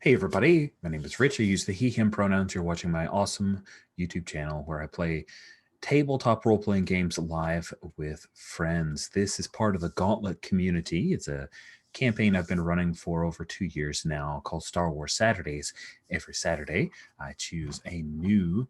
Hey everybody, my name is Rich. I use the he, him pronouns. You're watching my awesome YouTube channel where I play tabletop role-playing games live with friends. This is part of the Gauntlet community. It's a campaign I've been running for over 2 years now called Star Wars Saturdays. Every Saturday, I choose a new,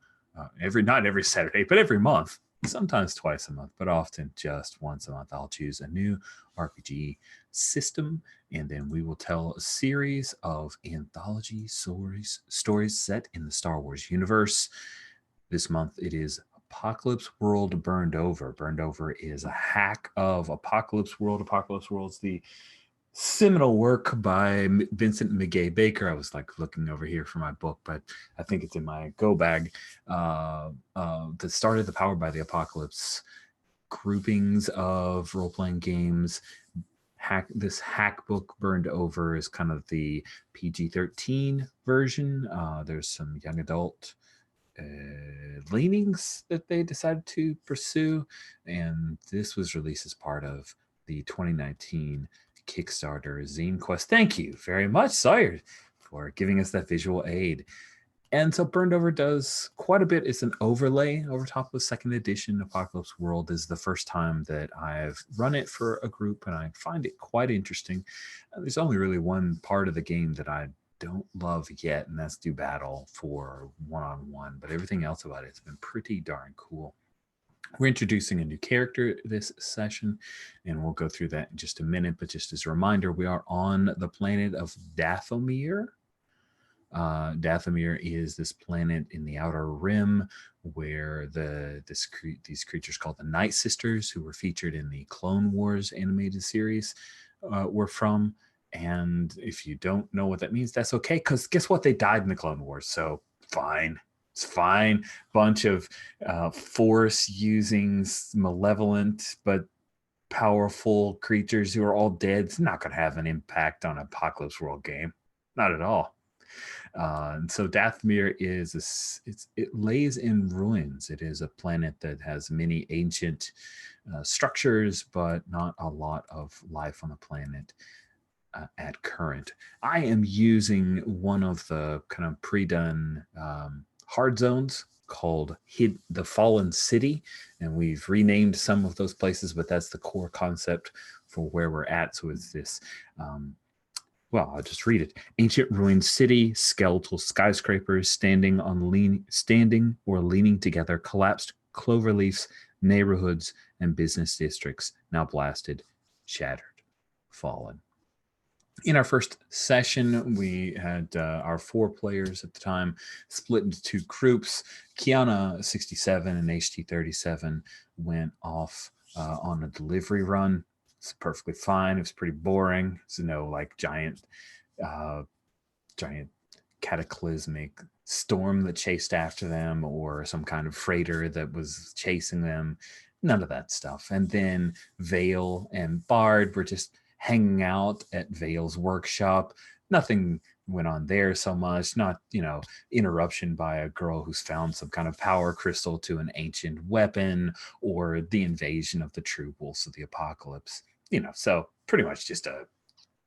not every Saturday, but every month, sometimes twice a month, but often just once a month, I'll choose a new RPG system, and then we will tell a series of anthology stories set in the Star Wars universe. This month it is Apocalypse World Burned Over. Burned Over is a hack of Apocalypse World. Apocalypse World's the seminal work by Vincent McGay Baker. I was like looking over here for my book, but I think it's in my go bag. That started the Powered by the Apocalypse groupings of role-playing games. This hack book Burned Over is kind of the PG-13 version. There's some young adult leanings that they decided to pursue, and this was released as part of the 2019 Kickstarter Zine Quest. Thank you very much, Sawyer, for giving us that visual aid. And so Burned Over does quite a bit. It's an overlay over top of the second edition. Apocalypse World is the first time that I've run it for a group, and I find it quite interesting. There's only really one part of the game that I don't love yet, and that's do battle for one-on-one, but everything else about it has been pretty darn cool. We're introducing a new character this session, and we'll go through that in just a minute, but just as a reminder, we are on the planet of Dathomir. Dathomir is this planet in the Outer Rim where these creatures called the Night Sisters, who were featured in the Clone Wars animated series, were from. And if you don't know what that means, that's okay, because guess what? They died in the Clone Wars, so fine. It's fine. Bunch of force-using, malevolent, but powerful creatures who are all dead. It's not going to have an impact on an Apocalypse World game. Not at all. And so Dathomir it lays in ruins. It is a planet that has many ancient structures, but not a lot of life on the planet at current. I am using one of the kind of pre-done hard zones called the Fallen City, and we've renamed some of those places, but that's the core concept for where we're at. So it's this well, I'll just read it. Ancient ruined city, skeletal skyscrapers standing or leaning together, collapsed clover leaves, neighborhoods, and business districts, now blasted, shattered, fallen. In our first session, we had our 4 players at the time split into 2 groups. Kiana 67 and HT 37 went off on a delivery run. It's perfectly fine. It was pretty boring. There's no like giant cataclysmic storm that chased after them or some kind of freighter that was chasing them. None of that stuff. And then Vale and Bard were just hanging out at Vale's workshop. Nothing went on there so much. Not, interruption by a girl who's found some kind of power crystal to an ancient weapon or the invasion of the true wolves of the apocalypse. So pretty much just a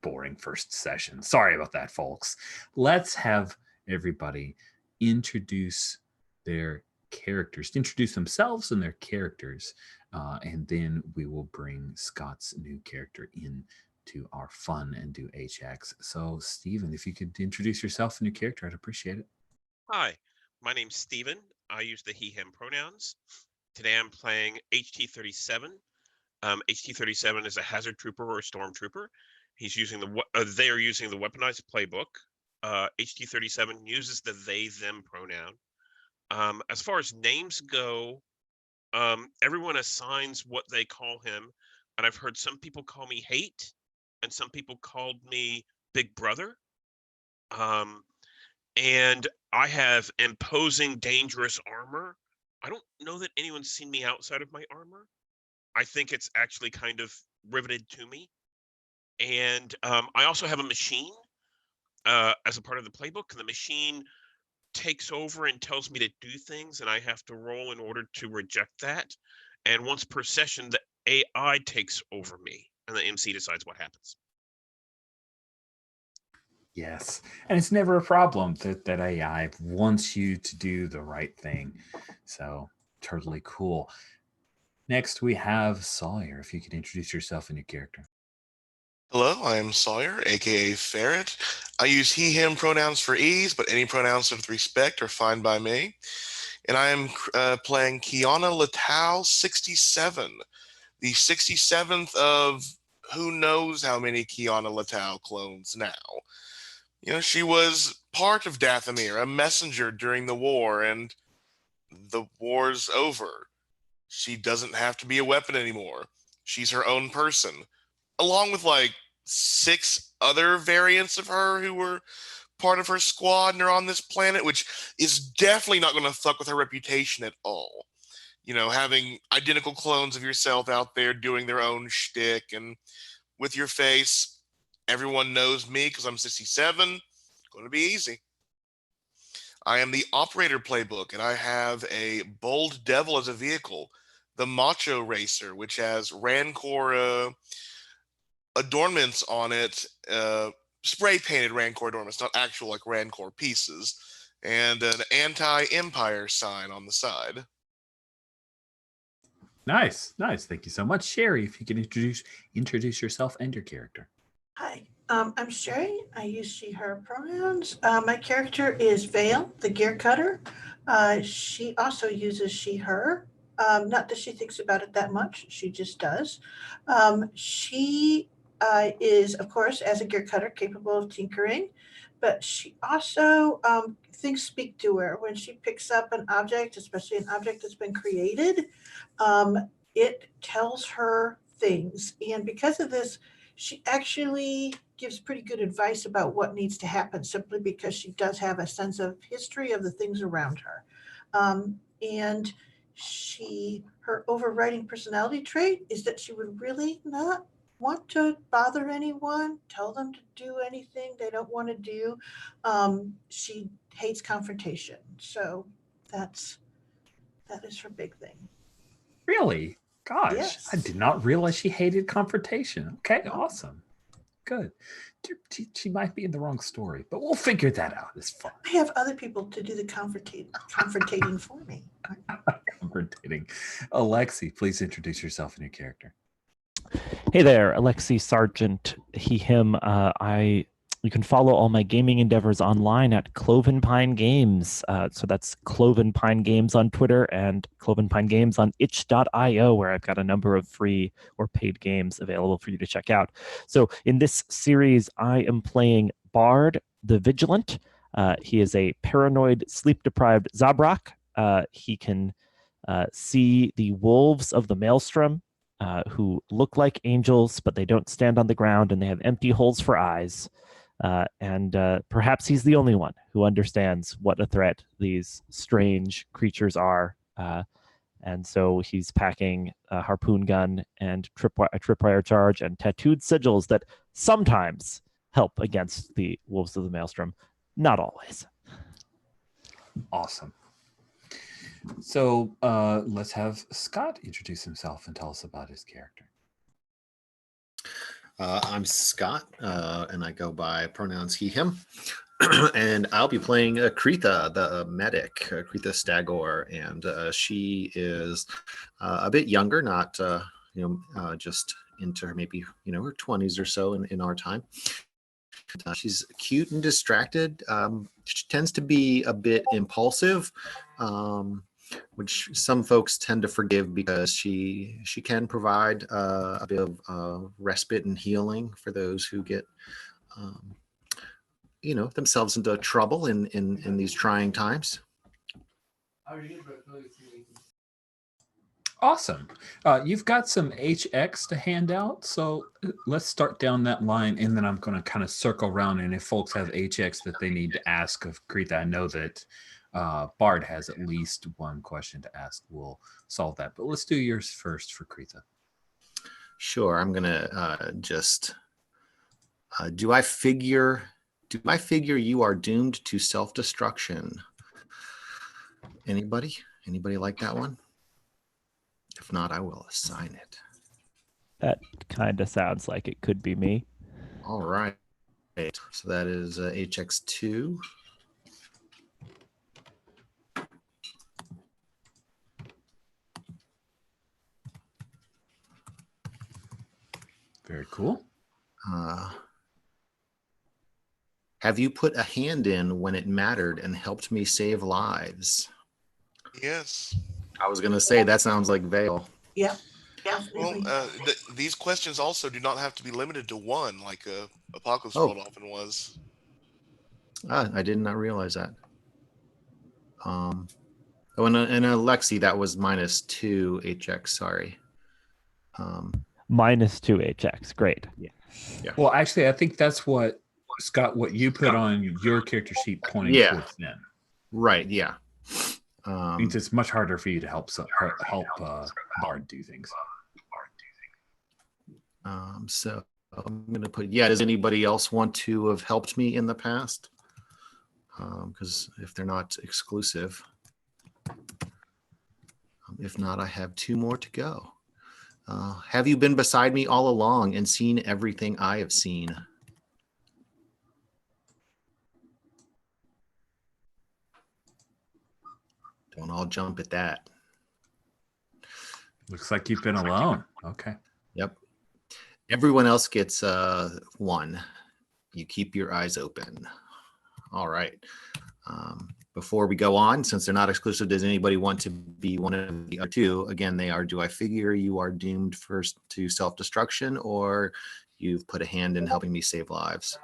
boring first session. Sorry about that, folks. Let's have everybody introduce their characters, introduce themselves and their characters, and then we will bring Scott's new character in to our fun and do HX. So, Steven, if you could introduce yourself and your character, I'd appreciate it. Hi, my name's Steven. I use the he, him pronouns. Today I'm playing HT37. HT37 is a hazard trooper or a stormtrooper. He's using they are using the weaponized playbook. HT37 uses the they, them pronoun. As far as names go, everyone assigns what they call him. And I've heard some people call me Hate, and some people called me Big Brother. And I have imposing, dangerous armor. I don't know that anyone's seen me outside of my armor. I think it's actually kind of riveted to me. And I also have a machine as a part of the playbook. The machine takes over and tells me to do things, and I have to roll in order to reject that. And once per session, the AI takes over me, and the MC decides what happens. Yes. And it's never a problem that AI wants you to do the right thing. So totally cool. Next, we have Sawyer. If you could introduce yourself and your character. Hello, I'm Sawyer, aka Ferret. I use he, him pronouns for ease, but any pronouns with respect are fine by me. And I am playing Kiana Latau 67, the 67th of who knows how many Kiana Latau clones now. She was part of Dathomir, a messenger during the war, and the war's over. She doesn't have to be a weapon anymore. She's her own person, along with like 6 other variants of her who were part of her squad and are on this planet, which is definitely not going to fuck with her reputation at all. Having identical clones of yourself out there doing their own shtick and with your face, everyone knows me because I'm 67. Going to be easy. I am the operator playbook, and I have a bold devil as a vehicle, the Macho Racer, which has Rancor adornments on it, spray painted Rancor adornments, not actual like Rancor pieces, and an anti-Empire sign on the side. Nice. Thank you so much. Sherry, if you could introduce yourself and your character. Hi, I'm Sherry. I use she, her pronouns. My character is Vale, the Gearcutter. She also uses she, her. Not that she thinks about it that much, she just does. She is, of course, as a Gearcutter, capable of tinkering, but she also things speak to her. When she picks up an object, especially an object that's been created, it tells her things. And because of this, she actually gives pretty good advice about what needs to happen simply because she does have a sense of history of the things around her. And her overriding personality trait is that she would really not want to bother anyone, tell them to do anything they don't want to do. She hates confrontation. So that is her big thing. Really? Gosh, Yes. I did not realize she hated confrontation. Okay, No. awesome. Good. She might be in the wrong story, but we'll figure that out. It's fun. I have other people to do the confrontating for me. Confrontating. Alexi, please introduce yourself and your character. Hey there, Alexi Sargent, he, him. You can follow all my gaming endeavors online at Cloven Pine Games. So that's Cloven Pine Games on Twitter and Cloven Pine Games on itch.io, where I've got a number of free or paid games available for you to check out. So in this series, I am playing Bard, the Vigilant. He is a paranoid, sleep-deprived Zabrak. He can see the wolves of the Maelstrom, who look like angels, but they don't stand on the ground, and they have empty holes for eyes. And perhaps he's the only one who understands what a threat these strange creatures are. And so he's packing a harpoon gun and a tripwire charge and tattooed sigils that sometimes help against the wolves of the Maelstrom. Not always. Awesome. So let's have Scott introduce himself and tell us about his character. I'm Scott, and I go by pronouns he, him. And I'll be playing Kretha, the medic, Kretha Stagor, and she is a bit younger, not just into her maybe her 20s or so in our time. She's cute and distracted. She tends to be a bit impulsive, which some folks tend to forgive because she can provide a bit of respite and healing for those who get themselves into trouble in these trying times. Awesome. You've got some HX to hand out, so let's start down that line, and then I'm going to kind of circle around, and if folks have HX that they need to ask of Kretha, I know that Bard has at least one question to ask. We'll solve that, but let's do yours first for Kretha. Sure. I'm going to just... do I figure you are doomed to self-destruction? Anybody like that one? If not, I will assign it. That kind of sounds like it could be me. All right. So that is HX2. Very cool. Have you put a hand in when it mattered and helped me save lives? Yes. I was going to say, that sounds like Vale. Yeah, Well, definitely. these questions also do not have to be limited to one, like Apocalypse Oh. World often was. I did not realize that. Oh, and Alexi, that was -2 HX. Sorry. -2 HX. Great. Yeah. Well, actually, I think that's what Scott, what you put on your character sheet pointing Yeah. towards them. Right. Yeah. Means it's much harder for you to help Bard do things. So I'm going to put, does anybody else want to have helped me in the past? Because if they're not exclusive. If not, I have 2 more to go. Have you been beside me all along and seen everything I have seen? Don't all jump at that. Looks like you've been alone. Okay. Yep. Everyone else gets 1. You keep your eyes open. All right. Before we go on, since they're not exclusive, does anybody want to be one of the other 2? Again, they are, do I figure you are doomed first to self-destruction, or you've put a hand in helping me save lives?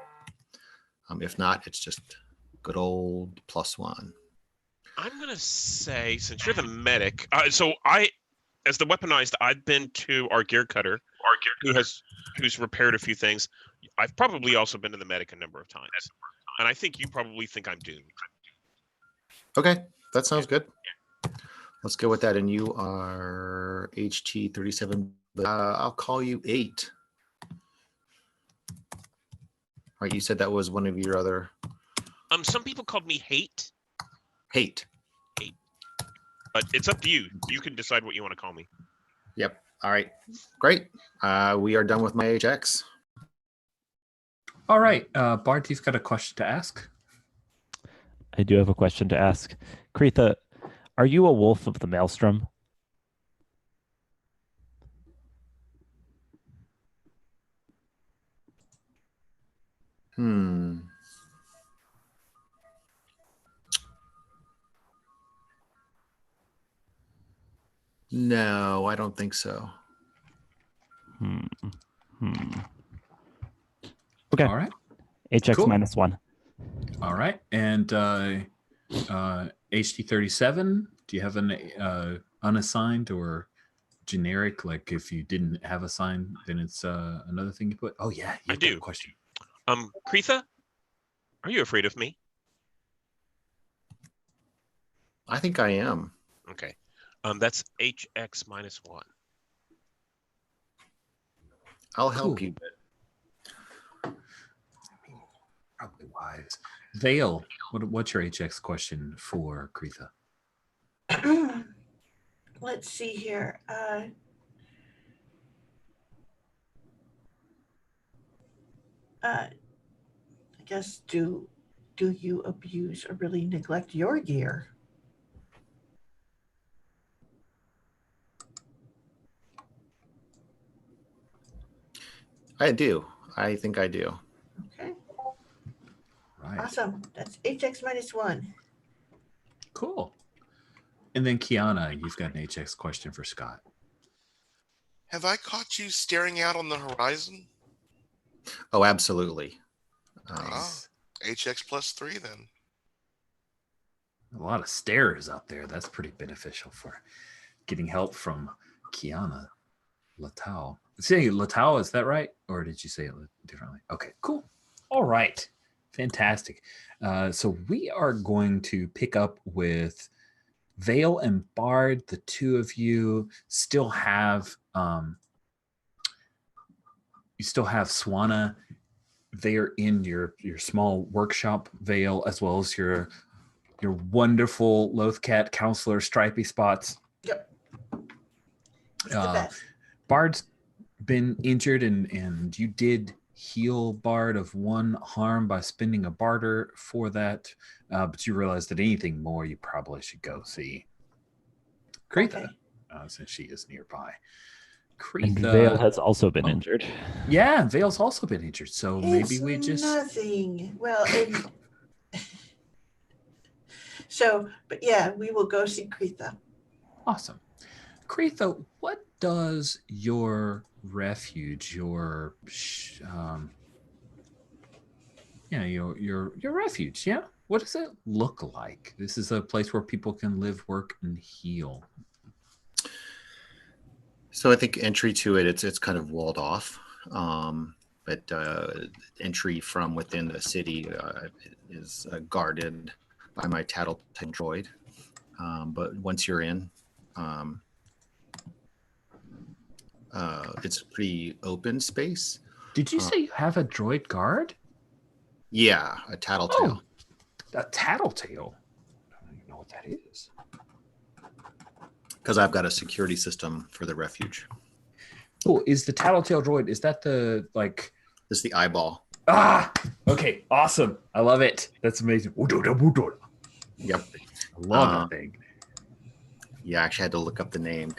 If not, it's just good old +1. I'm gonna say, since you're the medic, so as the weaponized, I've been to our Gearcutter, who's repaired a few things. I've probably also been to the medic a number of times, and I think you probably think I'm doomed. Okay, that sounds good. Let's go with that. And you are HT37. I'll call you 8. All right, you said that was one of your other. Some people called me Hate. Hate. But it's up to you. You can decide what you want to call me. Yep. All right. Great. We are done with my HX. All right. Barty's got a question to ask. I do have a question to ask. Kretha, are you a wolf of the maelstrom? No, I don't think so. Okay. All right. HX Cool. -1. All right. And HT37, do you have an unassigned or generic? Like if you didn't have a sign, then it's another thing you put. Oh yeah, I do. A question. Kretha, are you afraid of me? I think I am. Okay. That's HX -1. I'll help Cool. you. Probably wise. Vale, what's your HX question for Kretha? Let's see here. I guess do you abuse or really neglect your gear? I do. I think I do. Okay. Right. Awesome. That's HX -1. Cool. And then Kiana, you've got an HX question for Scott. Have I caught you staring out on the horizon? Oh, absolutely. Nice. HX +3 then. A lot of stairs out there. That's pretty beneficial for getting help from Kiana Latau. Say Latau, is that right? Or did you say it differently? Okay, cool. All right. Fantastic. So we are going to pick up with Vale and Bard. The 2 of you still have Swana. They are in your small workshop, Vale, as well as your wonderful Lothcat counselor Stripey Spots. Yep. It's the best. Bard's been injured, and you did heal Bard of 1 harm by spending a barter for that, but you realize that anything more you probably should go see Kretha, since she is nearby. And Kretha, Vale has also been injured. Yeah, Vale's also been injured, so maybe It's we just nothing. Well, so, but yeah, we will go see Kretha. Awesome. Kretha, what does your refuge, your refuge, what does it look like? This is a place where people can live, work, and heal. So I think entry to it, it's kind of walled off. But entry from within the city is guarded by my tattletale droid. But once you're in, it's a pretty open space. Did you say you have a droid guard? Yeah, a tattletale. Oh, a tattletale? I don't even know what that is. Because I've got a security system for the refuge. Oh, is the tattletale droid, is that the, like... This is the eyeball. Ah! Okay, awesome. I love it. That's amazing. Yep. I love that thing. Yeah, I actually had to look up the name.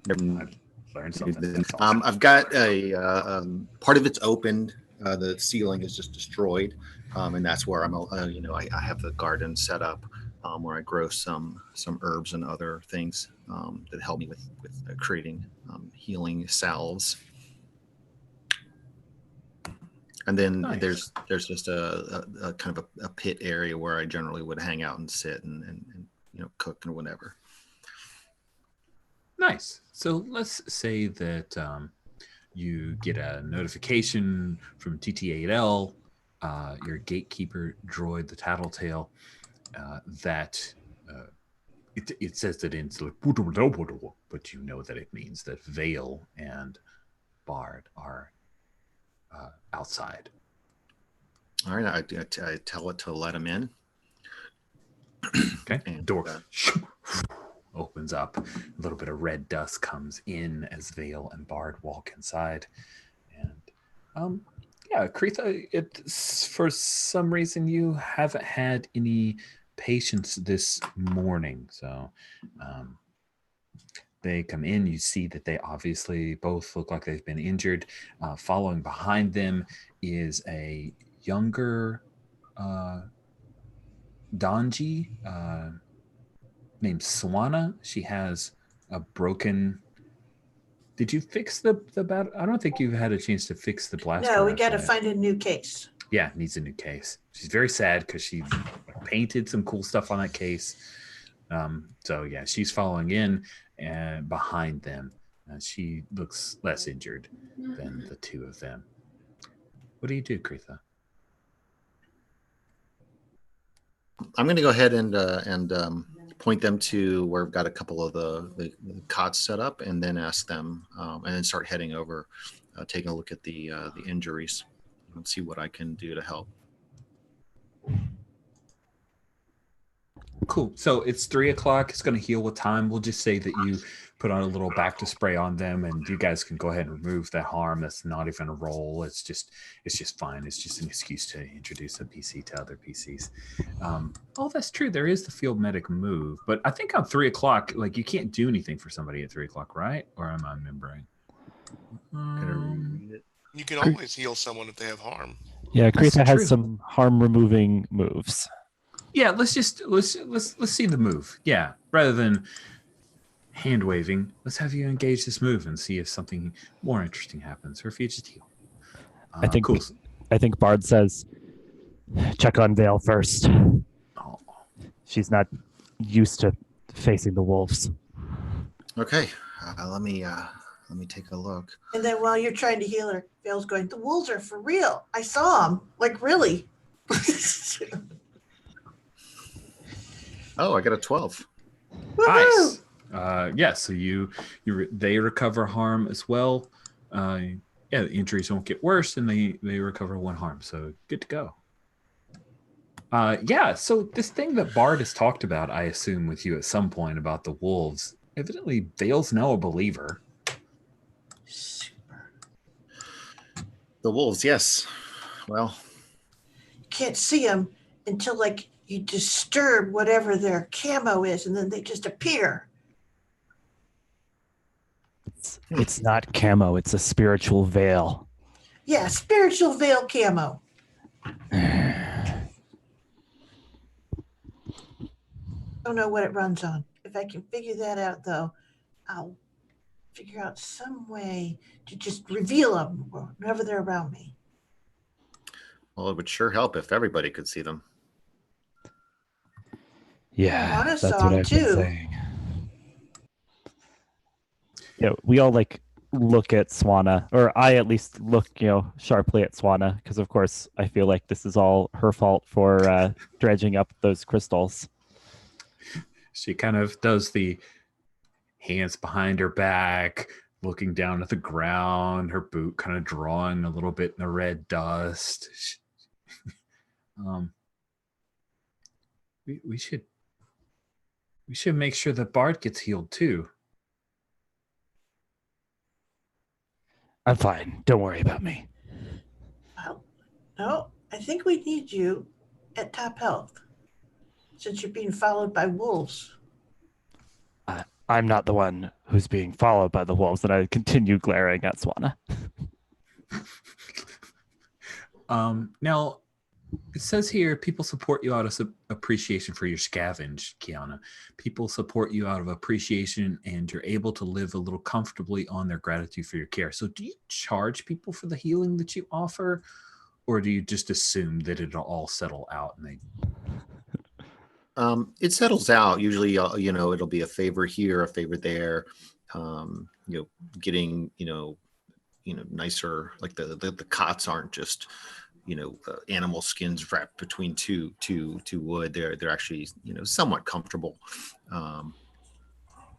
I've learned something. I've got a part of it's opened. The ceiling is just destroyed, and that's where I'm. I have the garden set up where I grow some herbs and other things that help me with creating healing salves. And then Nice. there's just a kind of a pit area where I generally would hang out and sit and cook and whatever. Nice. So let's say that you get a notification from TT8L, your gatekeeper droid, the tattletale, that it says that it's like, but you know that it means that Vale and Bard are outside. All right, I tell it to let him in. Okay. And, Door opens up. A little bit of red dust comes in as Vale and Bard walk inside. And Kretha, it's for some reason you haven't had any patients this morning. So they come in, you see that they obviously both look like they've been injured. Following behind them is a younger Donji named Swana. She has a broken... Did you fix the battle? I don't think you've had a chance to fix the blaster. No, we got to rifle yet. find a new case. Yeah, needs a new case. She's very sad because she painted some cool stuff on that case. So yeah, she's following in and behind them. She looks less injured than the two of them. What do you do, Kretha? I'm going to go ahead and point them to where I've got a couple of the cots set up, and then ask them, and then start heading over, taking a look at the injuries, and see what I can do to help. Cool. So it's 3:00. It's going to heal with time. We'll just say that you put on a little back to spray on them, and you guys can go ahead and remove that harm. That's not even a roll. It's just fine. It's just an excuse to introduce a PC to other PCs. That's true. There is the field medic move, but I think on 3:00, like, you can't do anything for somebody at 3:00, right? Or am I remembering? You can always heal someone if they have harm. Yeah, That's Kretha true. has some harm removing moves. Yeah, let's see the move. Yeah, rather than hand waving, let's have you engage this move and see if something more interesting happens, or if you just heal. I think cool. I think Bard says, check on Vale first. Oh, She's not used to facing the wolves. Okay, let me take a look. And then while you're trying to heal her, Vale's going, the wolves are for real. I saw them. Like, really. Oh, I got a 12. nice. So they recover harm as well. The injuries won't get worse, and they recover 1 harm. So good to go. So this thing that Bard has talked about, I assume, with you at some point about the wolves, evidently Vale's now a believer. Super. The wolves, yes. Well, You can't see them until like you disturb whatever their camo is, and then they just appear. It's not camo, it's a spiritual veil. Yeah, spiritual veil camo. Don't know what it runs on. If I can figure that out, though, I'll figure out some way to just reveal them whenever they're around me. well, it would sure help if everybody could see them. Yeah, Juana that's saw what 'em I've been too. saying. Yeah, we all like look at Swana, or I at least look, sharply at Swana, because of course I feel like this is all her fault for dredging up those crystals. She kind of does the hands behind her back, looking down at the ground, her boot kind of drawing a little bit in the red dust. We should make sure that Bard gets healed too. I'm fine. Don't worry about me. Well, no, I think we need you at top health since you're being followed by wolves. I'm not the one who's being followed by the wolves, and I continue glaring at Swana. Now, it says here, people support you out of appreciation for your scavenge, Kiana. People support you out of appreciation, and you're able to live a little comfortably on their gratitude for your care. So do you charge people for the healing that you offer, or do you just assume that it'll all settle out and they... It settles out. Usually, it'll be a favor here, a favor there. Getting nicer. Like the cots aren't just animal skins wrapped between two wood. They're actually somewhat comfortable.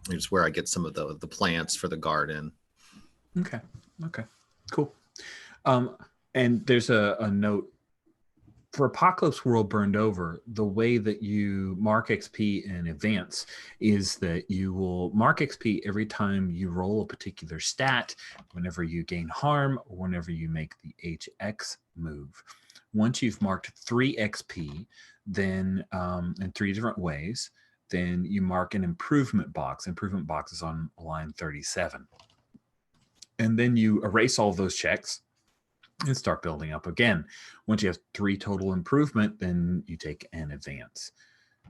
It's where I get some of the plants for the garden. Okay, cool. And there's a note. For Apocalypse World Burned Over, the way that you mark XP in advance is that you will mark XP every time you roll a particular stat, whenever you gain harm, or whenever you make the HX move. Once you've marked 3 XP, then in 3 different ways, then you mark an improvement box. Improvement box is on line 37. And then you erase all those checks and start building up again. Once you have 3 total improvement, then you take an advance.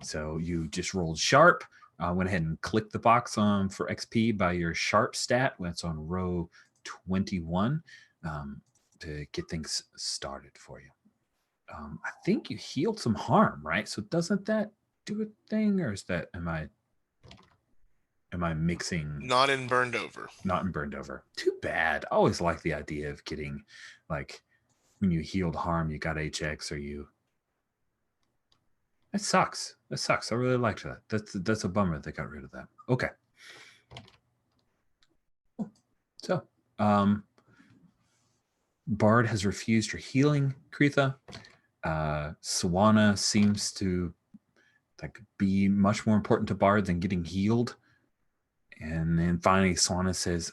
So you just rolled sharp, went ahead and clicked the box on for XP by your sharp stat. That's on row 21 to get things started for you. I think you healed some harm, right? So doesn't that do a thing, or is that am I mixing? Not in Burned Over. Not in Burned Over. Too bad. I always like the idea of getting, like, when you healed harm, you got HX, or you. That sucks. I really liked that. That's a bummer they got rid of that. Okay. So, Bard has refused your healing, Kretha. Swana seems to be much more important to Bard than getting healed. And then finally, Swana says,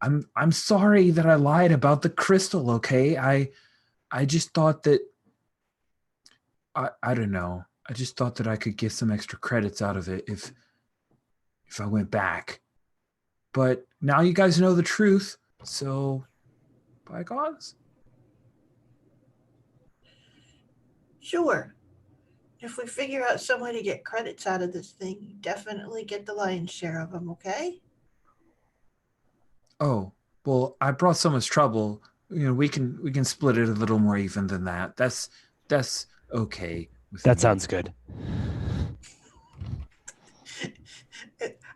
I'm sorry that I lied about the crystal, okay? I just thought that I don't know. I just thought that I could get some extra credits out of it if I went back. But now you guys know the truth, so bygones. Sure. If we figure out some way to get credits out of this thing, you definitely get the lion's share of them, okay? Oh, well, I brought so much trouble. We can split it a little more even than that. That's okay. That sounds good.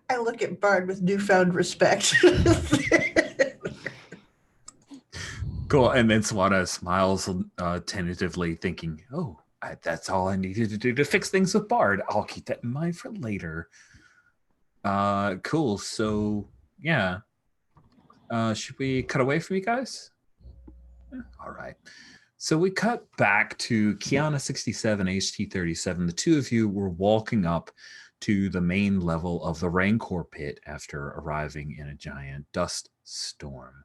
I look at Bard with newfound respect. Cool. And then Swana smiles tentatively, thinking, oh, that's all I needed to do to fix things with Bard. I'll keep that in mind for later. Cool. So, yeah. Should we cut away from you guys? Yeah, all right. So we cut back to Kiana 67, HT 37. The two of you were walking up to the main level of the Rancor pit after arriving in a giant dust storm.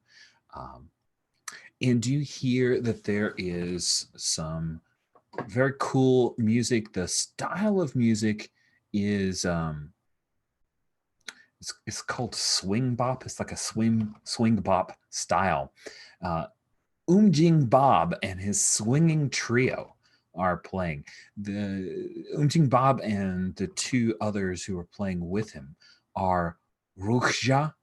And you hear that there is some very cool music. The style of music is it's called swing bop. It's like a swing bop style. Jing Bob and his swinging trio are playing. The Jing Bob and the two others who are playing with him are Ruksha.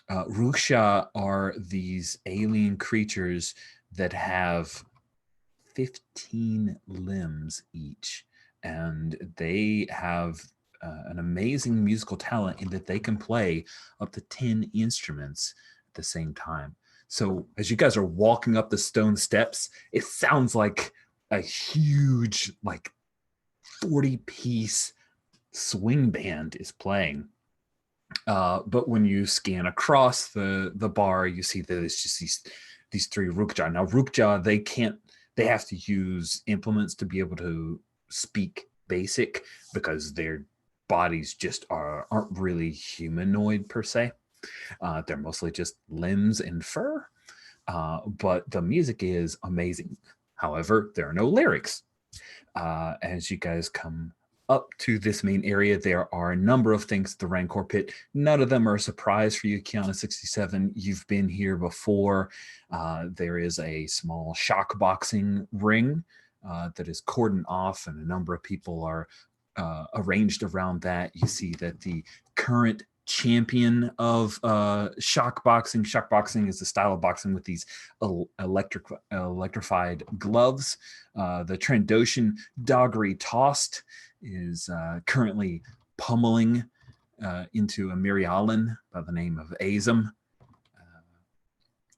Ruksha are these alien creatures that have 15 limbs each, and they have an amazing musical talent in that they can play up to 10 instruments at the same time. So as you guys are walking up the stone steps, it sounds like a huge, like 40-piece swing band is playing. But when you scan across the bar, you see that it's just these three Rukja. Now Rukja, they have to use implements to be able to speak basic because their bodies just aren't really humanoid per se. They're mostly just limbs and fur. But the music is amazing. However, there are no lyrics. As you guys come up to this main area, there are a number of things at the Rancor Pit. None of them are a surprise for you, Kiana 67. You've been here before. There is a small shock boxing ring that is cordoned off, and a number of people are arranged around that. You see that the current champion of shock boxing is the style of boxing with these electrified gloves. The Trandoshan Doggery Tossed is currently pummeling into a Mirialan by the name of Azam.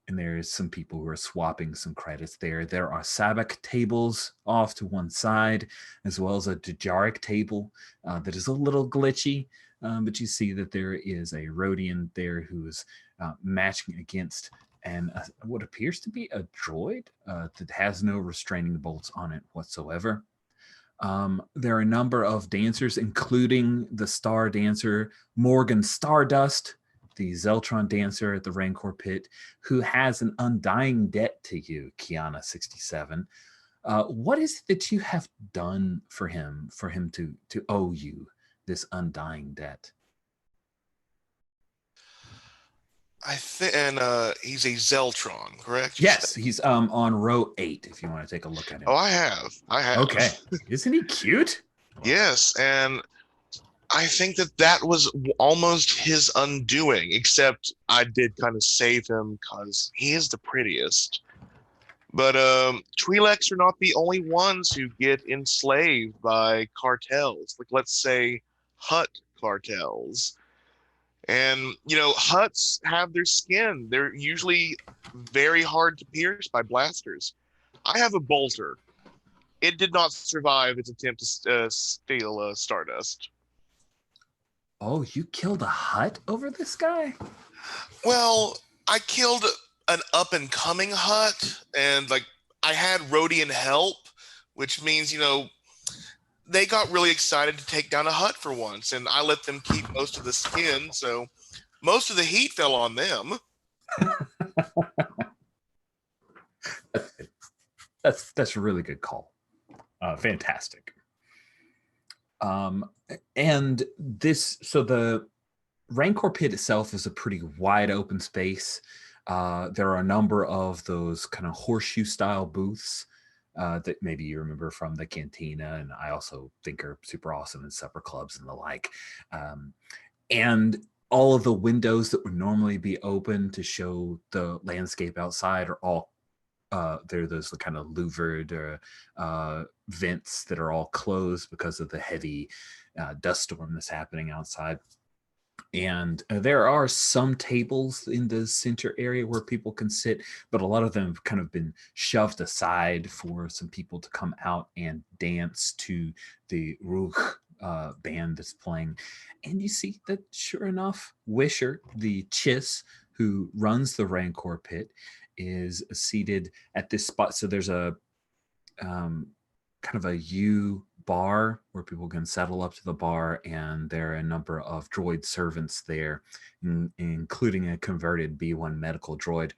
And there's some people who are swapping some credits there. There are Sabak tables off to one side, as well as a Dejaric table that is a little glitchy. But you see that there is a Rhodian there who is matching against what appears to be a droid that has no restraining bolts on it whatsoever. There are a number of dancers, including the star dancer Morgan Stardust, the Zeltron dancer at the Rancor Pit, who has an undying debt to you, Kiana 67. What is it that you have done for him to owe you this undying debt? I think, and he's a Zeltron, correct? Yes, he's on row 8. If you want to take a look at him. Oh, I have. Okay, isn't he cute? Yes, and I think that was almost his undoing. Except I did kind of save him because he is the prettiest. But Twi'leks are not the only ones who get enslaved by cartels. Like, let's say, Hutt cartels. And, Hutts have their skin. They're usually very hard to pierce by blasters. I have a bolter. It did not survive its attempt to steal Stardust. Oh, you killed a Hutt over this guy? Well, I killed an up-and-coming Hutt, and, I had Rhodian help, which means, they got really excited to take down a Hutt for once, and I let them keep most of the skin, so most of the heat fell on them. That's a really good call. Fantastic. And so the Rancor Pit itself is a pretty wide open space. There are a number of those kind of horseshoe style booths that maybe you remember from the cantina, and I also think are super awesome in supper clubs and the like. And all of the windows that would normally be open to show the landscape outside are all there are those kind of louvered vents that are all closed because of the heavy dust storm that's happening outside. And there are some tables in the center area where people can sit, but a lot of them have kind of been shoved aside for some people to come out and dance to the Ruch band that's playing. And you see that, sure enough, Wisher, the Chiss, who runs the Rancor Pit, is seated at this spot. So there's a kind of a U bar where people can settle up to the bar, and there are a number of droid servants there, including a converted B1 medical droid,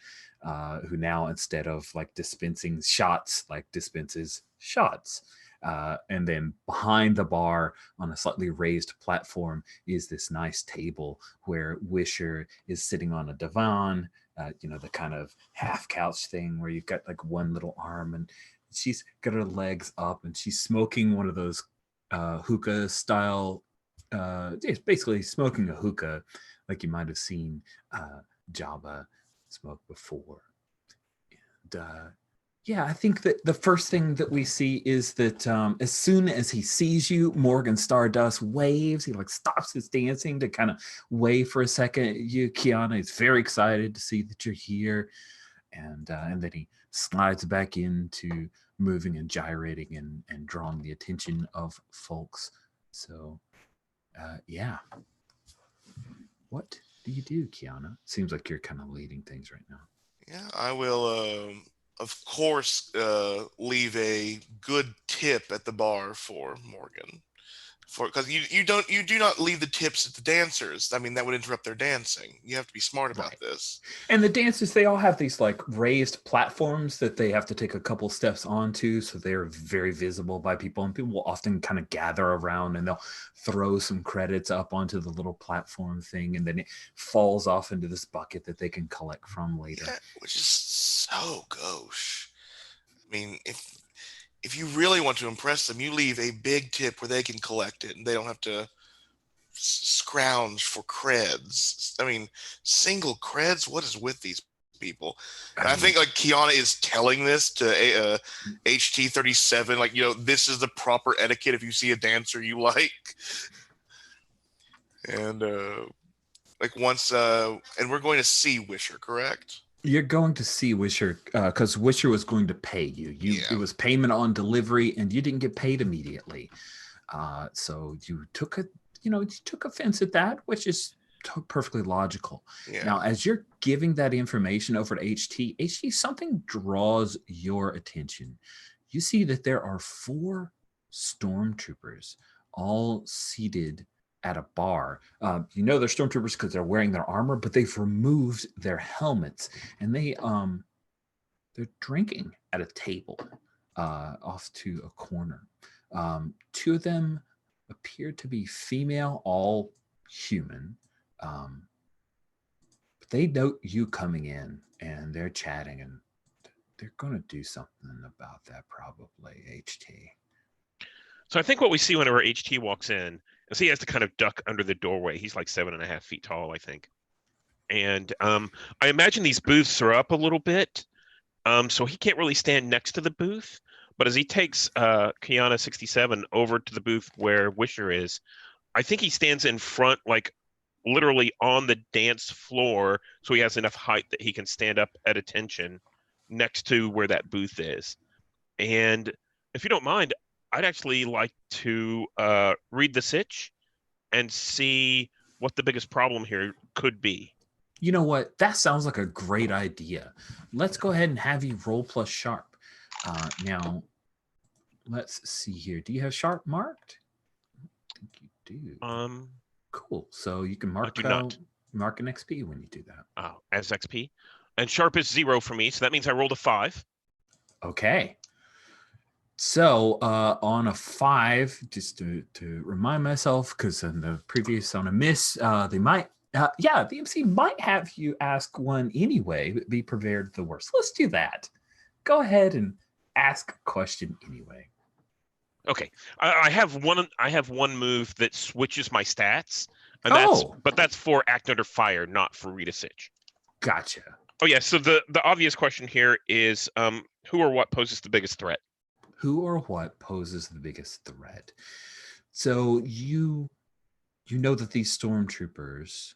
who now, instead of like dispensing shots, like dispenses shots. And then behind the bar on a slightly raised platform is this nice table where Wisher is sitting on a divan, the kind of half couch thing where you've got like one little arm, and she's got her legs up and she's smoking one of those hookah style. It's basically smoking a hookah like you might have seen Jabba smoke before. And yeah, I think that the first thing that we see is that as soon as he sees you, Morgan Stardust waves. He like stops his dancing to kind of wave for a second. Kiana is very excited to see that you're here, and then he slides back into moving and gyrating and drawing the attention of folks. So, yeah. What do you do, Kiana? Seems like you're kind of leading things right now. Yeah, I will, of course, leave a good tip at the bar for Morgan. Because you do not leave the tips at the dancers. I mean, that would interrupt their dancing. You have to be smart about this. And the dancers, they all have these like raised platforms that they have to take a couple steps onto, so they're very visible by people, and people will often kind of gather around and they'll throw some credits up onto the little platform thing, and then it falls off into this bucket that they can collect from later. Yeah, which is so gauche. I mean, if you really want to impress them, you leave a big tip where they can collect it and they don't have to scrounge for creds. I mean, single creds? What is with these people? And I think like Kiana is telling this to HT37, like, this is the proper etiquette if you see a dancer you like. And like once, and we're going to see Wisher, correct? You're going to see Wisher because Wisher was going to pay you. It was payment on delivery, and you didn't get paid immediately. So you took offense at that, which is perfectly logical. Yeah. Now, as you're giving that information over to HT, something draws your attention. You see that there are 4 stormtroopers all seated at a bar. They're stormtroopers because they're wearing their armor, but they've removed their helmets, and they're drinking at a table off to a corner. 2 of them appear to be female, all human, but they note you coming in, and they're chatting, and they're going to do something about that, probably. HT. So I think what we see whenever HT walks in is he has to kind of duck under the doorway. He's like 7.5 feet tall, I think. And I imagine these booths are up a little bit, so he can't really stand next to the booth. But as he takes Kiana 67 over to the booth where Wisher is, I think he stands in front, like literally on the dance floor, so he has enough height that he can stand up at attention next to where that booth is. And if you don't mind, I'd actually like to read the sitch and see what the biggest problem here could be. You know what? That sounds like a great idea. Let's go ahead and have you roll plus sharp. Now, let's see here. Do you have sharp marked? I think you do. Cool. So you can mark an XP when you do that. Oh, as XP. And sharp is 0 for me, so that means I rolled a 5. Okay. So on a 5, just to remind myself, because on the previous, on a miss, they might, the MC might have you ask one anyway, but be prepared for the worst. Let's do that. Go ahead and ask a question anyway. Okay, I have one move that switches my stats, and that's for act under fire, not for read a sitch. Gotcha. Oh yeah. So the obvious question here is, who or what poses the biggest threat? Who or what poses the biggest threat? So you know that these stormtroopers.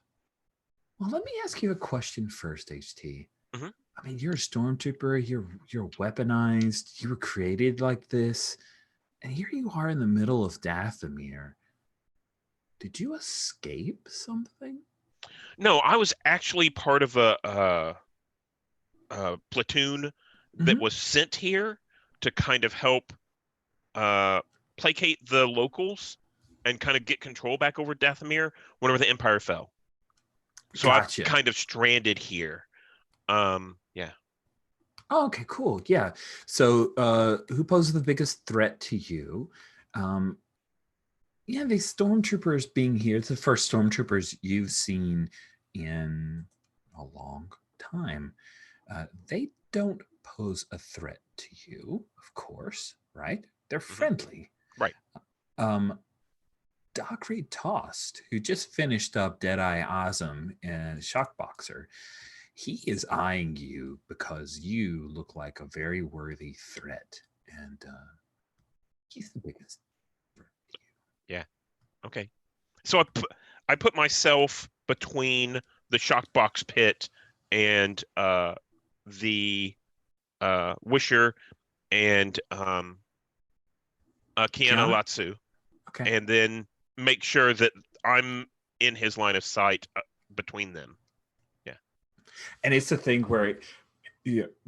Well, let me ask you a question first, HT. Mm-hmm. I mean, you're a stormtrooper. You're weaponized. You were created like this, and here you are in the middle of Dathomir. Did you escape something? No, I was actually part of a platoon that was sent here to kind of help placate the locals and kind of get control back over Dathomir whenever the Empire fell. So Gotcha. I'm kind of stranded here. Yeah. Oh, okay, cool. Yeah. So who poses the biggest threat to you? Yeah, these stormtroopers being here, it's the first stormtroopers you've seen in a long time. They don't pose a threat to you, of course, right? They're friendly. Right. Doc Reed Tost, who just finished up Deadeye Ozm and Shockboxer, he is eyeing you because you look like a very worthy threat. And he's the biggest threat to you. Yeah. Okay. So I put myself between the shockbox pit and the Wisher and Kiana Kiana? Latsu, Okay. and then make sure that I'm in his line of sight between them. And it's a thing where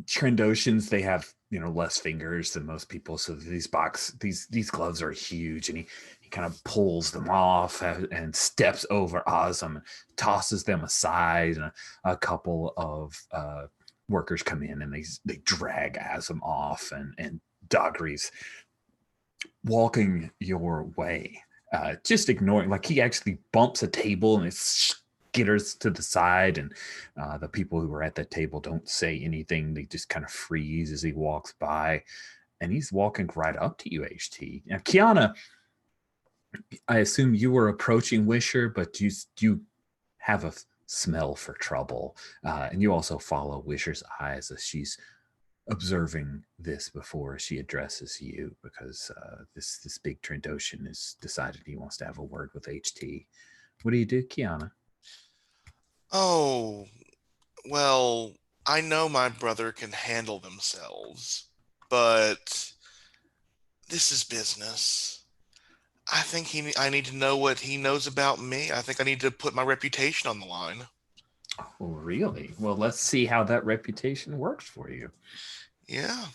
Trandoshans, they have less fingers than most people, so these gloves are huge, and he kind of pulls them off and steps over Ozm, tosses them aside, and a couple of workers come in and they drag Ozm off, and Dogry's walking your way, just ignoring, like he actually bumps a table and it's skitters to the side, and the people who are at that table don't say anything. They just kind of freeze as he walks by, and he's walking right up to you, HT. Now, Kiana, I assume you were approaching Wisher, but you have a smell for trouble, and you also follow Wisher's eyes as she's observing this before she addresses you, because this big Trandoshan has decided he wants to have a word with HT. What do you do, Kiana? Oh, well, I know my brother can handle themselves, but this is business. I think I need to know what he knows about me. I think I need to put my reputation on the line. Oh, really? Well, let's see how that reputation works for you. Yeah.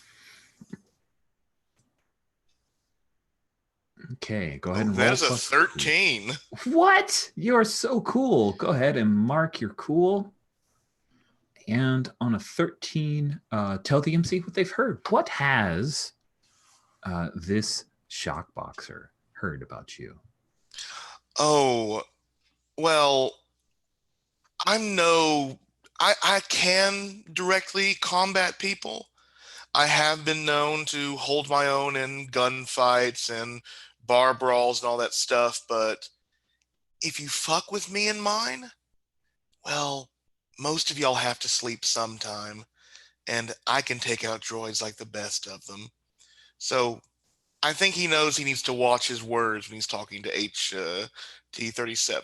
Okay, go ahead and that roll is a plus 13. cool. What? You're so cool. Go ahead and mark your cool. And on a 13, tell the MC what they've heard. What has this shockboxer heard about you? Oh, well, I can directly combat people. I have been known to hold my own in gunfights and bar brawls and all that stuff, but if you fuck with me and mine, well, most of y'all have to sleep sometime, and I can take out droids like the best of them. So I think he knows he needs to watch his words when he's talking to HT-37.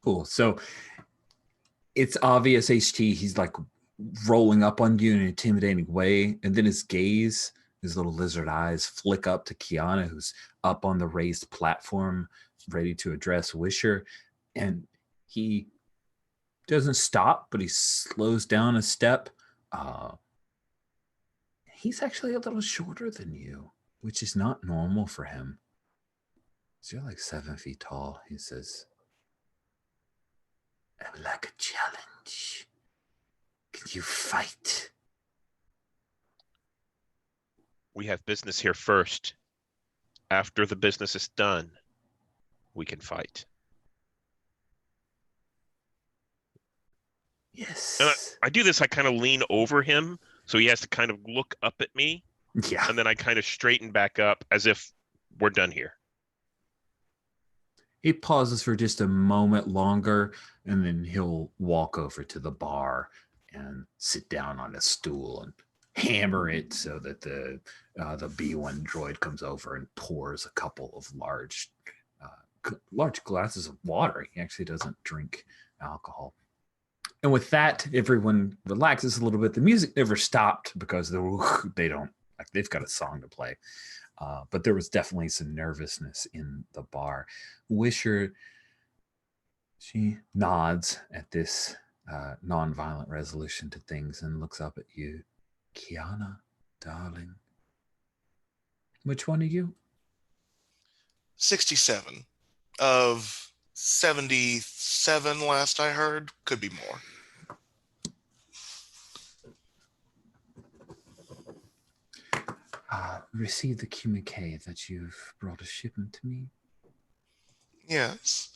Cool. So it's obvious HT, he's like rolling up on you in an intimidating way, and then his gaze, his little lizard eyes, flick up to Kiana, who's up on the raised platform ready to address Wisher, and he doesn't stop, but he slows down a step. He's actually a little shorter than you, which is not normal for him. So you're like 7 feet tall. He says, I would like a challenge. Can you fight? We have business here first. After the business is done, we can fight. Yes. And I do this, I kind of lean over him, so he has to kind of look up at me. Yeah. And then I kind of straighten back up as if we're done here. He pauses for just a moment longer, and then he'll walk over to the bar and sit down on a stool and hammer it so that the B1 droid comes over and pours a couple of large glasses of water. He actually doesn't drink alcohol. And with that, everyone relaxes a little bit. The music never stopped because they don't, like, they've got a song to play. But there was definitely some nervousness in the bar. Wisher, she nods at this nonviolent resolution to things and looks up at you. Kiana, darling. Which one are you? 67 of 77 last I heard. Could be more. Receive the communique that you've brought a shipment to me. Yes.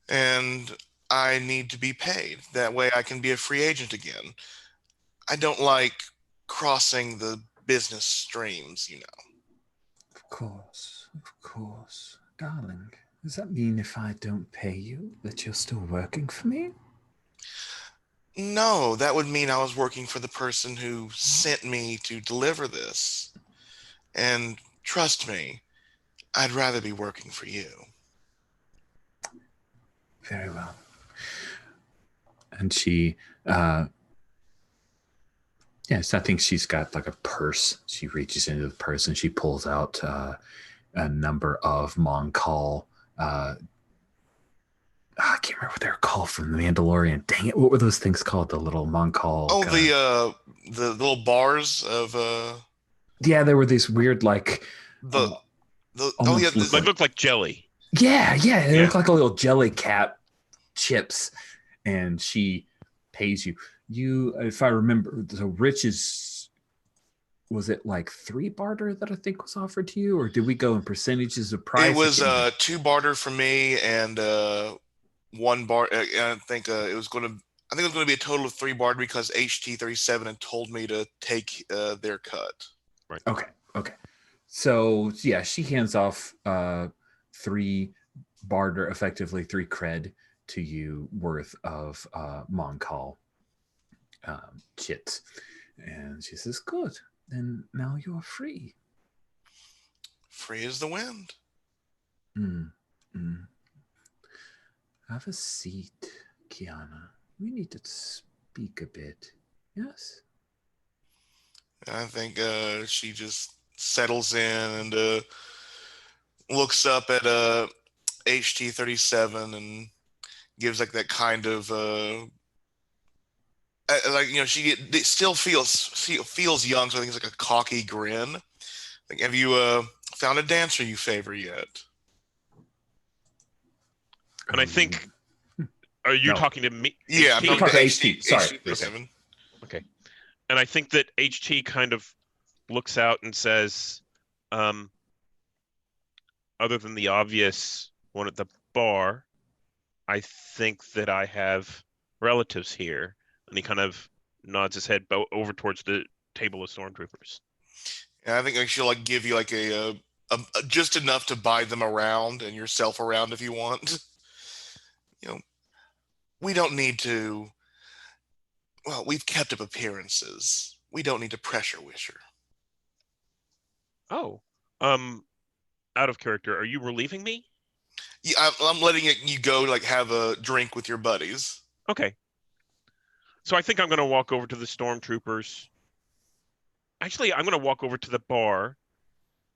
And I need to be paid. That way I can be a free agent again. I don't like crossing the business streams, you know. Of course. Darling, does that mean if I don't pay you that you're still working for me? No, that would mean I was working for the person who sent me to deliver this. And trust me, I'd rather be working for you. Very well. And she, yes, I think she's got like a purse. She reaches into the purse and she pulls out a number of Moncall. I can't remember what they were called from The Mandalorian. Dang it! What were those things called? The little Moncall. Oh, the little bars of Yeah, there were these weird like the almost yeah, They look like jelly. Yeah, they look like a little jelly cat chips, and she pays you. You, if I remember, so Rich's, was it like 3 barter that I think was offered to you, or did we go in percentages of price? It was 2 barter for me and 1 bar. I think it was going to be a total of 3 barter because HT37 had told me to take their cut. Right. Okay. So yeah, she hands off 3 barter, effectively 3 cred to you worth of Moncall chits, and she says, "Good. Then now you're free." Free as the wind. Have a seat, Kiana. We need to speak a bit. Yes? I think she just settles in and looks up at HT37 and gives like that kind of like, you know, she still feels young, so I think it's like a cocky grin. Like, have you found a dancer you favor yet? And I think, are you talking to me? Yeah, I'm talking to HT. Sorry. HT37. Okay. And I think that HT kind of looks out and says, other than the obvious one at the bar, I think that I have relatives here. And he kind of nods his head over towards the table of stormtroopers. And I think like she'll like give you like a just enough to buy them around and yourself around if you want. You know, we don't need to. Well, we've kept up appearances. We don't need to pressure Wisher. Oh, out of character. Are you relieving me? Yeah, I'm letting you go like have a drink with your buddies. Okay. So I think I'm going to walk over to the stormtroopers. Actually, I'm going to walk over to the bar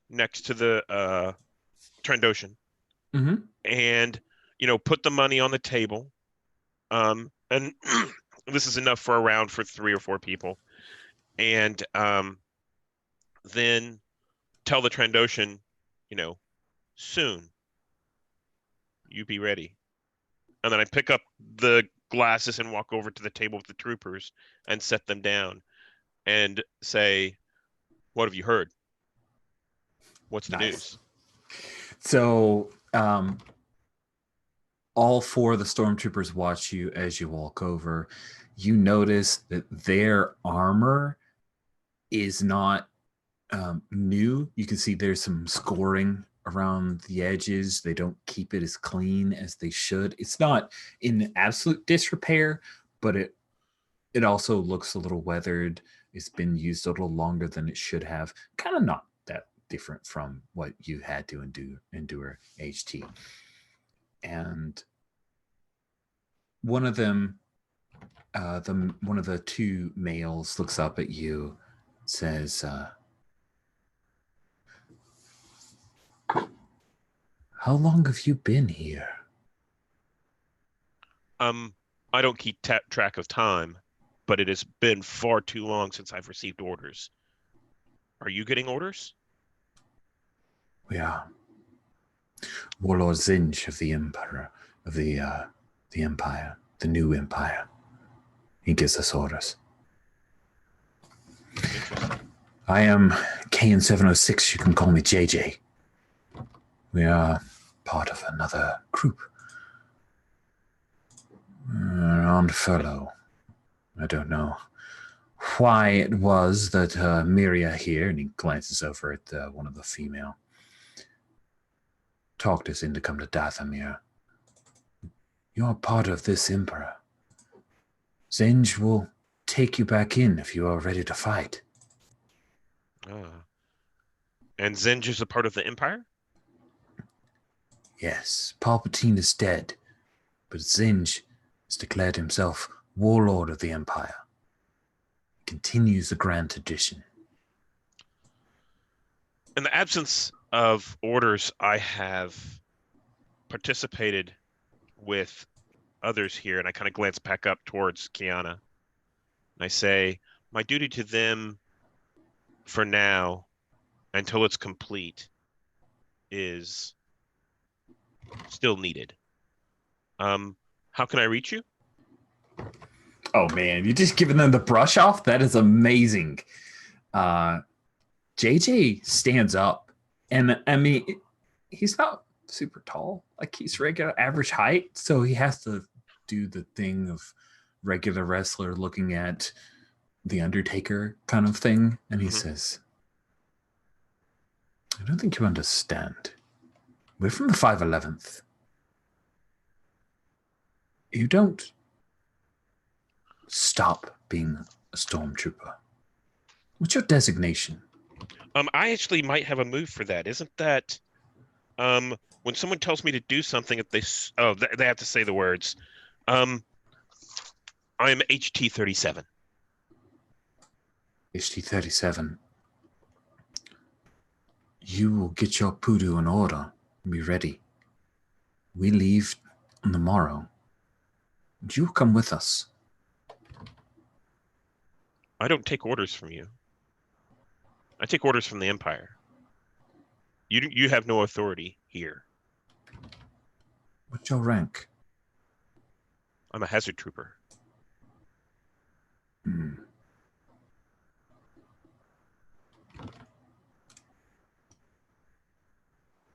next to the Trandoshan. Mm-hmm. And, you know, put the money on the table. And this is enough for a round for 3 or 4 people. And then tell the Trandoshan, you know, soon. You be ready. And then I pick up the glasses and walk over to the table with the troopers and set them down and say, "What have you heard? What's the news?" So all 4 of the stormtroopers watch you as you walk over. You notice that their armor is not new. You can see there's some scoring around the edges. They don't keep it as clean as they should. It's not in absolute disrepair, but it also looks a little weathered. It's been used a little longer than it should have. Kind of not that different from what you had to endure HT. And one of them, one of the 2 males looks up at you, says, "How long have you been here?" I don't keep track of time, but it has been far too long since I've received orders. Are you getting orders? We are. Warlord Zinj of the Emperor, of the Empire, the new Empire. He gives us orders. Interesting. I am KN706. You can call me JJ. We are part of another group. On furlough. I don't know why it was that Miria here, and he glances over at one of the female, talked us into come to Dathomir. You're part of this emperor. Zinj will take you back in if you are ready to fight. And Zinj is a part of the Empire? Yes, Palpatine is dead, but Zinj has declared himself warlord of the Empire. He continues the grand tradition. In the absence of orders, I have participated with others here, and I kind of glance back up towards Kiana. And I say, my duty to them for now, until it's complete, is still needed. How can I reach you? Oh man, you're just giving them the brush off? That is amazing. JJ stands up, and I mean, he's not super tall. Like, he's regular average height, so he has to do the thing of regular wrestler looking at the Undertaker kind of thing, and he says, I don't think you understand. We're from the 511th. You don't stop being a stormtrooper. What's your designation? I actually might have a move for that. Isn't that when someone tells me to do something, if they have to say the words. I'm HT-37. HT-37. You will get your poodoo in order and be ready. We leave on the morrow. And you will come with us. I don't take orders from you. I take orders from the Empire. You have no authority here. What's your rank? I'm a hazard trooper.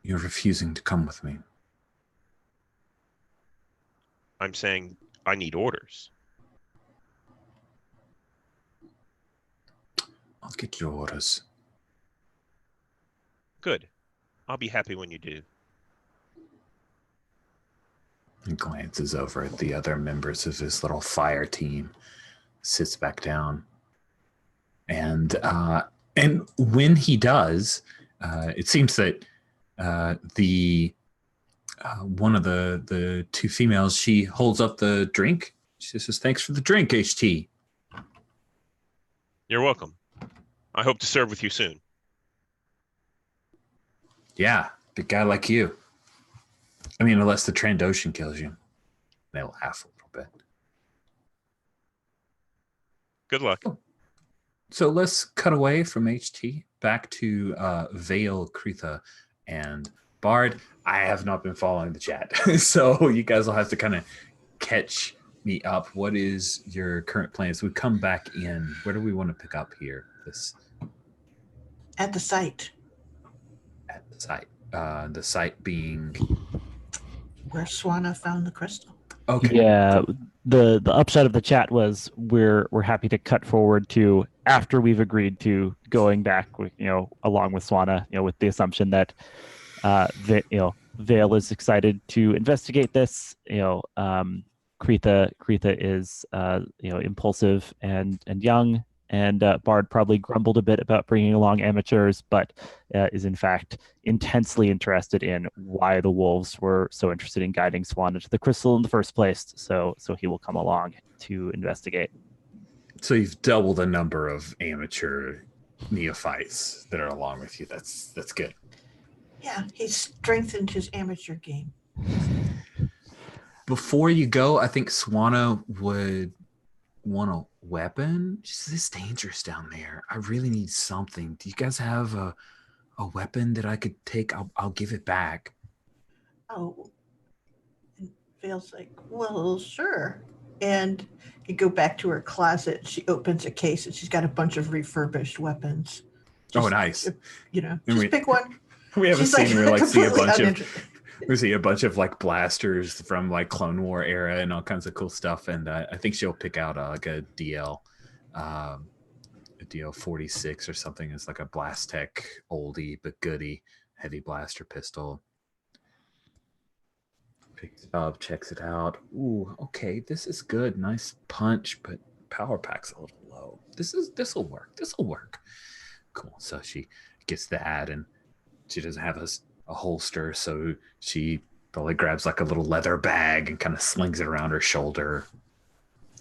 You're refusing to come with me. I'm saying I need orders. I'll get your orders. Good. I'll be happy when you do. He glances over at the other members of his little fire team, sits back down, and when he does, it seems that the one of the two females, she holds up the drink. She says, "Thanks for the drink, HT." You're welcome. I hope to serve with you soon. Yeah, big guy like you. I mean, unless the Trandoshan kills you. They laugh a little bit. Good luck. So let's cut away from HT back to Vale, Kritha, and Bard. I have not been following the chat, so you guys will have to kind of catch me up. What is your current plan? So we come back in. Where do we want to pick up here? At the site. At the site. The site being Where Swana found the crystal. okay. Yeah, the upshot of the chat was we're happy to cut forward to after we've agreed to going back with, along with Swana, with the assumption that Vale is excited to investigate this. Kritha is impulsive and young, and Bard probably grumbled a bit about bringing along amateurs, but is in fact intensely interested in why the wolves were so interested in guiding Swana to the crystal in the first place. So he will come along to investigate. So you've doubled the number of amateur neophytes that are along with you. That's good. Yeah, he's strengthened his amateur game. Before you go, I think Swana would want to weapon. Just, it's dangerous down there. I really need something. Do you guys have a weapon that I could take? I'll give it back. Oh, and Vale's like, well, sure. And you go back to her closet. She opens a case and she's got a bunch of refurbished weapons. Oh, nice. And we- pick one. We have She's a scene where like see a completely bunch of uninterested. we see a bunch of like blasters from like Clone War era and all kinds of cool stuff. And I think she'll pick out like a DL 46 or something. It's like a Blast Tech oldie but goodie heavy blaster pistol. Picks it up, checks it out. Ooh, okay, this is good. Nice punch, but power pack's a little low. This'll work. This'll work. Cool. So she gets that, and she doesn't have a holster, so she probably grabs like a little leather bag and kind of slings it around her shoulder,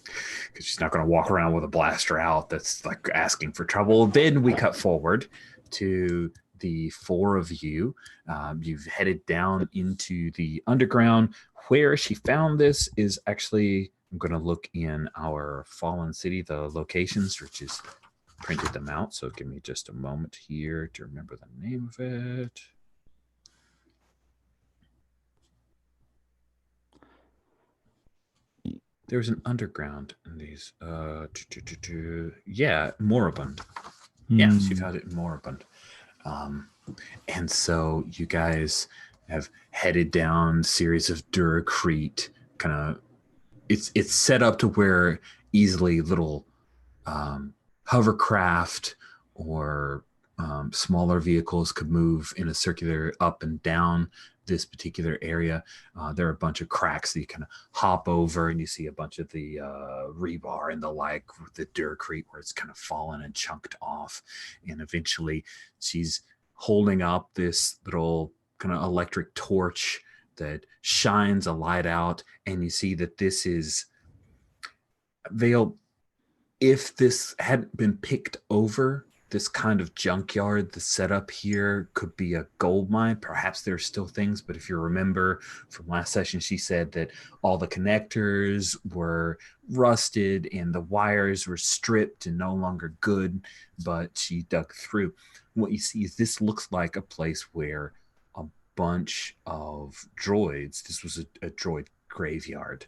because she's not going to walk around with a blaster out. That's like asking for trouble. Then we cut forward to the four of you. You've headed down into the underground. Where she found this is actually, I'm going to look in our Fallen City, the locations, which is printed them out. So give me just a moment here to remember the name of it. There's an underground in these. Yeah, Moribund. Yeah, she found it in Moribund. And so you guys have headed down series of Duracrete. Kind of, it's set up to where easily little hovercraft or smaller vehicles could move in a circular up and down this particular area. There are a bunch of cracks that you kind of hop over, and you see a bunch of the rebar and the like, the Duracrete where it's kind of fallen and chunked off. And eventually she's holding up this little kind of electric torch that shines a light out, and you see that this is Vale. If this hadn't been picked over, this kind of junkyard, the setup here could be a gold mine. Perhaps there's still things, but if you remember from last session, she said that all the connectors were rusted and the wires were stripped and no longer good, but she dug through. What you see is this looks like a place where a bunch of droids, this was a droid graveyard.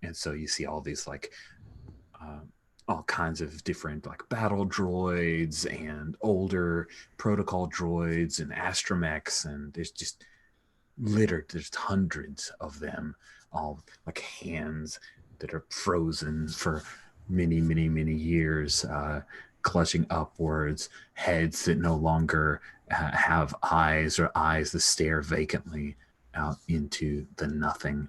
And so you see all these like all kinds of different like battle droids and older protocol droids and astromechs, and there's just littered, there's hundreds of them, all like hands that are frozen for many years, clutching upwards, heads that no longer have eyes, or eyes that stare vacantly out into the nothing.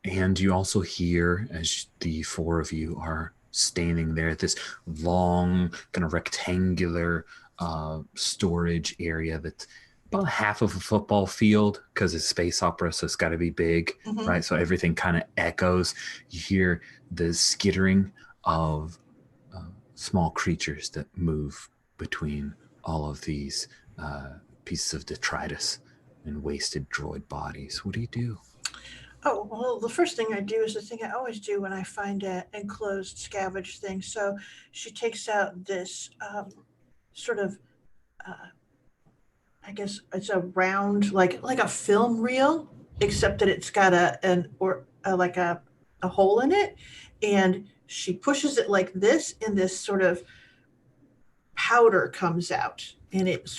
And you also hear, as the four of you are standing there at this long kind of rectangular storage area that's about half of a football field, because it's space opera, so it's got to be big, right? So everything kind of echoes. You hear the skittering of small creatures that move between all of these pieces of detritus and wasted droid bodies. What do you do? Oh, well, the first thing I do is the thing I always do when I find an enclosed scavenge thing. So she takes out this sort of, I guess it's a round, like a film reel, except that it's got a hole in it. And she pushes it like this, and this sort of powder comes out, and it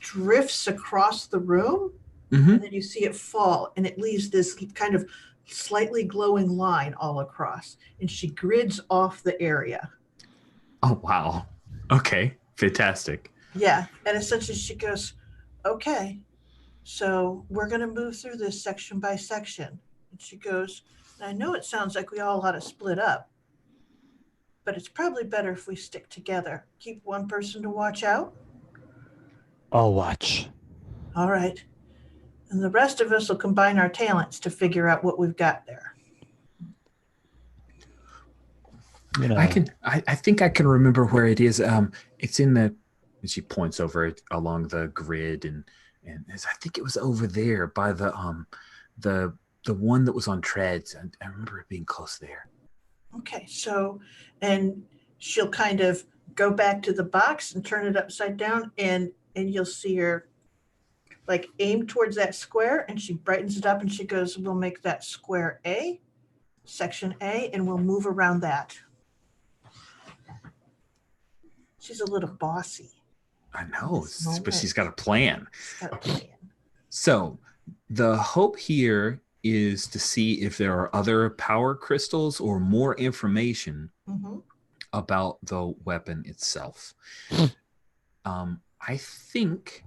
drifts across the room. And then you see it fall, and it leaves this kind of slightly glowing line all across, and she grids off the area. Oh, wow. Okay, fantastic. Yeah, and essentially she goes, okay, so we're going to move through this section by section. And she goes, I know it sounds like we all ought to split up, but it's probably better if we stick together. Keep one person to watch out. I'll watch. All right. And the rest of us will combine our talents to figure out what we've got there. You know, I think I can remember where it is. It's in the, and she points over it along the grid, and I think it was over there by the one that was on treads. I remember it being close there. Okay, so, and she'll kind of go back to the box and turn it upside down, and you'll see her like aim towards that square, and she brightens it up and she goes, we'll make that square A, section A, and we'll move around that. She's a little bossy. I know, This but she's moment. got a plan. She's got a plan. So the hope here is to see if there are other power crystals or more information Mm-hmm. about the weapon itself. I think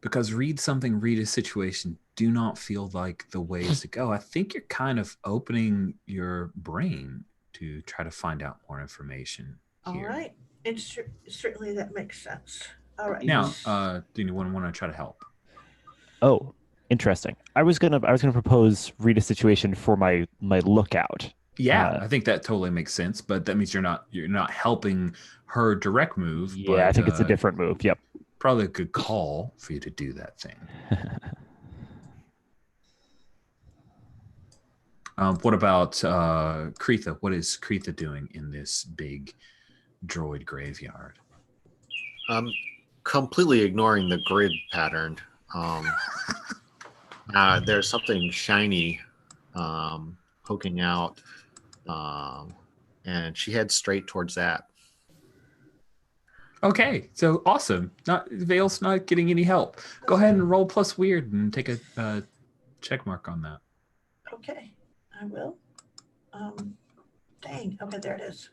because read something, read a situation do not feel like the ways to go. I think you're kind of opening your brain to try to find out more information All here. right. And certainly that makes sense. All right. Now, do anyone want to try to help? Oh, interesting. I was gonna propose read a situation for my lookout. Yeah, I think that totally makes sense, but that means you're not helping her direct move. Yeah, but, I think it's a different move. Yep. Probably a good call for you to do that thing. What about Kretha? What is Kretha doing in this big droid graveyard? Completely ignoring the grid pattern. There's something shiny poking out, and she heads straight towards that. Okay, so awesome. Vale's not getting any help. Go ahead and roll plus weird and take a check mark on that. Okay, I will. Dang. Okay, there it is.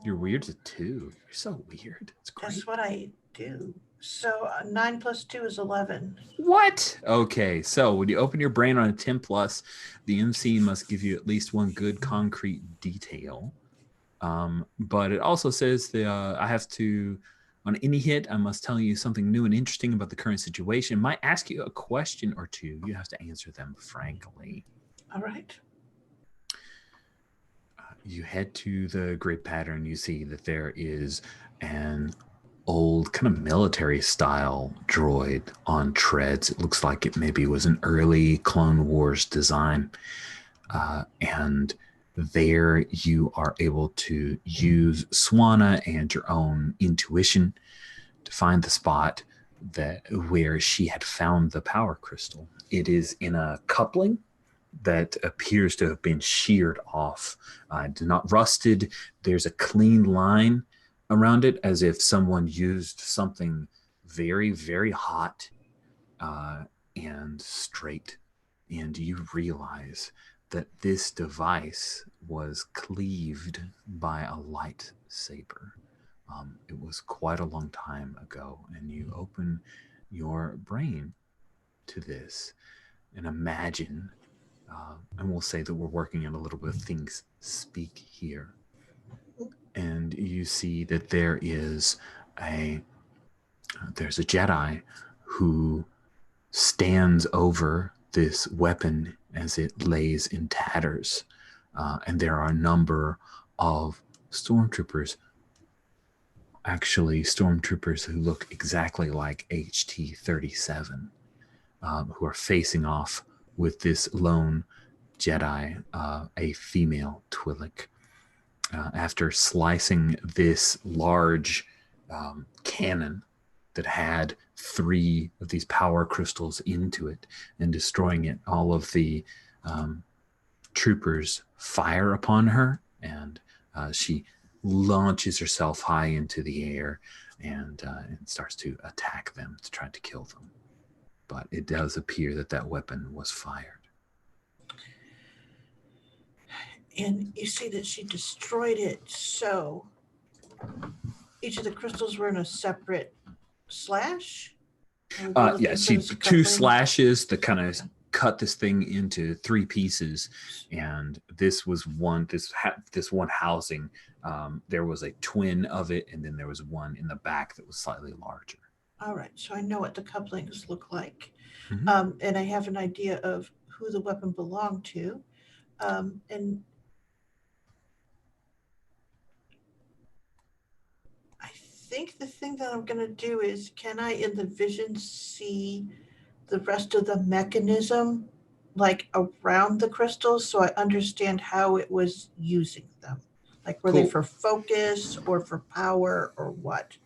Your weird's a 2. You're so weird. It's great. That's what I do. So 9 plus 2 is 11. What? Okay, so when you open your brain on a 10 plus, the MC must give you at least one good concrete detail. But it also says that I have to, on any hit, I must tell you something new and interesting about the current situation. Might ask you a question or two. You have to answer them frankly. All right. You head to the grid pattern. You see that there is an old kind of military style droid on treads. It looks like it maybe was an early Clone Wars design. And there you are able to use Swana and your own intuition to find the spot where she had found the power crystal. It is in a coupling that appears to have been sheared off, not rusted. There's a clean line around it as if someone used something very, very hot and straight. And you realize that this device was cleaved by a lightsaber. It was quite a long time ago, and you open your brain to this and imagine, and we'll say that we're working on a little bit of things speak here, and you see that there's a Jedi who stands over this weapon as it lays in tatters. And there are a number of stormtroopers who look exactly like HT-37, who are facing off with this lone Jedi, a female Twi'lek. After slicing this large cannon that had 3 of these power crystals into it and destroying it, all of the troopers fire upon her, and she launches herself high into the air and starts to attack them to try to kill them. But it does appear that weapon was fired. And you see that she destroyed it, so each of the crystals were in a separate slash? Yeah, she 2 slashes that kind of cut this thing into 3 pieces, and this was one. This one housing. There was a twin of it, and then there was one in the back that was slightly larger. All right, so I know what the couplings look like, Mm-hmm. And I have an idea of who the weapon belonged to, and I think the thing that I'm going to do is, can I in the vision see the rest of the mechanism like around the crystals so I understand how it was using them. Like were they Cool. for focus or for power or what?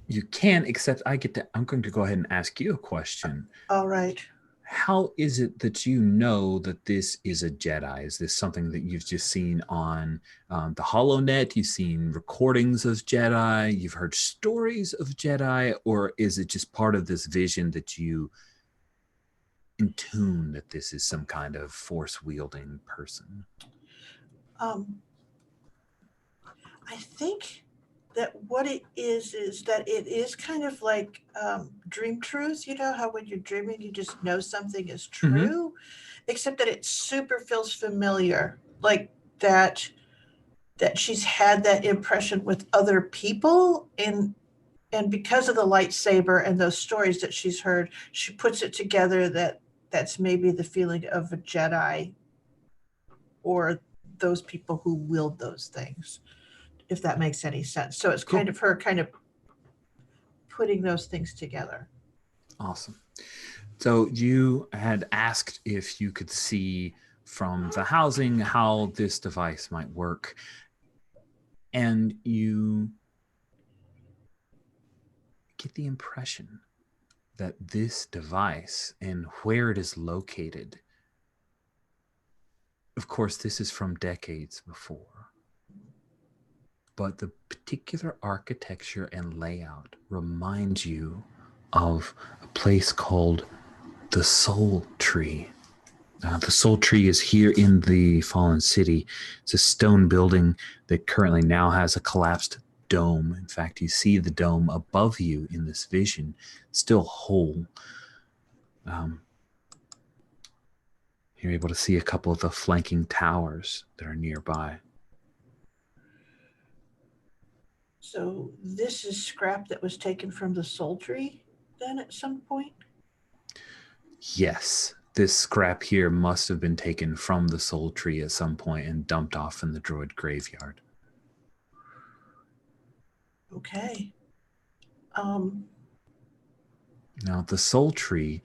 You can, except I'm going to go ahead and ask you a question. All right. How is it that you know that this is a Jedi? Is this something that you've just seen on the HoloNet? You've seen recordings of Jedi? You've heard stories of Jedi? Or is it just part of this vision that you in tune that this is some kind of force-wielding person? I think that what it is that it is kind of like dream truth. You know how when you're dreaming, you just know something is true, except that it super feels familiar, like that she's had that impression with other people, and because of the lightsaber and those stories that she's heard, she puts it together that that's maybe the feeling of a Jedi or those people who wield those things, if that makes any sense. So it's Cool. kind of her kind of putting those things together. Awesome. So you had asked if you could see from the housing how this device might work. And you get the impression that this device and where it is located, of course, this is from decades before, but the particular architecture and layout reminds you of a place called the Soul Tree. The Soul Tree is here in the Fallen City. It's a stone building that currently now has a collapsed dome. In fact, you see the dome above you in this vision, still whole. You're able to see a couple of the flanking towers that are nearby. So this is scrap that was taken from the Soul Tree then at some point? Yes, this scrap here must have been taken from the Soul Tree at some point and dumped off in the droid graveyard. Okay. Now, the Soul Tree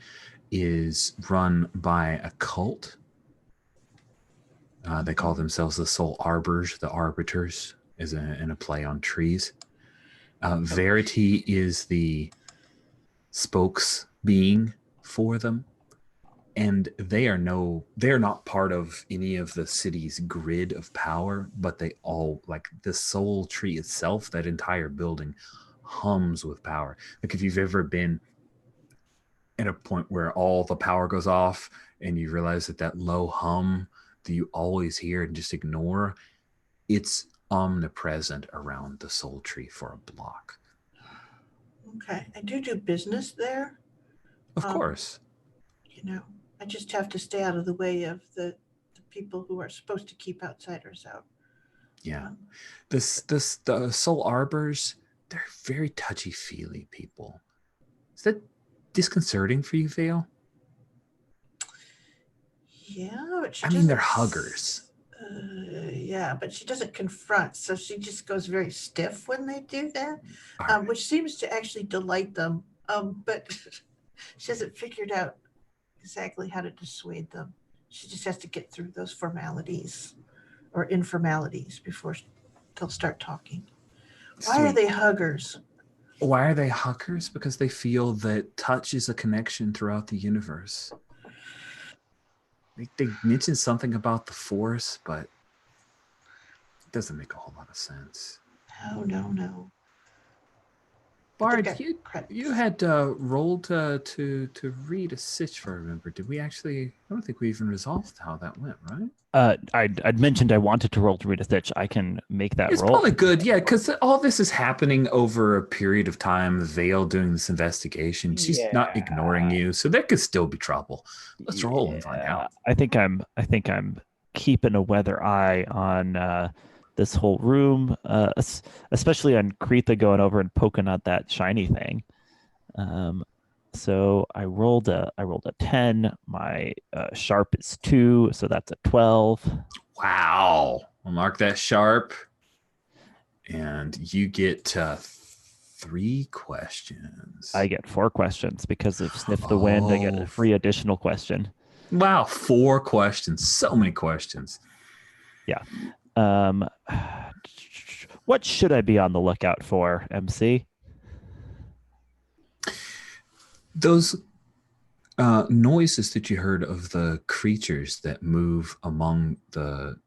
is run by a cult. They call themselves the Soul Arbors, the Arbiters, in a play on trees. Verity is the spokes being for them, and they're not part of any of the city's grid of power, but they all, like the Soul Tree itself, that entire building hums with power. Like if you've ever been at a point where all the power goes off and you realize that low hum that you always hear and just ignore, it's omnipresent around the Soul Tree for a block. Okay. I do business there. Of course. You know, I just have to stay out of the way of the people who are supposed to keep outsiders out. Yeah. The Soul Arbors, they're very touchy-feely people. Is that disconcerting for you, Vale? Yeah, but they're huggers. Yeah, but she doesn't confront, so she just goes very stiff when they do that, Right. which seems to actually delight them. But she hasn't figured out exactly how to dissuade them. She just has to get through those formalities or informalities before they'll start talking. Why are they huggers? Why are they huggers? Because they feel that touch is a connection throughout the universe. They mentioned something about the Force, but it doesn't make a whole lot of sense. No. Bard, you had rolled to read a sitch, if I remember. Did we actually? I don't think we even resolved how that went, right? I'd mentioned I wanted to roll to read a stitch. I can make that it's roll. It's probably good, yeah, because all this is happening over a period of time. Vale doing this investigation. She's not ignoring you, so there could still be trouble. Let's roll and find out. I think I'm keeping a weather eye on this whole room, especially on Kretha going over and poking at that shiny thing. So I rolled a 10. My sharp is 2, so that's a 12. Wow. I'll mark that sharp. And you get 3 questions. I get 4 questions because of Sniff the Wind. I get a free additional question. Wow, 4 questions. So many questions. What should I be on the lookout for, MC? Those noises that you heard of the creatures that move among the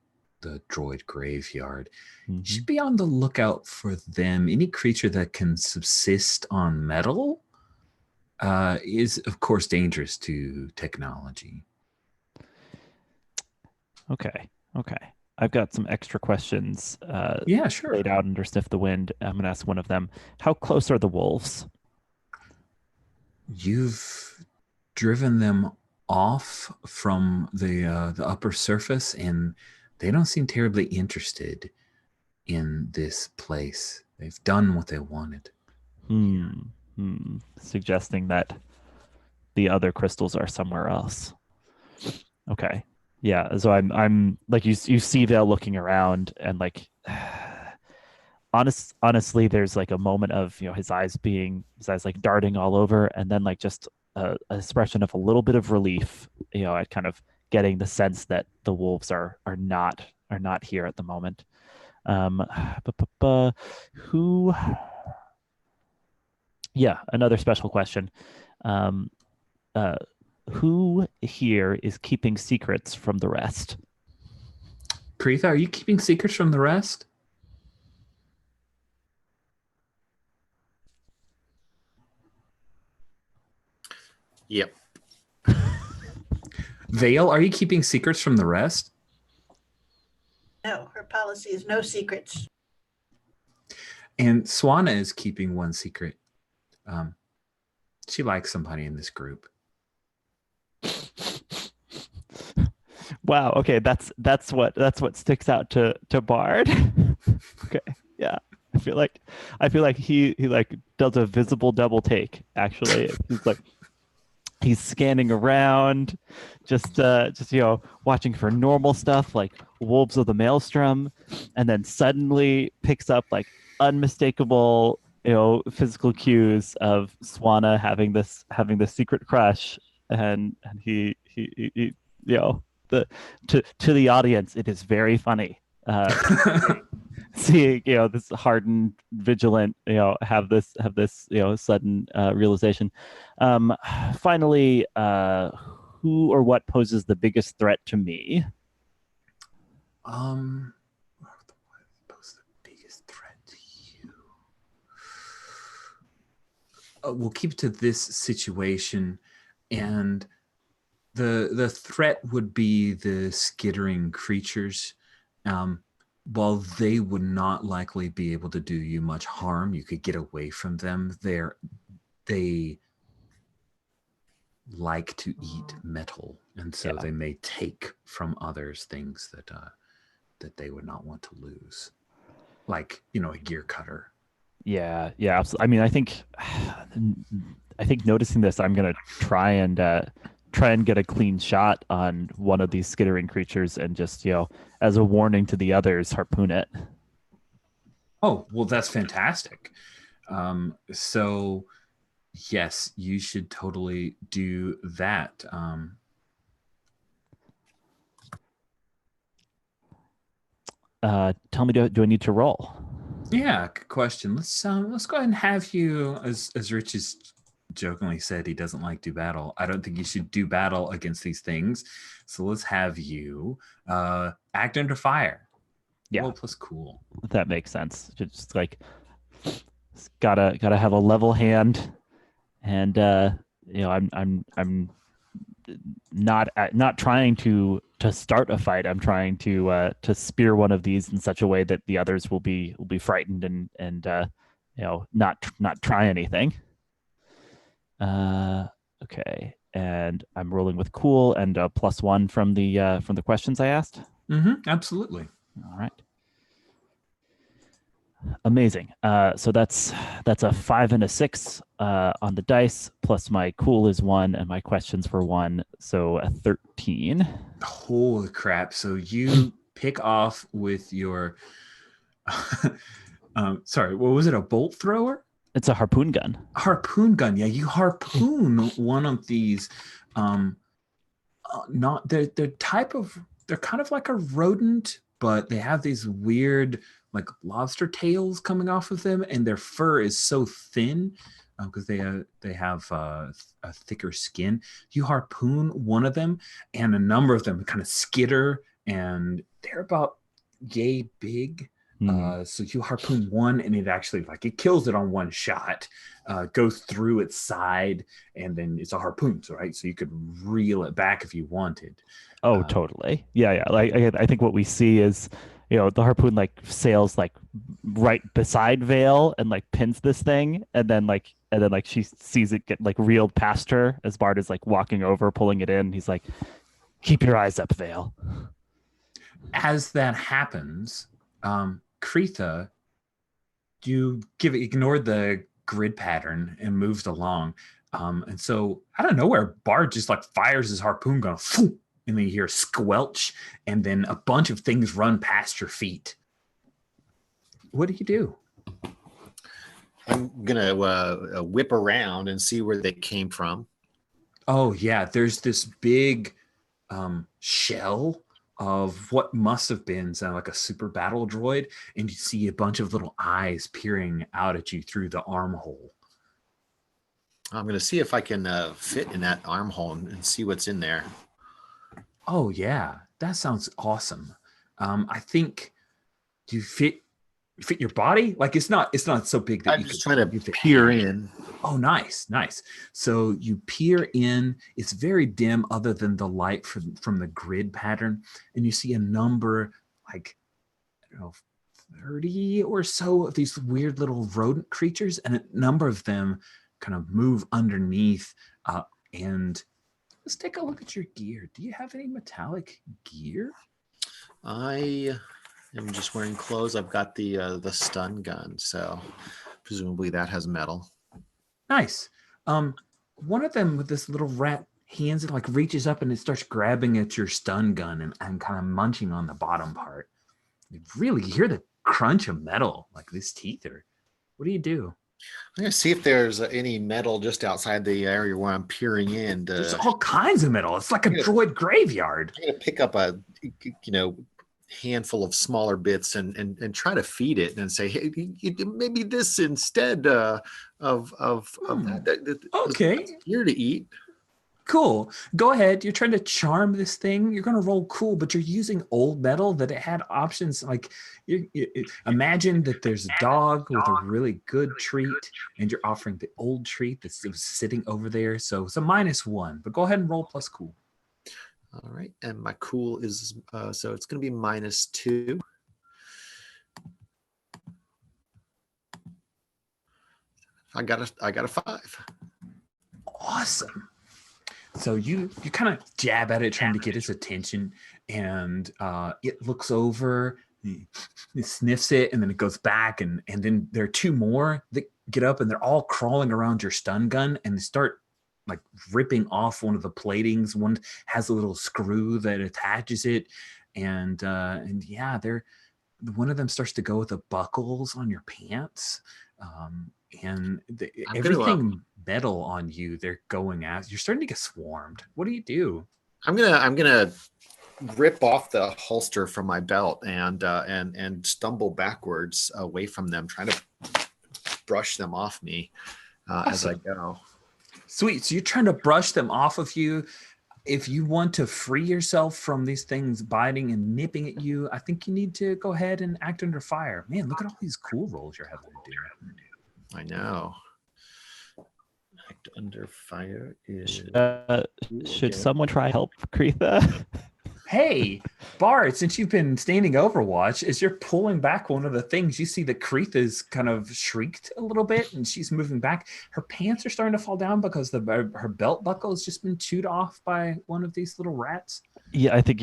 droid graveyard, you should be on the lookout for them. Any creature that can subsist on metal is, of course, dangerous to technology. Okay. I've got some extra questions Yeah, sure. laid out under Sniff the Wind. I'm going to ask one of them. How close are the wolves? You've driven them off from the upper surface, and they don't seem terribly interested in this place. They've done what they wanted. Suggesting that the other crystals are somewhere else. Okay. Yeah. So I'm like you see Vale looking around, and like honestly, there's like a moment of his eyes like darting all over, and then like just an expression of a little bit of relief, at kind of getting the sense that the wolves are not here at the moment. Who? Yeah, another special question. Who here is keeping secrets from the rest? Preetha, are you keeping secrets from the rest? Yep. Vale, are you keeping secrets from the rest? No, her policy is no secrets. And Swana is keeping one secret. She likes somebody in this group. Wow. Okay, that's what sticks out to Bard. Okay. Yeah. I feel like he like does a visible double take. Actually, he's scanning around, just watching for normal stuff like wolves of the maelstrom, and then suddenly picks up like unmistakable physical cues of Swana having this secret crush, and he to the audience it is very funny seeing this hardened vigilant have this sudden realization. Finally, who or what poses the biggest threat to me? Pose the biggest threat to you. We'll keep to this situation, and the threat would be the skittering creatures. While they would not likely be able to do you much harm, you could get away from them. They like to eat metal, and so they may take from others things that they would not want to lose, like a Gearcutter. Yeah, absolutely. I mean, I think noticing this, I'm gonna try and get a clean shot on one of these skittering creatures, and just as a warning to the others, harpoon it. Oh, well, that's fantastic. So yes, you should totally do that. Tell me, do I need to roll? Yeah, good question. Let's go ahead and have you, as Rich has jokingly said, he doesn't like do battle. I don't think you should do battle against these things. So let's have you act under fire. Yeah, roll plus cool. That makes sense. Just like gotta have a level hand, and I'm not trying to start a fight. I'm trying to spear one of these in such a way that the others will be frightened and not try anything. Okay, and I'm rolling with cool and a +1 from the questions I asked. Absolutely. All right. Amazing. So that's a 5 and a 6 on the dice, plus my cool is 1 and my questions were 1, so a 13. Holy crap! So you pick off with your sorry, what was it? A bolt thrower? It's a harpoon gun. Harpoon gun. Yeah, you harpoon one of these Not they're type of they're kind of like a rodent, but they have these weird like lobster tails coming off of them, and their fur is so thin because they have a thicker skin. You harpoon one of them, and a number of them kind of skitter, and they're about yay big. So you harpoon one, and it actually like it kills it on one shot. Goes through its side, and then it's a harpoon, right? So you could reel it back if you wanted. Oh, totally. Yeah. Like I think what we see is, the harpoon like sails like right beside Vale and like pins this thing, and then she sees it get like reeled past her as Bard is like walking over, pulling it in. He's like, "Keep your eyes up, Vale." As that happens, Kretha, you ignore the grid pattern and moves along. And so out of nowhere, Bard just like fires his harpoon gun, and then you hear squelch, and then a bunch of things run past your feet. What do you do? I'm gonna whip around and see where they came from. Oh yeah, there's this big shell of what must have been like a super battle droid, and you see a bunch of little eyes peering out at you through the armhole. I'm going to see if I can fit in that armhole and see what's in there. Oh yeah, that sounds awesome. I think you fit your body. Like it's not so big that I'm just trying to peer in. Oh, nice. So you peer in. It's very dim, other than the light from the grid pattern, and you see a number, like 30 or so of these weird little rodent creatures, and a number of them kind of move underneath. And let's take a look at your gear. Do you have any metallic gear? I am just wearing clothes. I've got the stun gun, so presumably that has metal. Nice. One of them with this little rat hands, it like reaches up and it starts grabbing at your stun gun and kind of munching on the bottom part. You hear the crunch of metal, like these teeth are. What do you do? I'm going to see if there's any metal just outside the area where I'm peering in. There's all kinds of metal. It's like a droid graveyard. I'm going to pick up a, handful of smaller bits and try to feed it and say, hey, maybe this instead of that. Okay. Here to eat. Cool. Go ahead. You're trying to charm this thing. You're going to roll cool, but you're using old metal that it had options. Like you imagine that there's a dog with a really good treat, and you're offering the old treat that's sitting over there. So it's a -1, but go ahead and roll plus cool. All right. And my cool is, so it's going to be -2. I got a 5. Awesome. So you kind of jab at it, trying to get his attention, and it looks over, it sniffs it, and then it goes back, and then there are 2 more that get up, and they're all crawling around your stun gun, and they start like ripping off one of the platings. One has a little screw that attaches it, and yeah, one of them starts to go with the buckles on your pants. And everything metal on you, they're going at. You're starting to get swarmed. What do you do? I'm gonna rip off the holster from my belt and stumble backwards away from them, trying to brush them off me as I go. Sweet. So you're trying to brush them off of you. If you want to free yourself from these things biting and nipping at you, I think you need to go ahead and act under fire. Man, look at all these cool rolls you're having to do. I know. Act under fire is. Should someone try help Kretha? Hey, Bart, since you've been standing Overwatch, as you're pulling back one of the things, you see that Kretha's kind of shrieked a little bit, and she's moving back. Her pants are starting to fall down because her belt buckle has just been chewed off by one of these little rats. Yeah, I think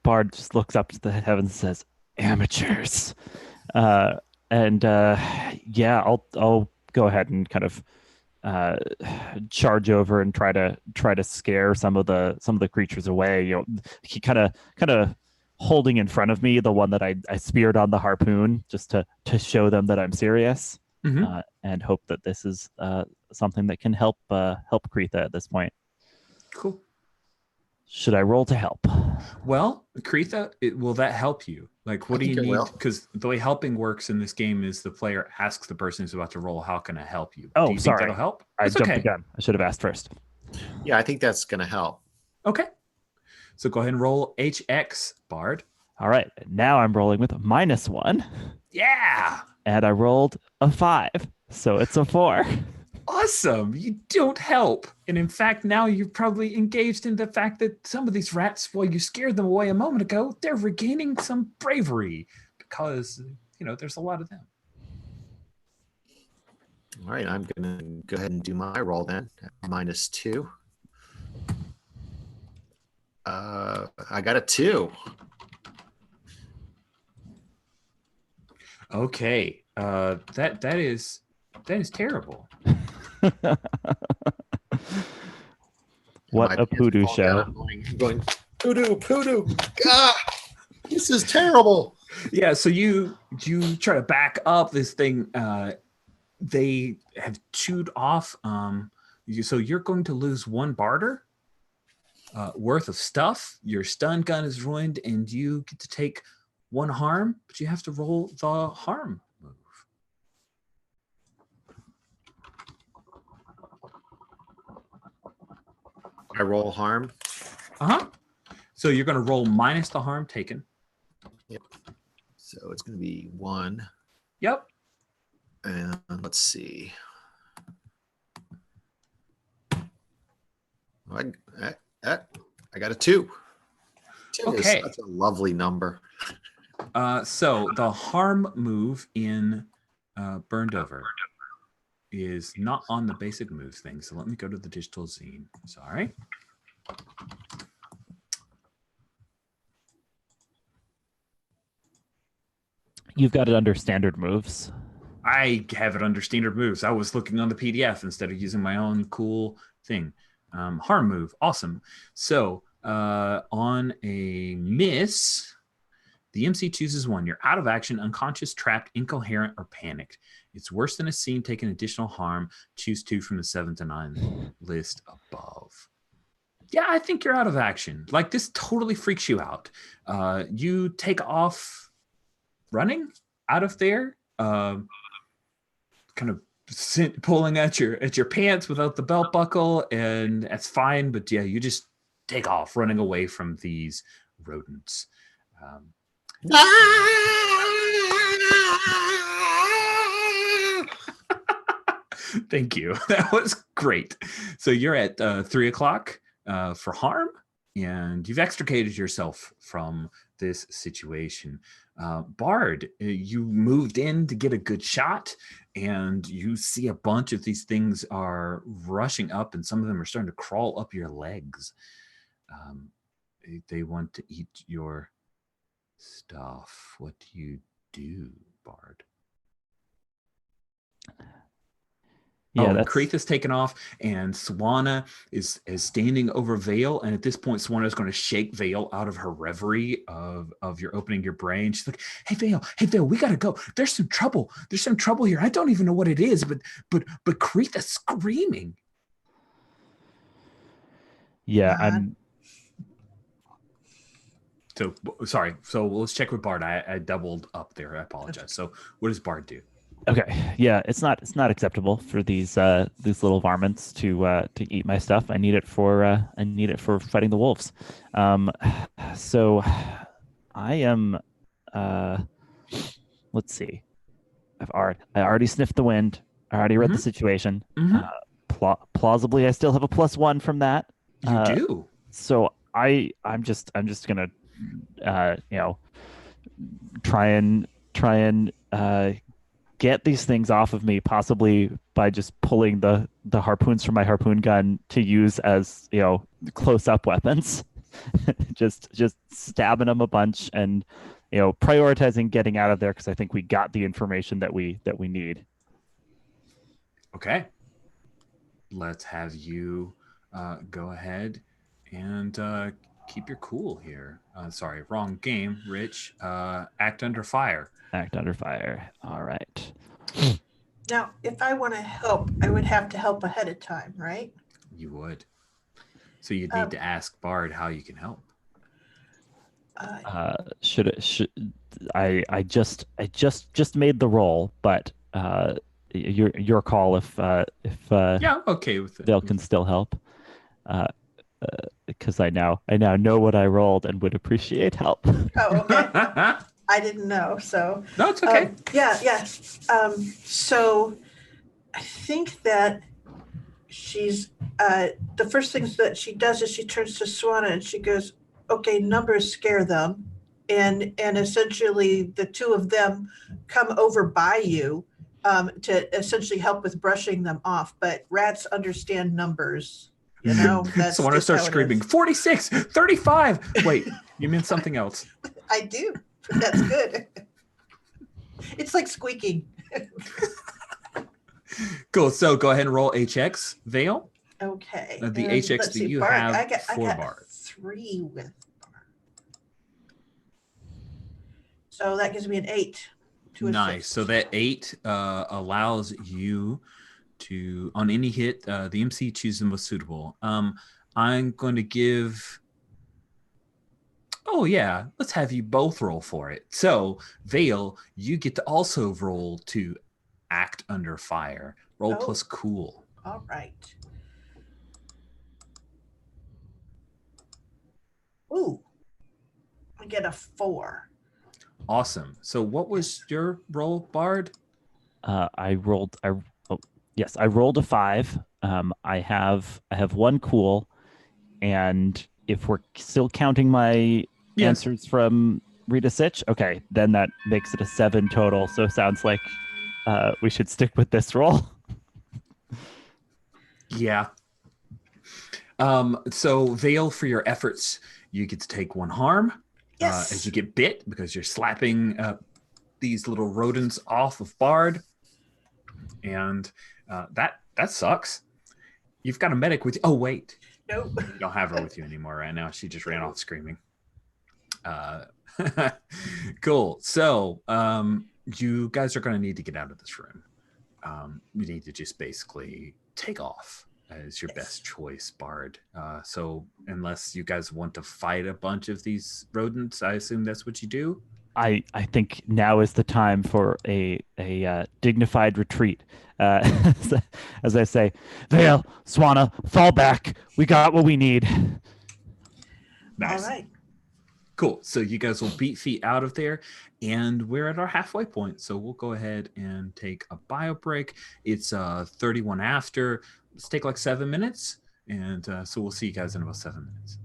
Bard just looks up to the heavens and says, "Amateurs." Yeah, I'll go ahead and kind of charge over and try to scare some of the creatures away. He kind of holding in front of me the one that I speared on the harpoon, just to show them that I'm serious, and hope that this is something that can help Kretha at this point. Cool. Should I roll to help? Well, Kretha, will that help you? Like, what I do you think it need? will. Because the way helping works in this game is the player asks the person who's about to roll, "How can I help you?" Oh, do you think sorry. that'll help? I It's jumped okay. the gun. I should have asked first. Yeah, I think that's going to help. Okay. So go ahead and roll HX, Bard. All right. Now I'm rolling with -1. Yeah. And I rolled a 5. So it's a 4. Awesome. You don't help. And in fact, now you're probably engaged in the fact that some of these rats, while you scared them away a moment ago, they're regaining some bravery because, there's a lot of them. All right, I'm going to go ahead and do my roll then. -2. I got a 2. Okay. That is terrible. What a poodoo show. I'm going poodoo. Ah, this is terrible. Yeah, so you try to back up this thing. They have chewed off. So you're going to lose 1 barter worth of stuff. Your stun gun is ruined, and you get to take 1 harm, but you have to roll the harm move. I roll harm. So you're going to roll minus the harm taken. Yep. So it's going to be 1. Yep. And let's see. I got a 2. 2 Okay. That's a lovely number. So the harm move in Burned Over is not on the basic moves thing. So let me go to the digital zine. Sorry. You've got it under standard moves. I have it under standard moves. I was looking on the PDF instead of using my own cool thing. Harm move. Awesome. So on a miss, the MC chooses 1. You're out of action, unconscious, trapped, incoherent, or panicked. It's worse than a scene. Take an additional harm. Choose 2 from the 7 to 9 list above. Yeah, I think you're out of action. Like, this totally freaks you out. You take off running out of there, kind of pulling at your pants without the belt buckle, and that's fine. But yeah, you just take off running away from these rodents. Thank you. That was great. So you're at 3 o'clock for harm, and you've extricated yourself from this situation. Bard, you moved in to get a good shot, and you see a bunch of these things are rushing up, and some of them are starting to crawl up your legs. They want to eat your stuff. What do you do, Bard? Yeah, Kretha's taken off, and Swana is standing over Vale, and at this point, Swana is going to shake Vale out of her reverie of your opening your brain. She's like, hey Vale, we gotta go. There's some trouble. There's some trouble here. I don't even know what it is, but Kretha's screaming. Yeah, So sorry. So let's check with Bard. I doubled up there. I apologize. So what does Bard do? Okay. Yeah, it's not acceptable for these little varmints to eat my stuff. I need it for fighting the wolves. So I am let's see. I already sniffed the wind. I already read the situation. Plausibly I still have a +1 from that. You do. So I'm just gonna try and get these things off of me, possibly by just pulling the harpoons from my harpoon gun to use as close-up weapons. just stabbing them a bunch and prioritizing getting out of there because I think we got the information that we need. Okay, let's have you go ahead and keep your cool here. Sorry, wrong game, Rich. Act under fire. Act under fire. All right. Now, if I want to help, I would have to help ahead of time, right? You would. So you'd need to ask Bard how you can help. I just made the roll, but your call if Yeah, I'm okay with it. Dale can still help. Because I now know what I rolled and would appreciate help. Oh, okay. I didn't know, so. No, it's okay. Yeah. So I think that she's, the first things that she does is she turns to Swana and she goes, okay, numbers scare them. And essentially the two of them come over by you to essentially help with brushing them off. But rats understand numbers, you know? That's So when I just start how it screaming, is. 46, 35. Wait, you meant something else. I do. That's good. It's like squeaking. Cool. So go ahead and roll HX, Vale. Okay. The and HX let's that see, you Bard, have I got for Bard. 3 with Bard. So that gives me an 8 to Nice. assist. So that 8 allows you to, on any hit, the MC chooses the most suitable. I'm going to give. Oh, yeah. Let's have you both roll for it. So, Vale, you get to also roll to act under fire. Roll Oh. plus cool. All right. Ooh, I get a 4. Awesome. So, what was your roll, Bard? I rolled a 5. I have 1 cool, and if we're still counting my answers from Rita Sitch, okay, then that makes it a 7 total. So sounds like we should stick with this roll. Yeah. So Vale, for your efforts, you get to take 1 harm. Yes. As you get bit because you're slapping these little rodents off of Bard. And that sucks. You've got a medic with you. Oh, wait. Nope. You don't have her with you anymore right now. She just ran off screaming. Cool. So you guys are going to need to get out of this room. You need to just basically take off as your best choice, Bard. So unless you guys want to fight a bunch of these rodents, I assume that's what you do. I think now is the time for a dignified retreat. As I say, Vale, Swana, fall back. We got what we need. Nice. All right. Cool. So you guys will beat feet out of there, and we're at our halfway point. So we'll go ahead and take a bio break. It's 31 after. Let's take like 7 minutes, and so we'll see you guys in about 7 minutes.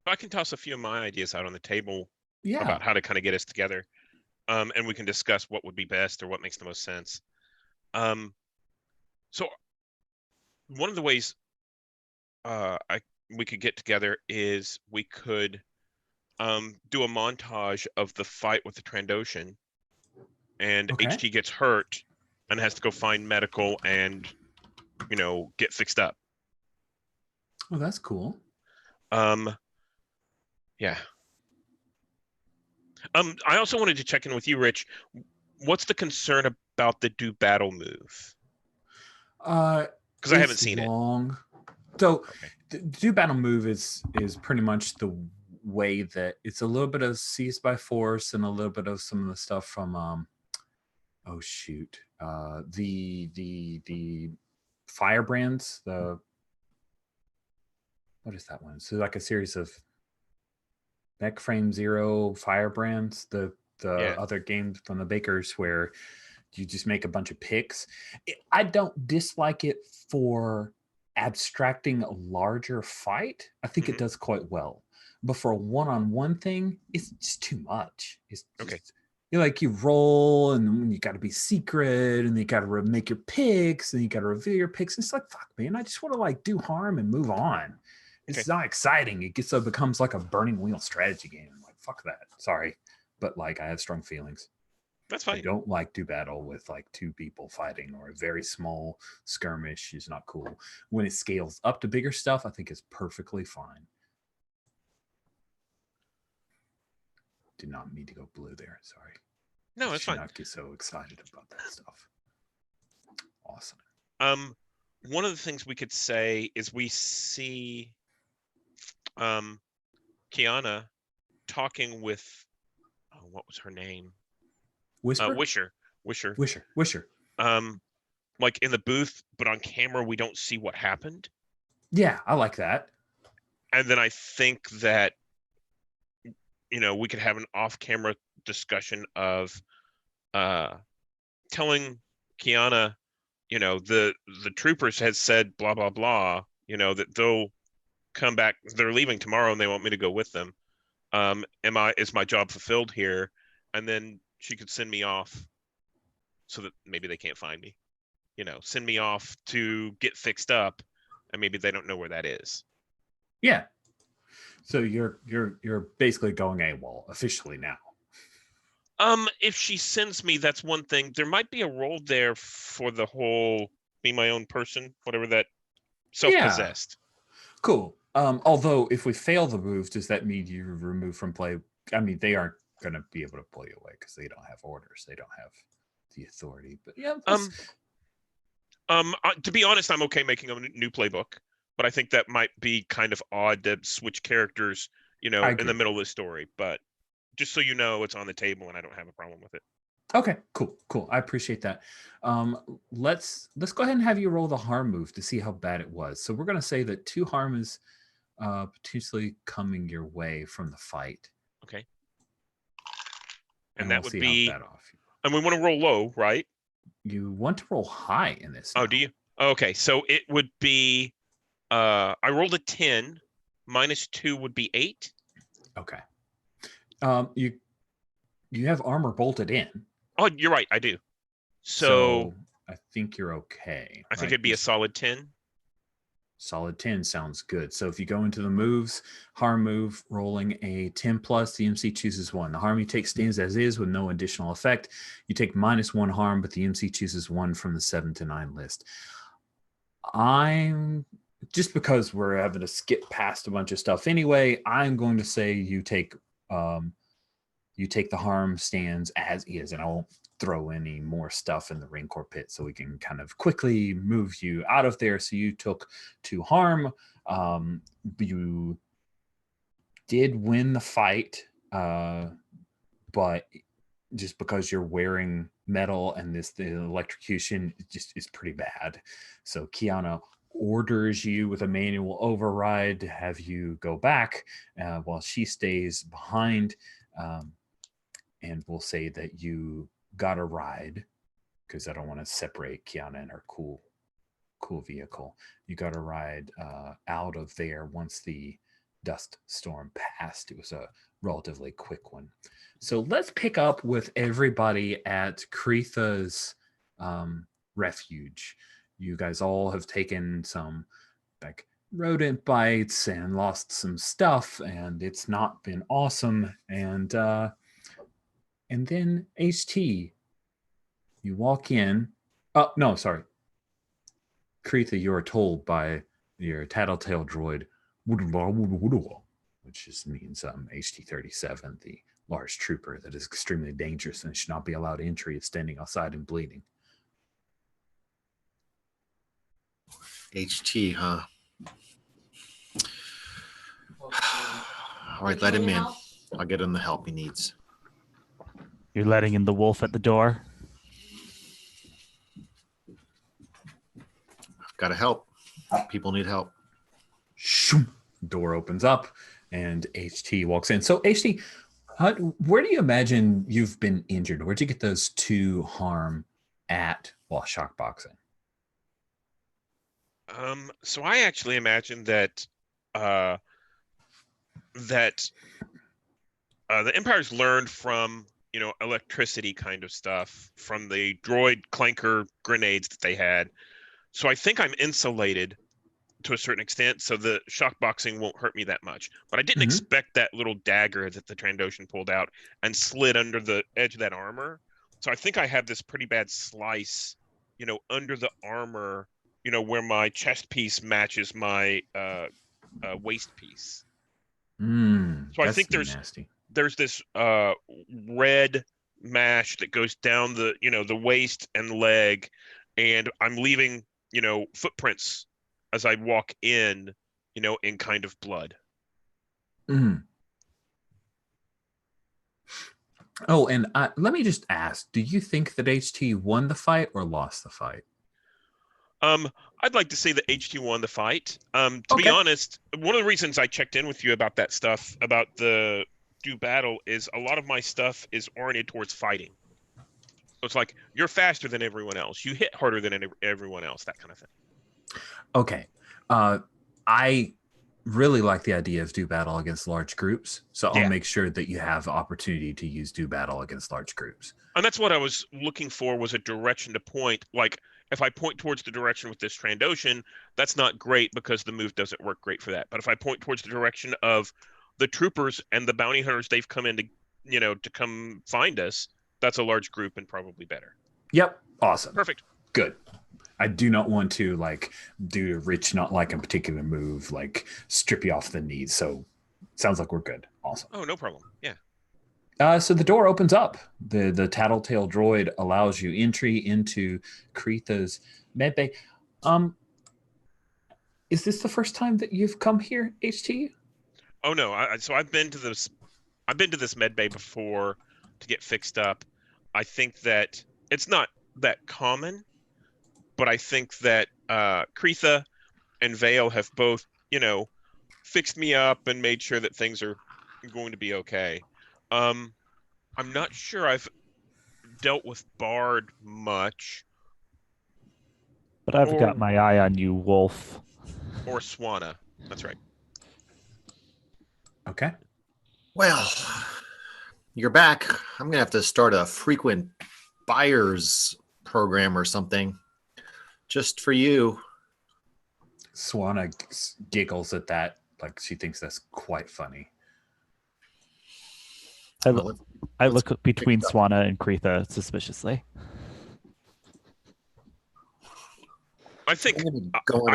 I can toss a few of my ideas out on the table Yeah. about how to kind of get us together, and we can discuss what would be best or what makes the most sense. So one of the ways we could get together is we could do a montage of the fight with the Trandoshan, and Okay. HT gets hurt and has to go find medical and get fixed up. Oh, that's cool. Yeah. I also wanted to check in with you, Rich. What's the concern about the do battle move? Because I haven't seen long. So Okay. the do battle move is pretty much the way that it's a little bit of Seize by Force and a little bit of some of the stuff from oh shoot, the Firebrands, what is that one? So like a series of Mech Frame Zero Firebrands, the Yeah. other games from the Bakers where you just make a bunch of picks. I don't dislike it for abstracting a larger fight. I think it does quite well. But for a one-on-one thing, it's just too much. It's just, Okay. you roll and you got to be secret and you got to make your picks and you got to reveal your picks. It's like, fuck, man, I just want to do harm and move on. It's not exciting. It becomes like a burning wheel strategy game. I'm like, fuck that. Sorry. But I have strong feelings. That's fine. I don't do battle with two people fighting or a very small skirmish is not cool. When it scales up to bigger stuff, I think it's perfectly fine. Did not mean to go blue there. Sorry. No, it's fine. Not get so excited about that stuff. Awesome. One of the things we could say is we see Kiana talking with what was her name? Whisper? Wisher. Like in the booth, but on camera we don't see what happened. Yeah, I like that. And then I think that we could have an off-camera discussion of telling Kiana, the troopers had said blah blah blah, that they'll come back, they're leaving tomorrow and they want me to go with them. Is my job fulfilled here? And then she could send me off so that maybe they can't find me. Send me off to get fixed up, and maybe they don't know where that is. Yeah. So you're basically going AWOL officially now. If she sends me, that's one thing. There might be a role there for the whole be my own person, whatever that self-possessed. Yeah. Cool. Although if we fail the move, does that mean you're removed from play? I mean, they aren't going to be able to pull you away because they don't have orders. They don't have the authority. But yeah. To be honest, I'm okay making a new playbook, but I think that might be kind of odd to switch characters, in the middle of the story. But just so you know, it's on the table and I don't have a problem with it. Okay, cool. I appreciate that. Let's go ahead and have you roll the harm move to see how bad it was. So we're going to say that 2 harm is potentially coming your way from the fight. Okay. And that would be, and we want to roll low, right? You want to roll high in this. Oh, do you? Okay, so it would be, I rolled a 10, -2 would be 8. Okay. You have armor bolted in. Oh, you're right, I do. So I think you're okay. I think it'd be a solid 10. Solid 10 sounds good. So if you go into the moves, harm move, rolling a 10 plus, the MC chooses 1. The harm you take stands as is with no additional effect. You take -1 harm, but the MC chooses 1 from the 7 to 9 list. I'm just because we're having to skip past a bunch of stuff anyway, I'm going to say you take the harm stands as is, and I won't throw any more stuff in the Rancor pit so we can kind of quickly move you out of there. So you took 2 harm. You did win the fight, but just because you're wearing metal and the electrocution just is pretty bad. So Kiana orders you with a manual override to have you go back while she stays behind. And we'll say that you got a ride, because I don't want to separate Kiana and her cool vehicle. You got a ride out of there once the dust storm passed. It was a relatively quick one. So let's pick up with everybody at Kretha's refuge. You guys all have taken some like rodent bites and lost some stuff, and it's not been awesome. And then HT, you walk in. Oh no, sorry, Kretha, you are told by your tattletale droid, which just means HT-37, the large trooper that is extremely dangerous and should not be allowed entry. It's standing outside and bleeding. HT, huh? All right, let him in. I'll get him the help he needs. You're letting in the wolf at the door? I've got to help. People need help. Shoom. Door opens up and HT walks in. So HT, where do you imagine you've been injured? Where'd you get those 2 harm at while shockboxing? So I actually imagine that the Empire's learned from, electricity kind of stuff from the droid clanker grenades that they had. So I think I'm insulated to a certain extent, so the shockboxing won't hurt me that much. But I didn't expect that little dagger that the Trandoshan pulled out and slid under the edge of that armor. So I think I have this pretty bad slice, under the armor, where my chest piece matches my waist piece. So I think there's this red mash that goes down the the waist and leg, and I'm leaving footprints as I walk in, in kind of blood. Oh, and let me just ask, do you think that HT won the fight or lost the fight? I'd like to say that HT won the fight. To be honest, one of the reasons I checked in with you about that stuff, about the do battle, is a lot of my stuff is oriented towards fighting. So it's like, you're faster than everyone else. You hit harder than everyone else, that kind of thing. Okay. I really like the idea of do battle against large groups. So I'll make sure that you have opportunity to use do battle against large groups. And that's what I was looking for, was a direction to point. Like, if I point towards the direction with this Trandoshan, that's not great because the move doesn't work great for that. But if I point towards the direction of the troopers and the bounty hunters, they've come in to, to come find us, that's a large group and probably better. Yep. Awesome. Perfect. Good. I do not want to do a Rich not like a particular move, strip you off the knees. So sounds like we're good. Awesome. Oh, no problem. Yeah. So the door opens up. The tattletale droid allows you entry into Kretha's medbay. Is this the first time that you've come here, HT? Oh no. So I've been to this medbay before to get fixed up. I think that it's not that common, but I think that Kretha and Vale have both, fixed me up and made sure that things are going to be okay. I'm not sure I've dealt with Bard much. But I've got my eye on you, Wolf. Or Swana. That's right. Okay. Well, you're back. I'm going to have to start a frequent buyers program or something just for you. Swana giggles at that, like she thinks that's quite funny. I look between Swana and Kretha suspiciously. I think go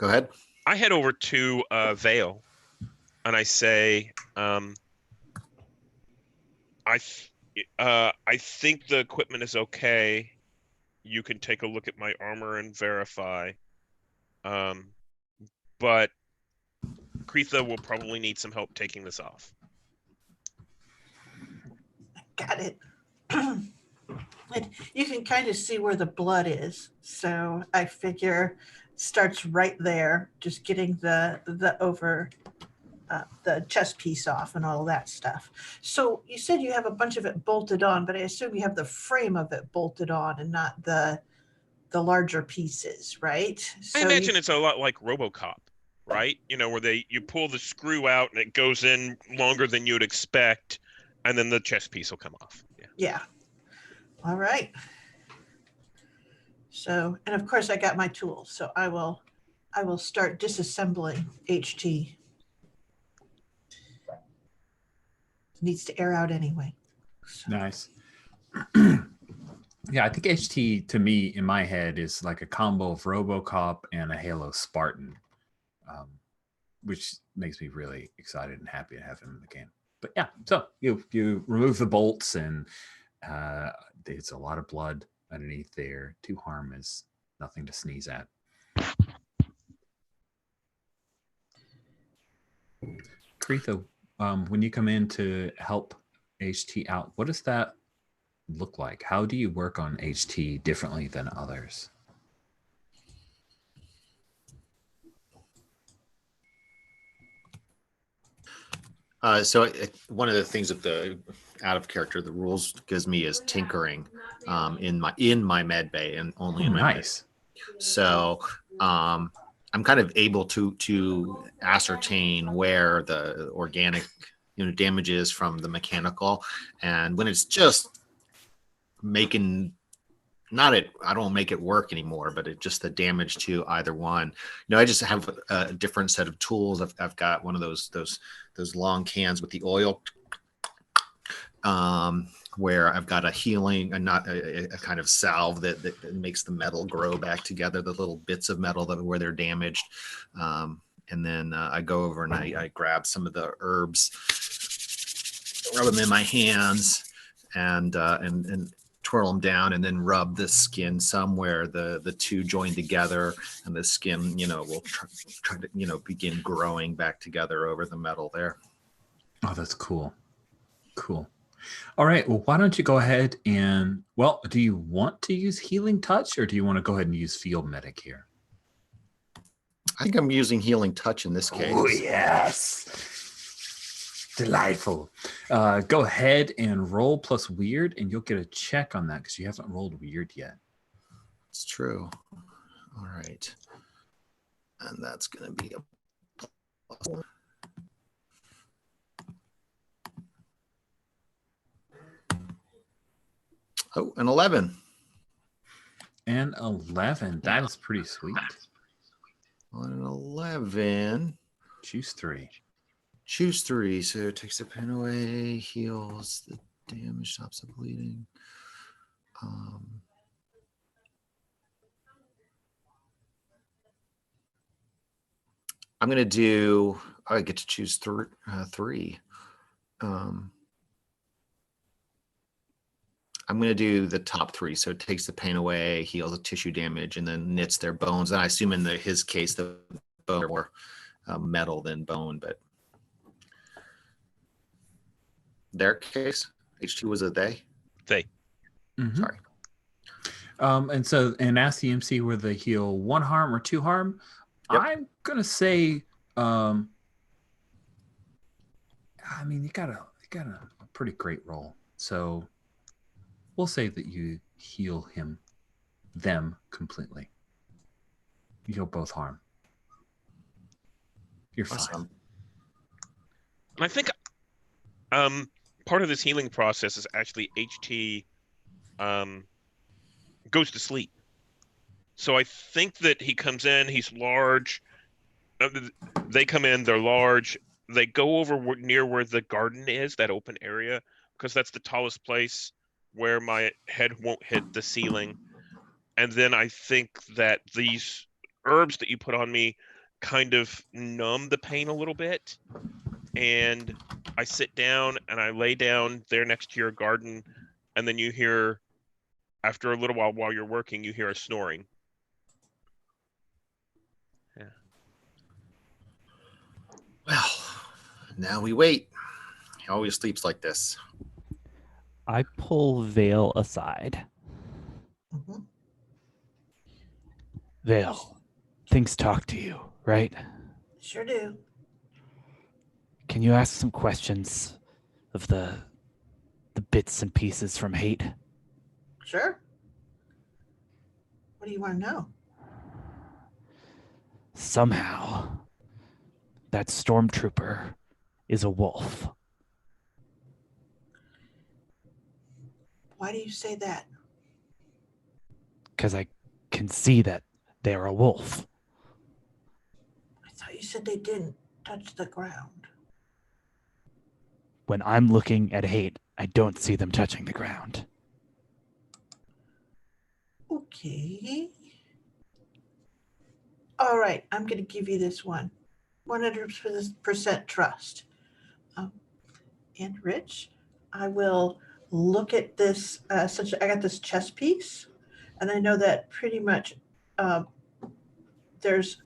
ahead. I head over to Vale and I say, I think the equipment is okay. You can take a look at my armor and verify. But Kretha will probably need some help taking this off. Got it. And you can kind of see where the blood is. So I figure starts right there, just getting the chest piece off and all that stuff. So you said you have a bunch of it bolted on, but I assume you have the frame of it bolted on and not the larger pieces, right? So I imagine it's a lot like RoboCop, right? Where you pull the screw out and it goes in longer than you'd expect, and then the chest piece will come off. Yeah. Yeah. All right. So, and of course I got my tools, so I will start disassembling HT. Needs to air out anyway. So. Nice. Yeah, I think HT to me in my head is like a combo of RoboCop and a Halo Spartan, which makes me really excited and happy to have him in the game. But yeah, so you remove the bolts, and it's a lot of blood underneath there. 2 harm is nothing to sneeze at. Karitha, when you come in to help HT out, what does that look like? How do you work on HT differently than others? So one of the things that the out of character the rules gives me is tinkering in my med bay and only in my nice. So I'm kind of able to ascertain where the organic damage is from the mechanical, and when it's just making I don't make it work anymore, but it just the damage to either one. I just have a different set of tools. I've got one of those long cans with the oil, where I've got a healing and not a kind of salve that makes the metal grow back together, the little bits of metal where they're damaged. And then I go over and I grab some of the herbs, rub them in my hands, and twirl them down, and then rub the skin somewhere the two join together, and the skin will try to begin growing back together over the metal there. Oh, that's cool. All right, well, why don't you go ahead and, well, do you want to use healing touch, or do you want to go ahead and use field medic here? I think I'm using healing touch in this case. Oh yes, delightful. Go ahead and roll plus weird, and you'll get a check on that because you haven't rolled weird yet. It's true. All right, and that's going to be a plus. Oh, an 11. And 11. That is pretty sweet. On an 11. Choose 3. Choose 3. So it takes the pain away, heals the damage, stops the bleeding. I'm going to do, I get to choose 3. I'm going to do the top 3. So it takes the pain away, heals the tissue damage, and then knits their bones. And I assume in his case, the bone are more metal than bone, but their case, H2 was a they? They. Mm-hmm. Sorry. And ask the MC whether they heal 1 harm or 2 harm. Yep. I'm going to say, I mean, you got a pretty great roll. So we'll say that you heal them completely. You heal both harm. You're awesome. fine. And I think part of this healing process is actually HT goes to sleep. So I think that he comes in, he's large. They come in, they're large. They go over near where the garden is, that open area, because that's the tallest place where my head won't hit the ceiling. And then I think that these herbs that you put on me kind of numb the pain a little bit. And I sit down and I lay down there next to your garden. And then you hear, after a little while you're working, you hear a snoring. Yeah. Well, now we wait. He always sleeps like this. I pull Vale aside. Mm-hmm. Vale, things talk to you, right? Sure do. Can you ask some questions of the bits and pieces from hate? Sure. What do you want to know? Somehow, that stormtrooper is a wolf. Why do you say that? Because I can see that they're a wolf. I thought you said they didn't touch the ground. When I'm looking at hate, I don't see them touching the ground. Okay. All right, I'm going to give you this one. 100% trust. And Rich, I will look at this. Since I got this chess piece, and I know that pretty much there's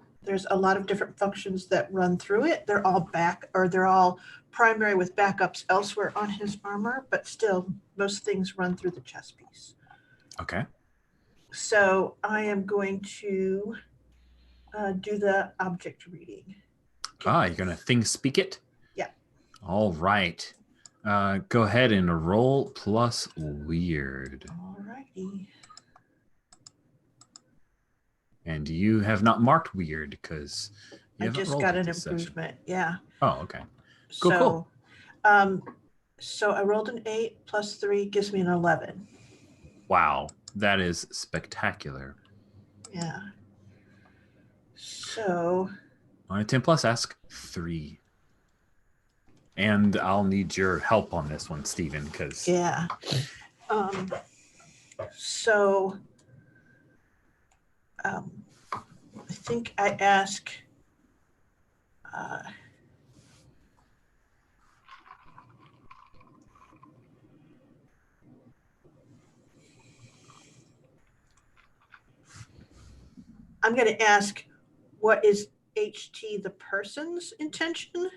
a lot of different functions that run through it. They're all primary with backups elsewhere on his armor, but still most things run through the chess piece. Okay. So I am going to do the object reading. You're gonna thing speak it? Yeah. All right. Go ahead and roll plus weird. All righty. And you have not marked weird because I just got an improvement. Yeah. Oh, okay. Cool. So I rolled an 8 plus 3 gives me an 11. Wow, that is spectacular. Yeah. So On a 10 plus, ask 3. And I'll need your help on this one, Stephen, because yeah. So I think I ask I'm going to ask, what is HT the person's intention?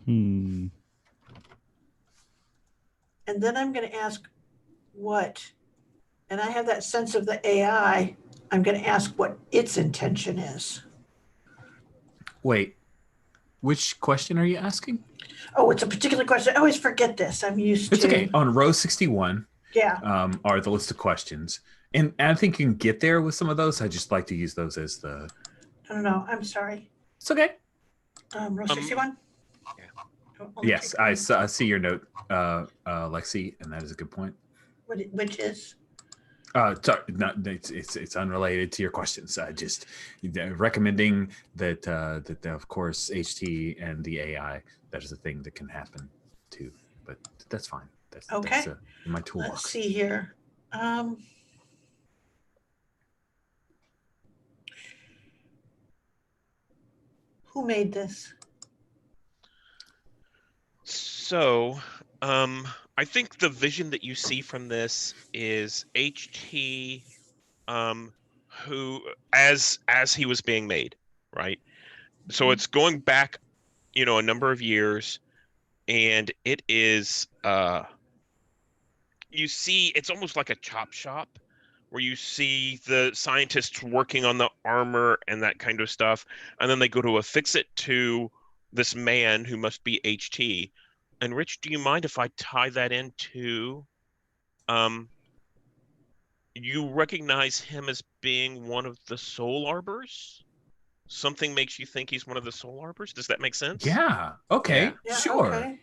And then I'm going to ask what, and I have that sense of the AI, I'm going to ask what its intention is. Wait, which question are you asking? Oh, it's a particular question. I always forget this. I'm used It's to. okay. On row 61 are the list of questions. And I think you can get there with some of those. I just like to use those as the... No, I'm sorry. It's okay. Row 61? Yes, I see your note, Lexi, and that is a good point. Which is? Sorry, it's unrelated to your questions. Just recommending that of course HT and the AI, that is a thing that can happen too. But that's fine. That's okay. That's in my toolbox. Let's see here. Who made this? So, I think the vision that you see from this is HT, who as he was being made, right? So it's going back, a number of years, and it is you see it's almost like a chop shop where you see the scientists working on the armor and that kind of stuff, and then they go to affix it to this man who must be HT. And Rich, do you mind if I tie that into you recognize him as being one of the soul arbors? Something makes you think he's one of the soul arbors? Does that make sense? Yeah. Okay. Yeah, sure. Okay.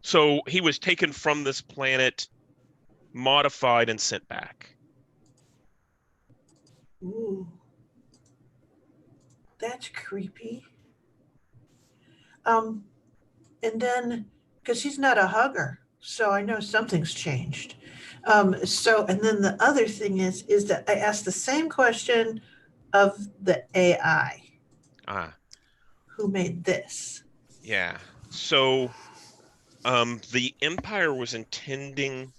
So he was taken from this planet, modified, and sent back. Ooh. That's creepy. And then, because he's not a hugger, so I know something's changed. And then the other thing is that I asked the same question of the AI. Who made this? Yeah. So, the Empire was intending.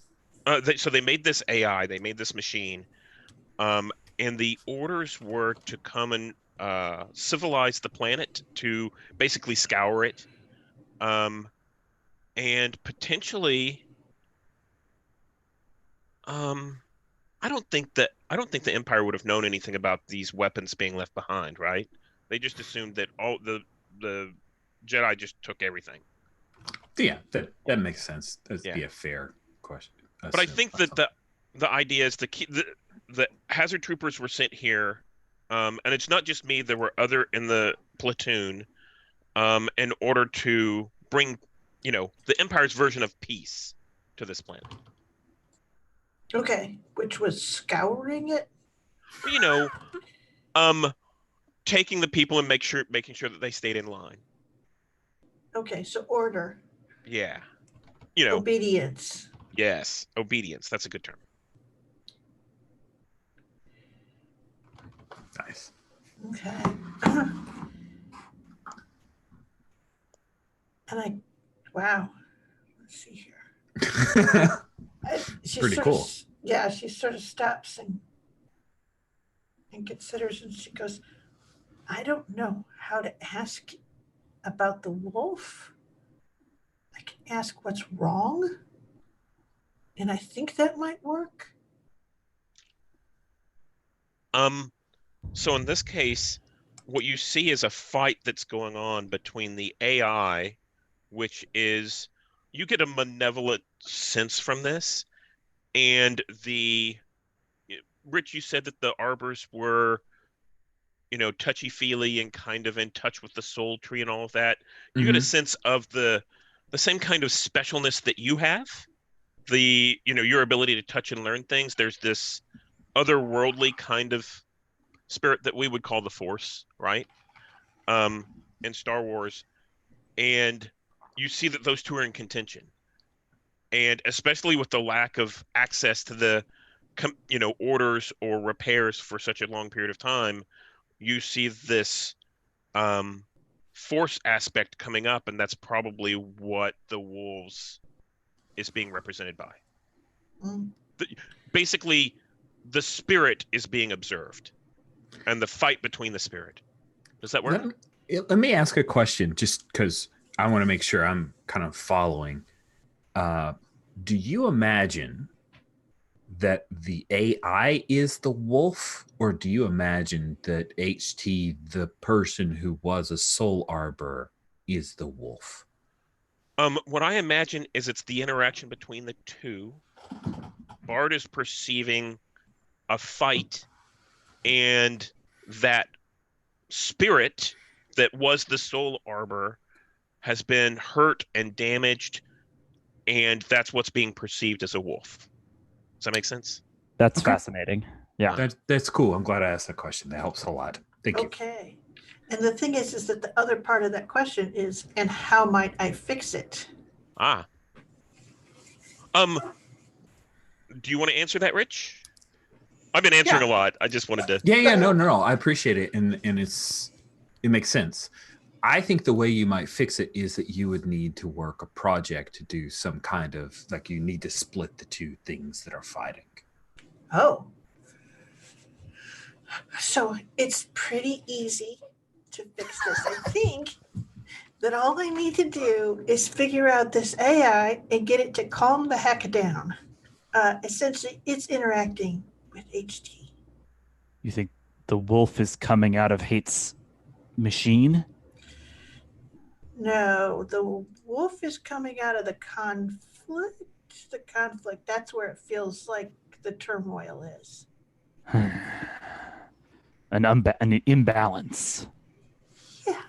So they made this AI. They made this machine. And the orders were to come and civilize the planet, to basically scour it, and potentially. I don't think the Empire would have known anything about these weapons being left behind, right? They just assumed that all the Jedi just took everything. Yeah, that makes sense. That'd be a fair question. But I think that the idea is the hazard troopers were sent here, and it's not just me. There were other in the platoon in order to bring, the Empire's version of peace to this planet. Okay, which was scouring it? Taking the people and making sure that they stayed in line. Okay, so order. Yeah. Obedience. Yes, obedience. That's a good term. Nice. Okay. And wow. Let's see here. She Pretty sort cool. Of, she sort of stops and considers, and she goes, I don't know how to ask about the wolf. I can ask what's wrong, and I think that might work. So in this case, what you see is a fight that's going on between the AI, which is, you get a malevolent sense from this, and Rich, you said that the arbors were, touchy-feely and kind of in touch with the soul tree and all of that. You get a sense of the same kind of specialness that you have, your ability to touch and learn things. There's this otherworldly kind of spirit that we would call the Force, right? In Star Wars. And you see that those two are in contention. And especially with the lack of access to the, orders or repairs for such a long period of time, you see this Force aspect coming up, and that's probably what the wolves is being represented by. Basically, the spirit is being observed, and the fight between the spirit. Does that work? Let me ask a question, just because I want to make sure I'm kind of following. Do you imagine that the AI is the wolf, or do you imagine that HT, the person who was a soul arbor, is the wolf? What I imagine is it's the interaction between the two. Bard is perceiving a fight, and that spirit that was the soul arbor has been hurt and damaged, and that's what's being perceived as a wolf. Does that make sense? That's fascinating. Yeah. That's cool. I'm glad I asked that question. That helps a lot. Thank you. Okay. And the thing is that the other part of that question is, and how might I fix it? Do you want to answer that, Rich? I've been answering a lot. I just wanted to. Yeah. No. I appreciate it, and it makes sense. I think the way you might fix it is that you would need to work a project to do some kind of, like, you need to split the two things that are fighting. Oh. So it's pretty easy to fix this. I think that all I need to do is figure out this AI and get it to calm the heck down. Essentially, it's interacting with HT. You think the wolf is coming out of Hate's machine? No, the wolf is coming out of the conflict. The conflict, that's where it feels like the turmoil is. An imbalance. Yeah.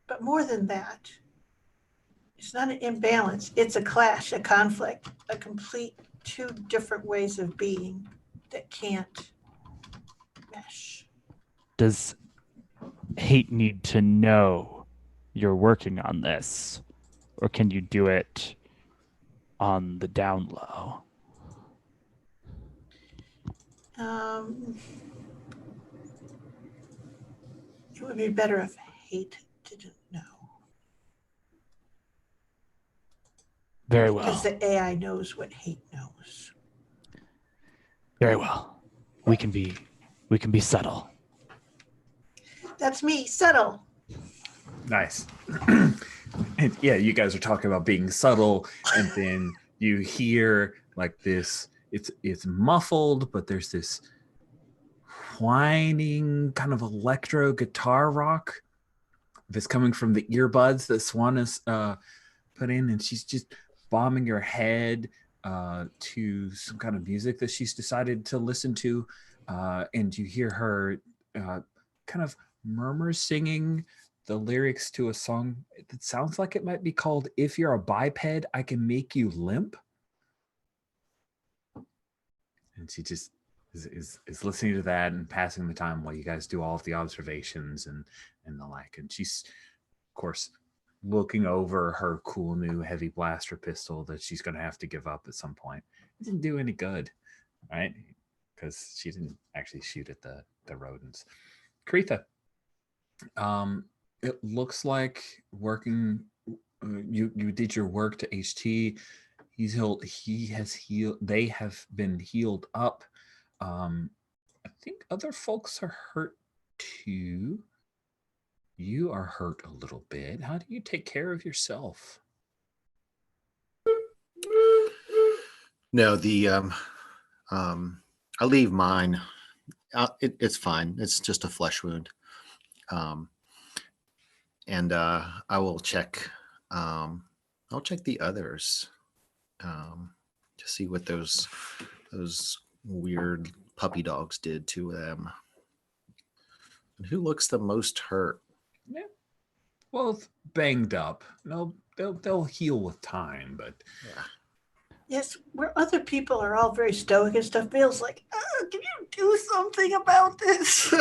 But more than that, it's not an imbalance. It's a clash, a conflict, a complete two different ways of being that can't mesh. Does Hate need to know you're working on this, or can you do it on the down low? It would be better if Hate didn't know. Very well. Because the AI knows what Hate knows. Very well. We can be subtle. That's me, subtle. Nice. And yeah, you guys are talking about being subtle, and then you hear like this, it's muffled, but there's this whining kind of electro guitar rock that's coming from the earbuds that Swan has put in, and she's just bombing your head to some kind of music that she's decided to listen to, and you hear her kind of murmur singing the lyrics to a song that sounds like it might be called "If You're a Biped, I Can Make You Limp." And she just is listening to that and passing the time while you guys do all of the observations and the like. And she's, of course, looking over her cool new heavy blaster pistol that she's going to have to give up at some point. It didn't do any good, right? Because she didn't actually shoot at the rodents. Kretha, it looks like working. You did your work to HT. He's healed. He has healed. They have been healed up. I think other folks are hurt too. You are hurt a little bit. How do you take care of yourself? No, I'll leave mine. It's fine. It's just a flesh wound. And I will check. I'll check the others to see what those weird puppy dogs did to them. And who looks the most hurt? Yeah, well, banged up. No, they'll heal with time, but Yeah. Yes, where other people are all very stoic and stuff, Bill's like, can you do something about this?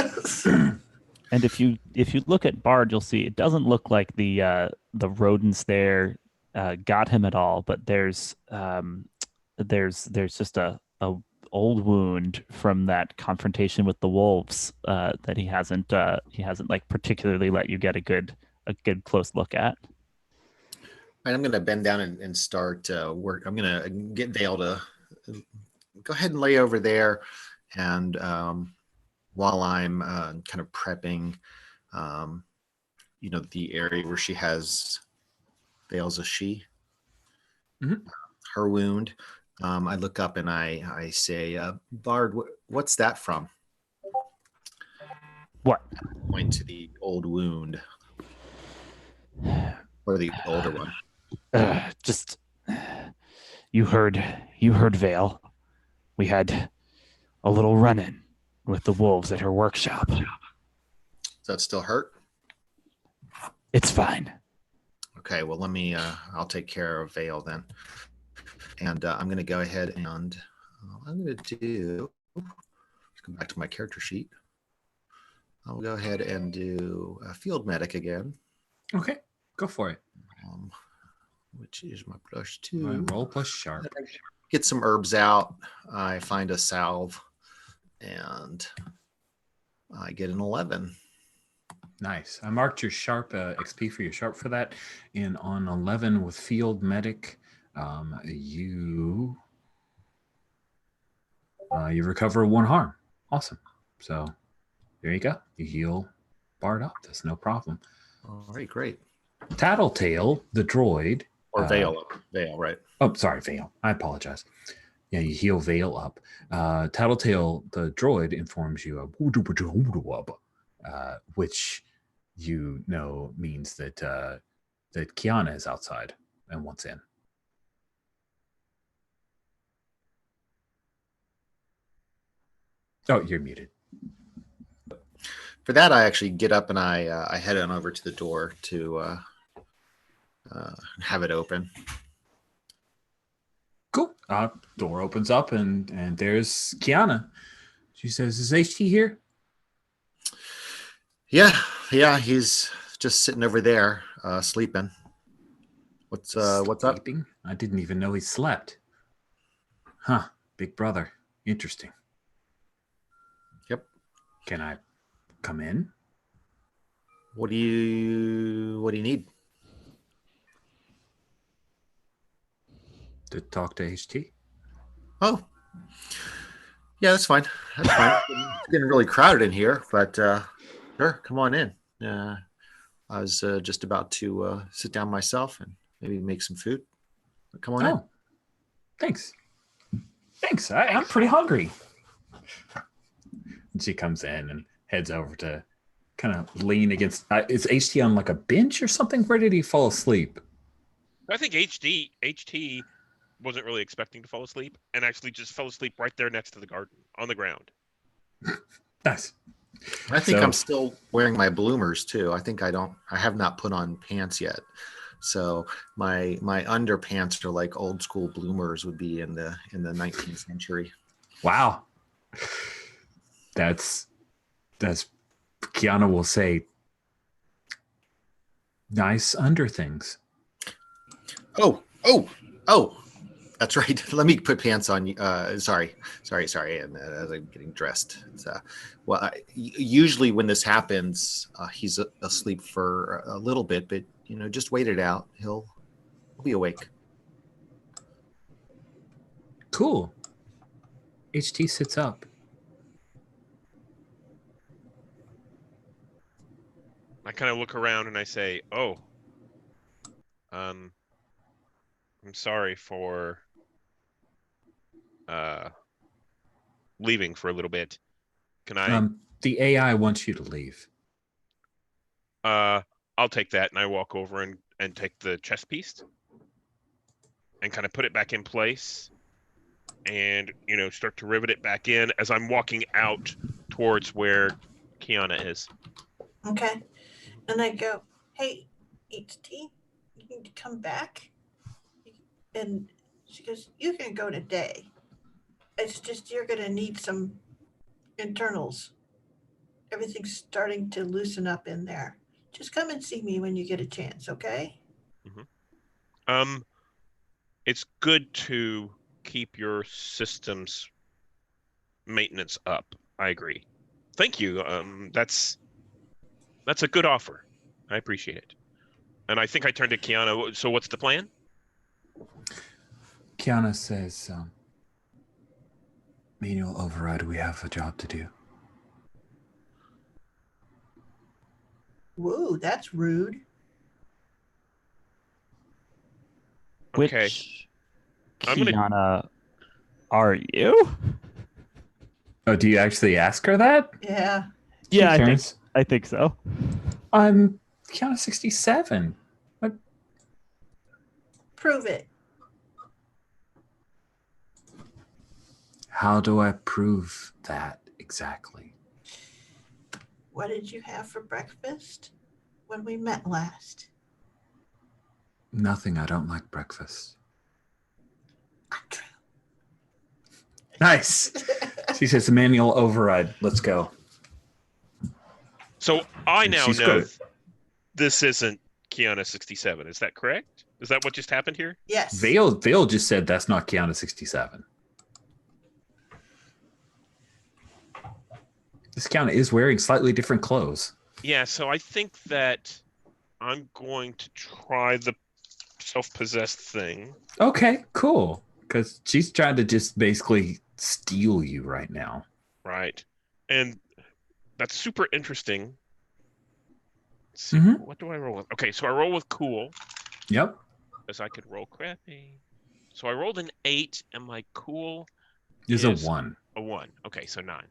And if you look at Bard, you'll see it doesn't look like the rodents there got him at all. But there's just a old wound from that confrontation with the wolves that he hasn't like particularly let you get a good close look at. And I'm going to bend down and start work. I'm going to get Vale to go ahead and lay over there. And while I'm kind of prepping, the area where she has Vale's a she, her wound, I look up and I say, Bard, what's that from? What? I point to the old wound. Or the older one. Just you heard Vale. We had a little run-in with the wolves at her workshop. Does that still hurt? It's fine. Okay, well let me I'll take care of Vale then. And I'm gonna go ahead and I'm gonna do, let's go back to my character sheet. I'll go ahead and do a field medic again. okay, go for it. Which is my +2. All right, roll plus sharp. Get some herbs out. I find a salve, and I get an 11. Nice. I marked your sharp XP for your sharp for that. And on 11 with field medic, you recover 1 harm. Awesome. So there you go. You heal Bard up. That's no problem. All right, great. Tattletale, the droid. Or Vale, right? Oh, sorry, Vale. I apologize. Yeah, you heal Vale up. Tattletale, the droid, informs you of which you know means that that Kiana is outside and wants in. Oh, you're muted. For that, I actually get up and I head on over to the door to have it open. Cool. Door opens up and there's Kiana. She says, "Is HT here?" Yeah, he's just sitting over there, sleeping. What's up? Sleeping? I didn't even know he slept. Huh, big brother. Interesting. Yep. Can I come in? What do you need? To talk to HT? Oh, yeah, that's fine. That's fine. It's getting really crowded in here, but sure, come on in. I was just about to sit down myself and maybe make some food. But come on in. Thanks. I'm pretty hungry. And she comes in and heads over to kind of lean against. Is HT on like a bench or something? Where did he fall asleep? I think HT wasn't really expecting to fall asleep and actually just fell asleep right there next to the garden on the ground. Nice. I think So- I'm still wearing my bloomers too. I have not put on pants yet. So my underpants are like old school bloomers would be in the 19th century. Wow. That's Kiana will say nice under things. Oh, that's right. Let me put pants on. Sorry. And as I'm getting dressed, usually when this happens, he's asleep for a little bit, but just wait it out. He'll be awake. Cool. HT sits up. I kind of look around and I say, "Oh, I'm sorry for leaving for a little bit. Can I? The AI wants you to leave. I'll take that." And I walk over and take the chest piece and kind of put it back in place, and start to rivet it back in as I'm walking out towards where Kiana is. Okay. And I go, hey, HT, you need to come back. And she goes, you can go today. It's just you're going to need some internals. Everything's starting to loosen up in there. Just come and see me when you get a chance, okay? It's good to keep your systems maintenance up. I agree. Thank you. That's a good offer. I appreciate it. And I think I turned to Kiana. So what's the plan? Kiana says, manual override, we have a job to do. Whoa, that's rude. Okay. Which I'm gonna- Kiana are you? Oh, do you actually ask her that? Yeah. Yeah, She I think so. I'm Kiana 67. What? Prove it. How do I prove that exactly? What did you have for breakfast when we met last? Nothing. I don't like breakfast. Untrue. Nice. She says, manual override. Let's go. So I now She's know good. this isn't Kiana 67. Is that correct? Is that what just happened here? Yes. Vale just said that's not Kiana 67. This Kiana is wearing slightly different clothes. Yeah, so I think that I'm going to try the self-possessed thing. Okay, cool. Because she's trying to just basically steal you right now. Right. And that's super interesting. Let's see, Mhm. what do I roll with? Okay, so I roll with cool, Yep. because I could roll crappy. So I rolled an 8, and my cool There's is a 1. a 1. Okay, so 9.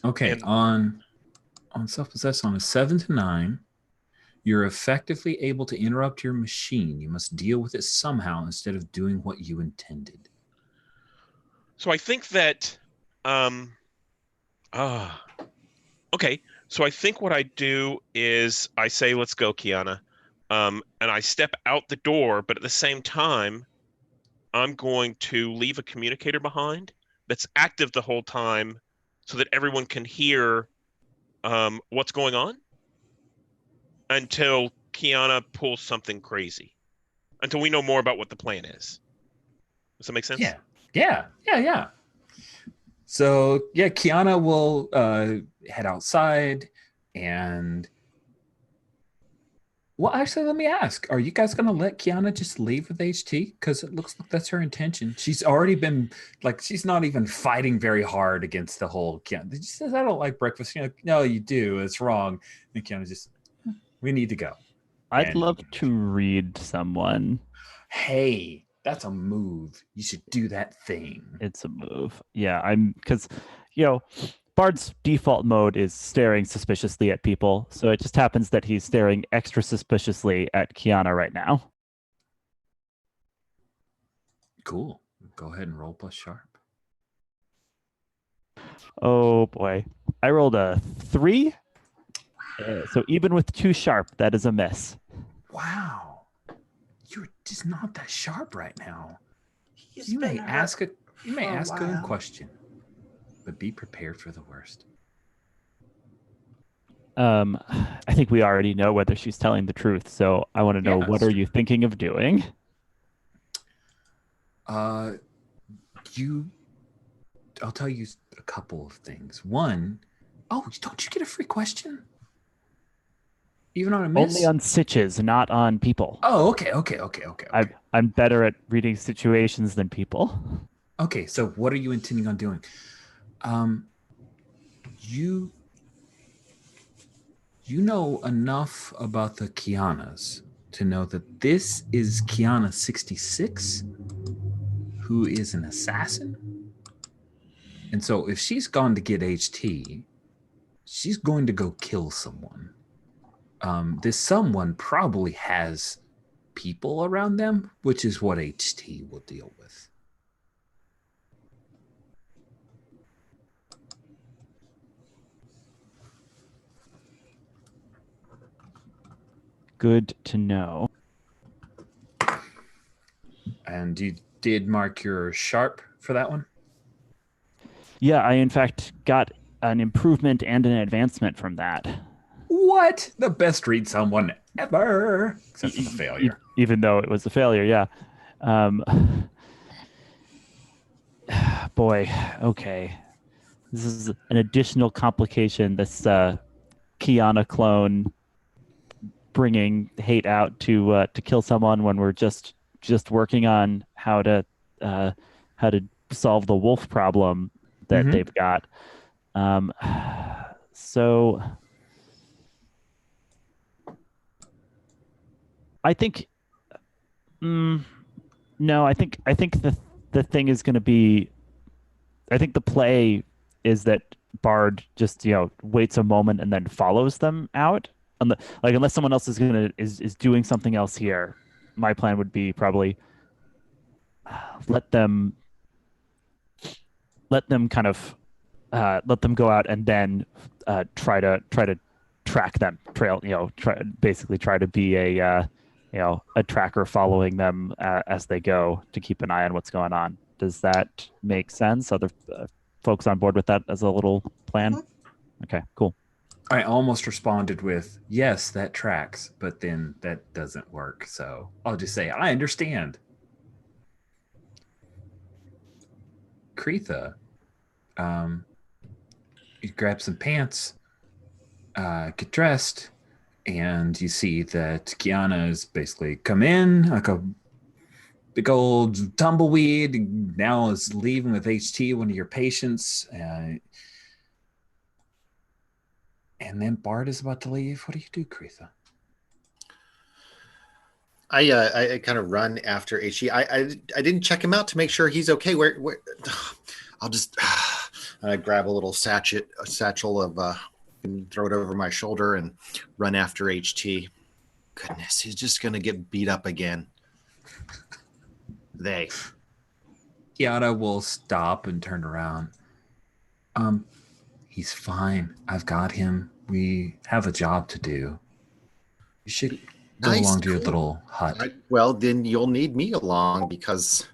Okay, And- on self-possessed on a 7 to 9, you're effectively able to interrupt your machine. You must deal with it somehow instead of doing what you intended. So I think that okay. So I think what I do is I say, let's go, Kiana. And I step out the door, but at the same time, I'm going to leave a communicator behind that's active the whole time so that everyone can hear what's going on until Kiana pulls something crazy. Until we know more about what the plan is. Does that make sense? Yeah. So yeah, Kiana will head outside and well, actually, let me ask: are you guys going to let Kiana just leave with HT? Because it looks like that's her intention. She's already been she's not even fighting very hard against the whole Kiana. She says, "I don't like breakfast." No, you do. It's wrong. And Kiana just, we need to go. I'd And- love to read someone. Hey, that's a move. You should do that thing. It's a move. Yeah, because Bard's default mode is staring suspiciously at people, so it just happens that he's staring extra suspiciously at Kiana right now. Cool. Go ahead and roll plus sharp. Oh boy. I rolled a 3. So even with 2 sharp, that is a miss. Wow. You're just not that sharp right now. He's You been may hurt ask a for a good while. question, but be prepared for the worst. I think we already know whether she's telling the truth, so I want to know, Yeah, what it's are true. you thinking of doing? I'll tell you a couple of things. One, don't you get a free question? Even on a miss? Only on sitches, not on people. Oh, okay. I'm better at reading situations than people. Okay, so what are you intending on doing? You know enough about the Kianas to know that this is Kiana 66, who is an assassin. And so if she's gone to get HT, she's going to go kill someone. This someone probably has people around them, which is what HT will deal with. Good to know. And you did mark your sharp for that one? Yeah, I in fact got an improvement and an advancement from that. What? The best read someone ever, except for the failure. Even though it was a failure, yeah. Boy, okay. This is an additional complication. This Kiana clone bringing hate out to kill someone when we're just working on how to solve the wolf problem that they've got. So I think no, I think the thing is going to be, I think the play is that Bard just waits a moment and then follows them out. Unless someone else is doing something else here, my plan would be probably let them kind of let them go out and then try to track them, basically try to be a tracker following them as they go, to keep an eye on what's going on. Does that make sense? Other folks on board with that as a little plan? Mm-hmm. Okay, cool. I almost responded with, yes, that tracks, but then that doesn't work. So I'll just say, I understand. Kretha, you grab some pants, get dressed, and you see that Kiana's basically come in like a big old tumbleweed, now is leaving with HT, one of your patients. And then Bard is about to leave. What do you do, Kretha? I kind of run after HE. I didn't check him out to make sure he's okay. Where I'll just grab a little satchel of and throw it over my shoulder and run after HT. Goodness, he's just gonna get beat up again. Kiana will stop and turn around. He's fine. I've got him. We have a job to do. You should go along to your little hut. Well, then you'll need me along because,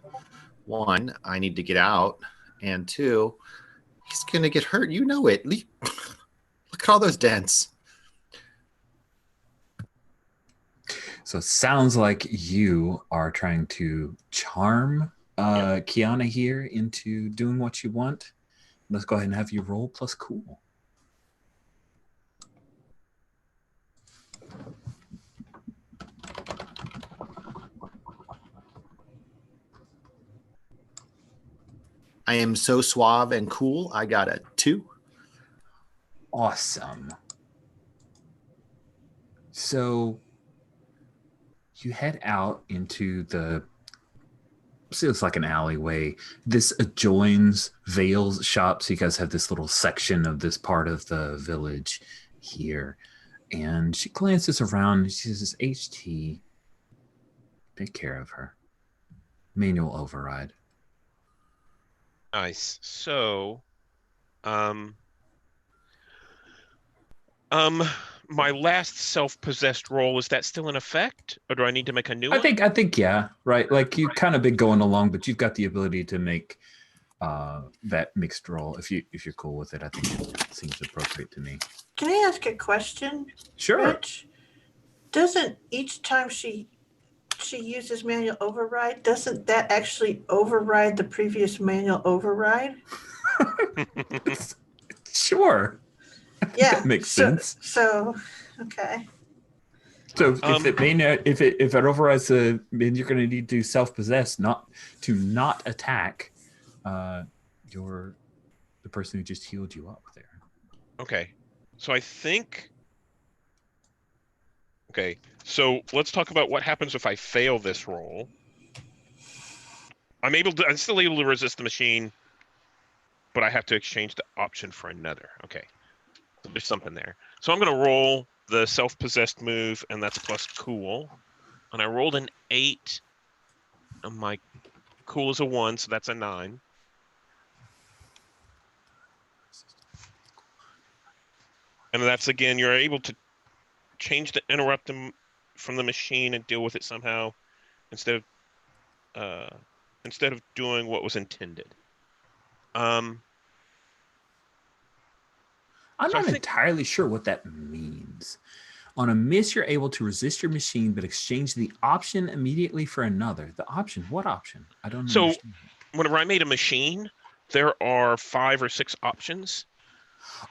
one, I need to get out, and two, he's gonna get hurt. You know it. Look at all those dents. So it sounds like you are trying to charm Kiana here into doing what you want. Let's go ahead and have you roll plus cool. I am so suave and cool. I got a 2. Awesome. So you head out into it's like an alleyway. This adjoins Vale's shop. So you guys have this little section of this part of the village here. And she glances around and she says, HT, take care of her. Manual override. Nice. So My last self-possessed roll, is that still in effect, or do I need to make a new one? I think, yeah, right. Like you kind of been going along, but you've got the ability to make that mixed roll if you're cool with it. I think it seems appropriate to me. Can I ask a question, Sure. Rich? Doesn't each time she uses manual override, doesn't that actually override the previous manual override? Sure. Yeah, that makes sense. So, okay. So if it overrides then you're going to need to self-possess, not attack the person who just healed you up there. Okay, so I think. Okay, so let's talk about what happens if I fail this roll. I'm still able to resist the machine, but I have to exchange the option for another. Okay, so there's something there. So I'm going to roll the self-possessed move, and that's plus cool. And I rolled an 8, and my cool is a 1, so that's a 9. And that's, again, you're able to change the interrupt from the machine and deal with it somehow instead of doing what was intended. I'm not entirely sure what that means. On a miss, you're able to resist your machine, but exchange the option immediately for another. The option? What option? I don't understand. So whenever I made a machine, there are 5 or 6 options.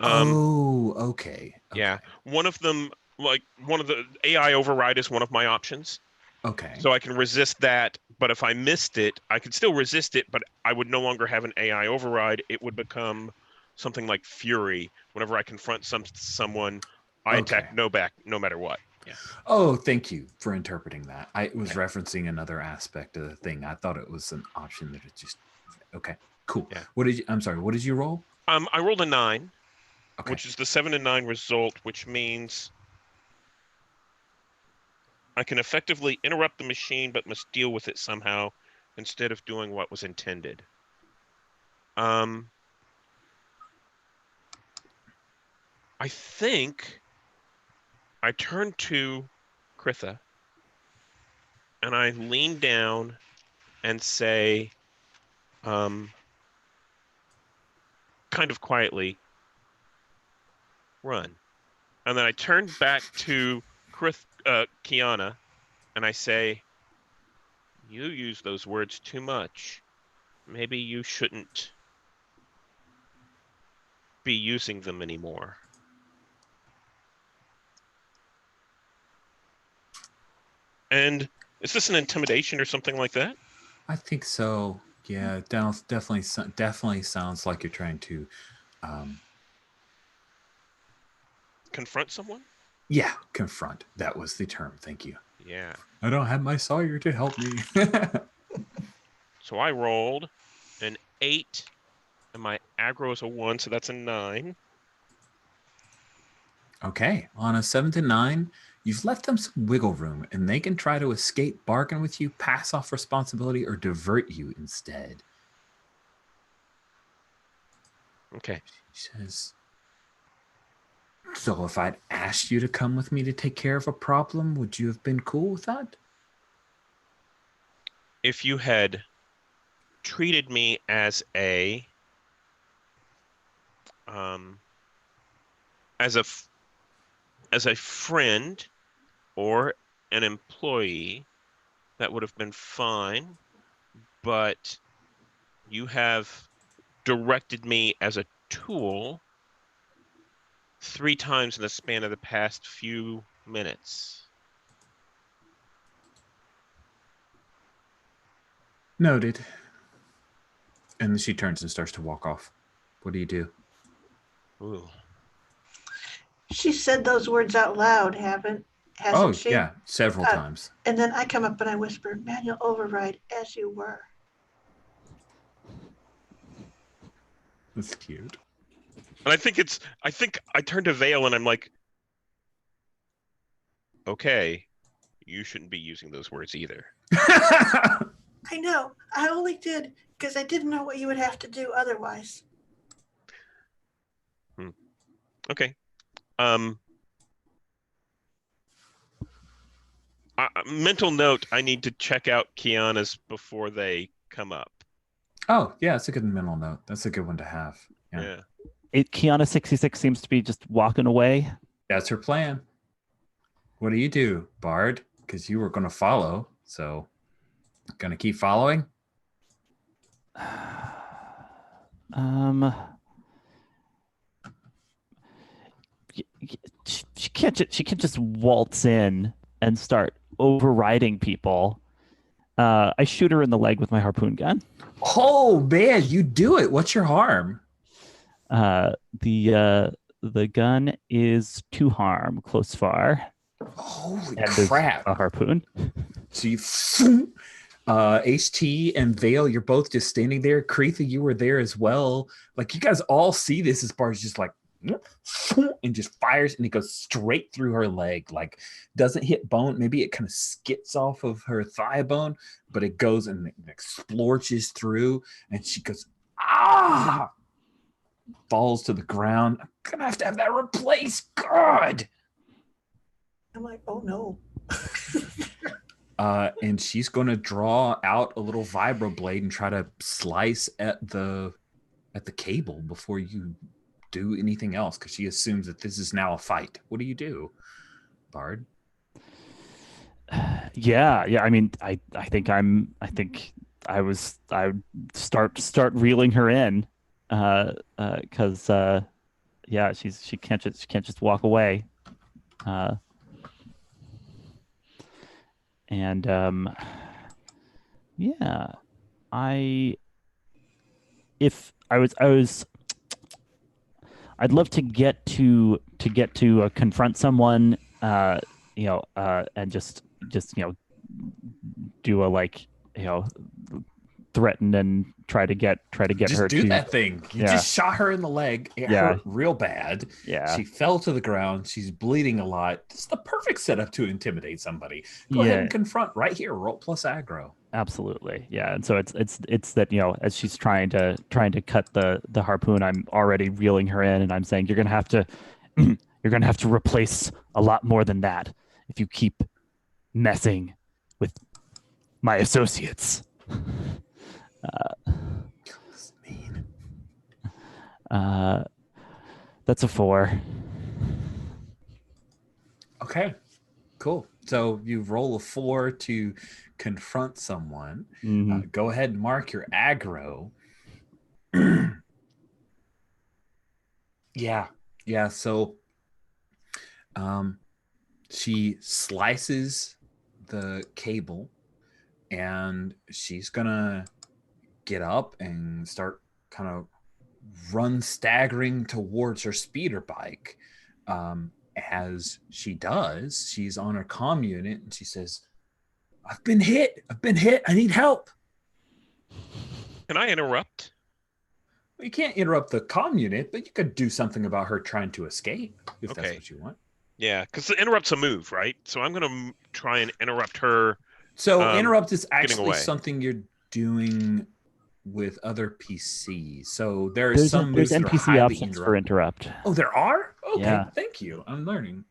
Okay. Yeah. One of them, one of the AI override is one of my options. Okay. So I can resist that, but if I missed it, I could still resist it, but I would no longer have an AI override. It would become something like Fury. Whenever I confront someone, I attack no matter what. Yeah. Oh, thank you for interpreting that. I was referencing another aspect of the thing. I thought it was an option that it just. Okay, cool. Yeah. I'm sorry. What did you roll? I rolled a 9, which is the 7 and 9 result, which means I can effectively interrupt the machine, but must deal with it somehow instead of doing what was intended. I think I turn to Kritha and I lean down and say, kind of quietly, run. And then I turn back to Kiana and I say, you use those words too much. Maybe you shouldn't be using them anymore. And is this an intimidation or something like that? I think so. Yeah, definitely sounds like you're trying to confront someone? Yeah, confront. That was the term. Thank you. Yeah. I don't have my Sawyer to help me. So I rolled an 8, and my aggro is a 1, so that's a 9. Okay, on a 7 to 9, you've left them some wiggle room, and they can try to escape, bargain with you, pass off responsibility, or divert you instead. Okay. She says, so if I'd asked you to come with me to take care of a problem, would you have been cool with that? If you had treated me as a friend or an employee, that would have been fine, but you have directed me as a tool 3 times in the span of the past few minutes. Noted. And then she turns and starts to walk off. What do you do? Ooh. She said those words out loud, hasn't she? Yeah, several times. And then I come up and I whisper, manual override, as you were. That's cute. And I think I turn to Vale and I'm like, okay, you shouldn't be using those words either. I know. I only did because I didn't know what you would have to do otherwise. Okay. Mental note: I need to check out Kiana's before they come up. Oh, yeah, that's a good mental note. That's a good one to have. Yeah. Kiana 66 seems to be just walking away. That's her plan. What do you do, Bard? Because you were going to follow, so going to keep following? She can't just waltz in and start overriding people. I shoot her in the leg with my harpoon gun. Oh man, you do it. What's your harm? The gun is 2 harm, close far. Holy and crap! A harpoon. So you, HT and Vale, you're both just standing there. Creetha, you were there as well. Like you guys all see this as Bard's just like and just fires, and it goes straight through her leg. Like doesn't hit bone. Maybe it kind of skits off of her thigh bone, but it goes and it splorches through, and she goes ah. Falls to the ground. I'm gonna have to have that replaced. God. I'm like, oh no. And she's going to draw out a little vibroblade and try to slice at the cable before you do anything else, because she assumes that this is now a fight. What do, Bard? Yeah. I mean, I think I would start reeling her in, because yeah, she can't just walk away. And yeah, I'd love to get to confront someone, and just do a threaten and try to get just her do to that thing. You just shot her in the leg. It hurt real bad. Yeah. She fell to the ground. She's bleeding a lot. It's the perfect setup to intimidate somebody. Go ahead and confront right here. Roll plus aggro. Absolutely. Yeah. And so it's that, as she's trying to cut the harpoon, I'm already reeling her in, and I'm saying, you're gonna have to replace a lot more than that if you keep messing with my associates. That's a 4. Okay, cool. So you roll a 4 to confront someone. Mm-hmm. Go ahead and mark your aggro. Yeah. So, she slices the cable, and she's gonna get up and start kind of run staggering towards her speeder bike. As she does, she's on her comm unit, and she says, I've been hit. I need help. Can I interrupt? Well, you can't interrupt the comm unit, but you could do something about her trying to escape if that's what you want. Yeah, because the interrupt's a move, right? So I'm going to try and interrupt her. So interrupt is actually something you're doing with other PCs. So there's some moves that NPC are highly options for interrupt. Oh, there are? Okay, yeah. Thank you. I'm learning.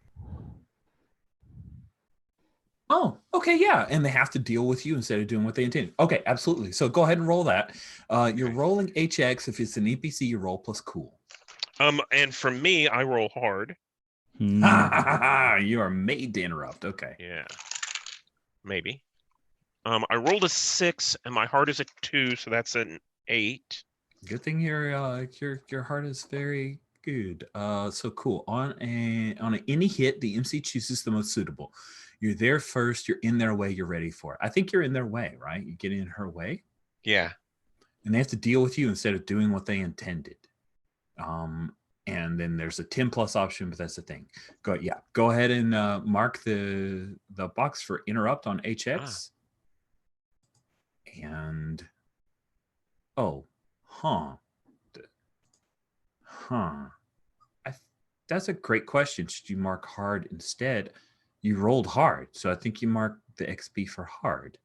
Oh, okay, yeah. And they have to deal with you instead of doing what they intended. Okay, absolutely. So go ahead and roll that. You're rolling HX. If it's an NPC, you roll plus cool. And for me, I roll hard. You are made to interrupt. Okay. Yeah. Maybe. I rolled a 6, and my heart is a 2, so that's an 8. Good thing your heart is very good. So cool. On any hit, the MC chooses the most suitable. You're there first. You're in their way. You're ready for it. I think you're in their way, right? You get in her way. Yeah. And they have to deal with you instead of doing what they intended. And then there's a 10 plus option, but that's the thing. Go ahead and mark the box for interrupt on HX. And that's a great question. Should you mark hard instead? You rolled hard, so I think you mark the XP for hard,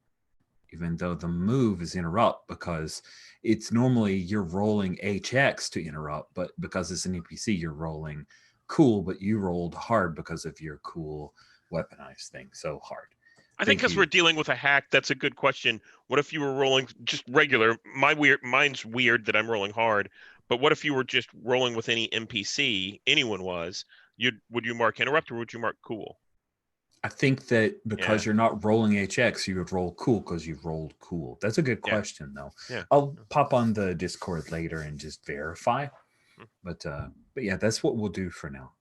even though the move is interrupt, because it's normally you're rolling HX to interrupt, but because it's an NPC, you're rolling cool, but you rolled hard because of your cool weaponized thing. So hard. I think because we're dealing with a hack, that's a good question. What if you were rolling just regular? Mine's weird that I'm rolling hard, but what if you were just rolling with any NPC anyone was? Would you mark interrupt or would you mark cool? I think that because you're not rolling HX, you would roll cool because you've rolled cool. That's a good question, though. Yeah. I'll pop on the Discord later and just verify. But yeah, that's what we'll do for now.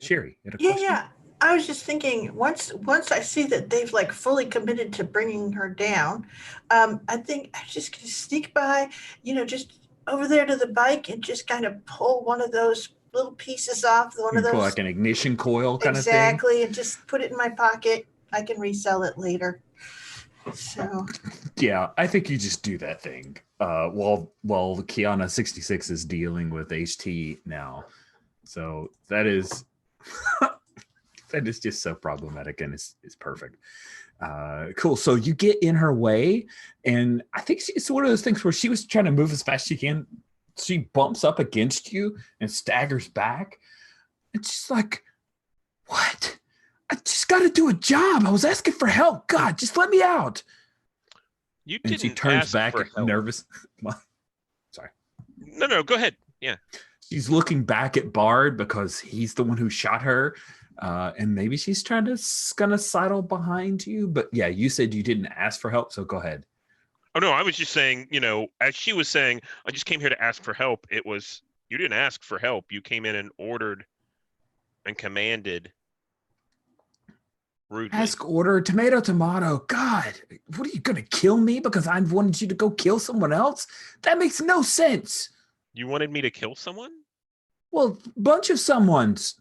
Sherry, you had a question? Yeah. I was just thinking once I see that they've like fully committed to bringing her down, I think I'm just gonna sneak by, just over there to the bike and just kind of pull one of those little pieces off, one of those, like an ignition coil kind of thing. Exactly, and just put it in my pocket. I can resell it later. So yeah, I think you just do that thing. While Kiana 66 is dealing with HT now. So that is that is just so problematic and it's perfect. Cool. So you get in her way, and I think it's one of those things where she was trying to move as fast as she can. She bumps up against you and staggers back. It's just like, what? I just got to do a job. I was asking for help. God, just let me out. You and didn't she turns ask back for help. nervous. Sorry. No, go ahead. Yeah. She's looking back at Bard because he's the one who shot her. And maybe she's gonna sidle behind you. But yeah, you said you didn't ask for help, so go ahead. Oh, no, I was just saying, as she was saying, I just came here to ask for help. It was, you didn't ask for help. You came in and ordered and commanded rudely. Ask, order, tomato. God, what are you going to kill me because I wanted you to go kill someone else? That makes no sense. You wanted me to kill someone? Well, bunch of someone's.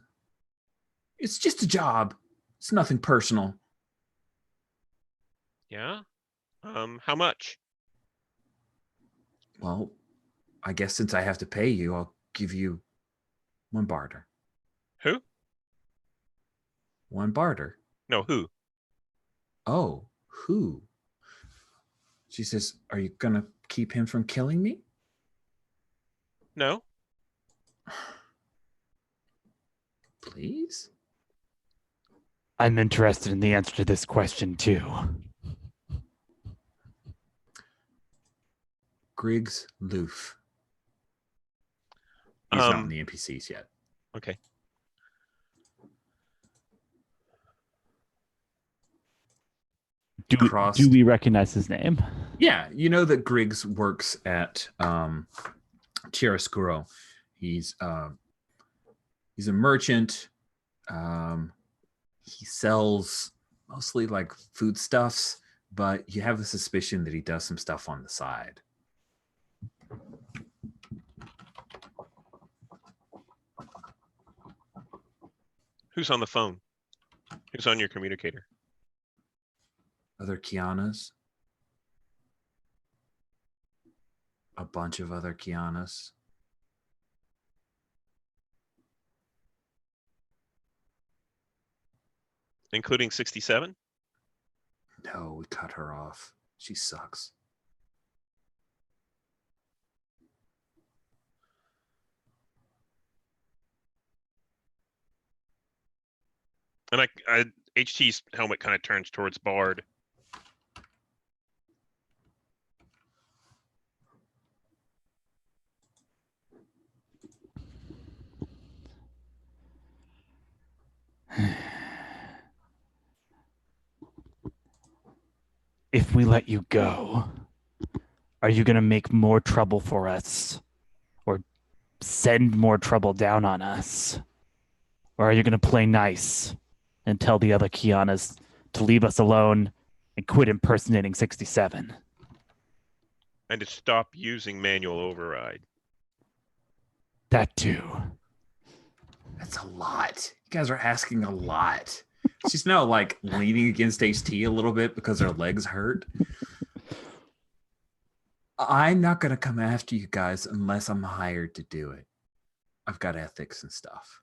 It's just a job. It's nothing personal. Yeah? How much? Well, I guess since I have to pay you, I'll give you 1 barter. Who? 1 barter. No, who? Oh, who? She says, are you going to keep him from killing me? No. Please? I'm interested in the answer to this question, too. Griggs Loof. He's not in the NPCs yet. Okay. Do we recognize his name? Yeah, you know that Griggs works at Chiaroscuro. He's a merchant. He sells mostly like foodstuffs, but you have a suspicion that he does some stuff on the side. Who's on the phone? Who's on your communicator? Other Kianas. A bunch of other Kianas. Including 67? No, we cut her off. She sucks. And HT's helmet kind of turns towards Bard. If we let you go, are you going to make more trouble for us? Or send more trouble down on us? Or are you going to play nice and tell the other Kianas to leave us alone and quit impersonating 67? And to stop using manual override. That too. That's a lot. You guys are asking a lot. She's now like leaning against HT a little bit because her legs hurt. I'm not going to come after you guys unless I'm hired to do it. I've got ethics and stuff.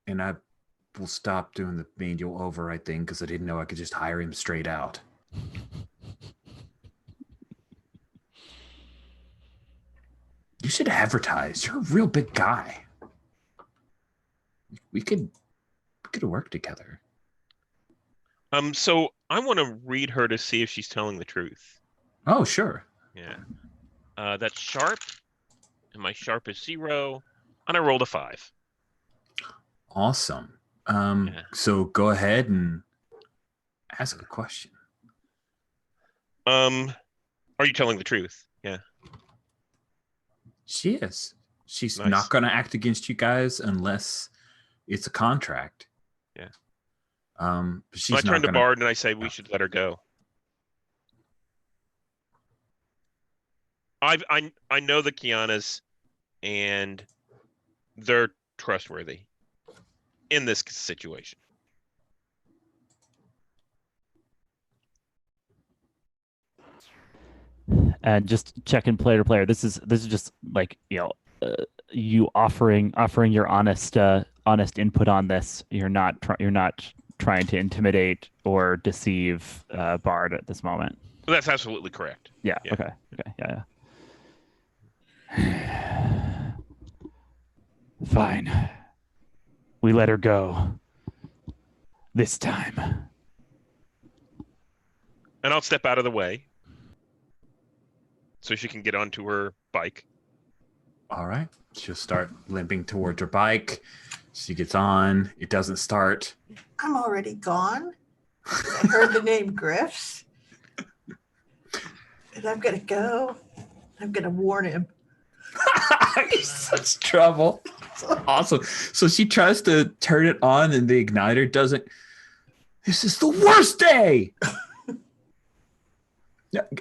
And I will stop doing the manual override thing because I didn't know I could just hire him straight out. You should advertise. You're a real big guy. We could work together. So I want to read her to see if she's telling the truth. Oh, sure. Yeah. That's sharp, and my sharp is 0, and I rolled a 5. Awesome. Yeah. So go ahead and ask a question. Are you telling the truth? Yeah. She is. She's Nice. not going to act against you guys unless it's a contract. Yeah. But So she's I turn not to going to. Bard and I say we should let her go. I know the Kianas, and they're trustworthy in this situation. And just checking player to player. This is just like, you offering your honest input on this. You're not trying to intimidate or deceive Bard at this moment. That's absolutely correct. Yeah. Yeah. Okay. Yeah. Fine. We let her go. This time. And I'll step out of the way so she can get onto her bike. All right. She'll start limping towards her bike. She gets on. It doesn't start. I'm already gone. I heard the name Griff's. And I'm going to go. I'm going to warn him. He's such trouble. Awesome. So she tries to turn it on and the igniter doesn't. This is the worst day.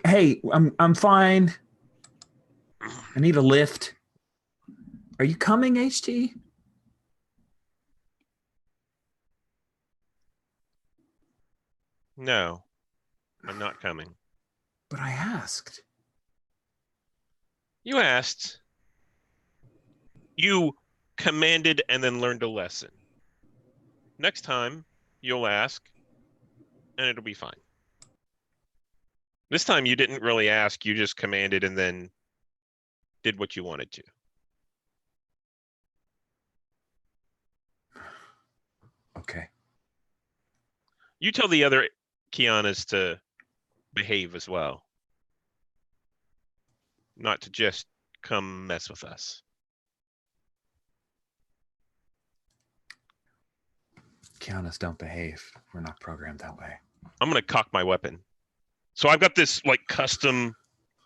Hey, I'm fine. I need a lift. Are you coming, HT? No, I'm not coming. But I asked. You asked. You commanded and then learned a lesson. Next time, you'll ask, and it'll be fine. This time, you didn't really ask. You just commanded and then did what you wanted to. Okay. You tell the other Kianas to behave as well. Not to just come mess with us. Kianas don't behave. We're not programmed that way. I'm going to cock my weapon. So I've got this like custom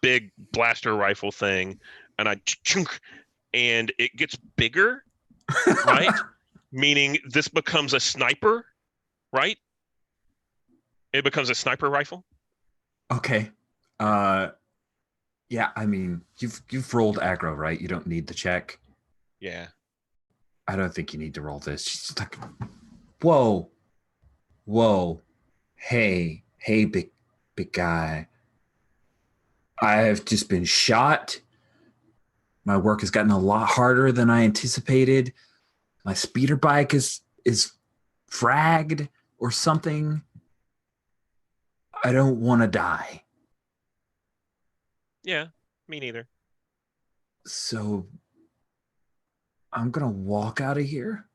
big blaster rifle thing, and I chunk, and it gets bigger, right? Meaning this becomes a sniper, right? It becomes a sniper rifle. Okay. Yeah, I mean, you've rolled aggro, right? You don't need the check. Yeah. I don't think you need to roll this. She's just like, whoa, hey, big guy. I have just been shot. My work has gotten a lot harder than I anticipated. My speeder bike is fragged or something. I don't want to die. Yeah, me neither. So I'm going to walk out of here.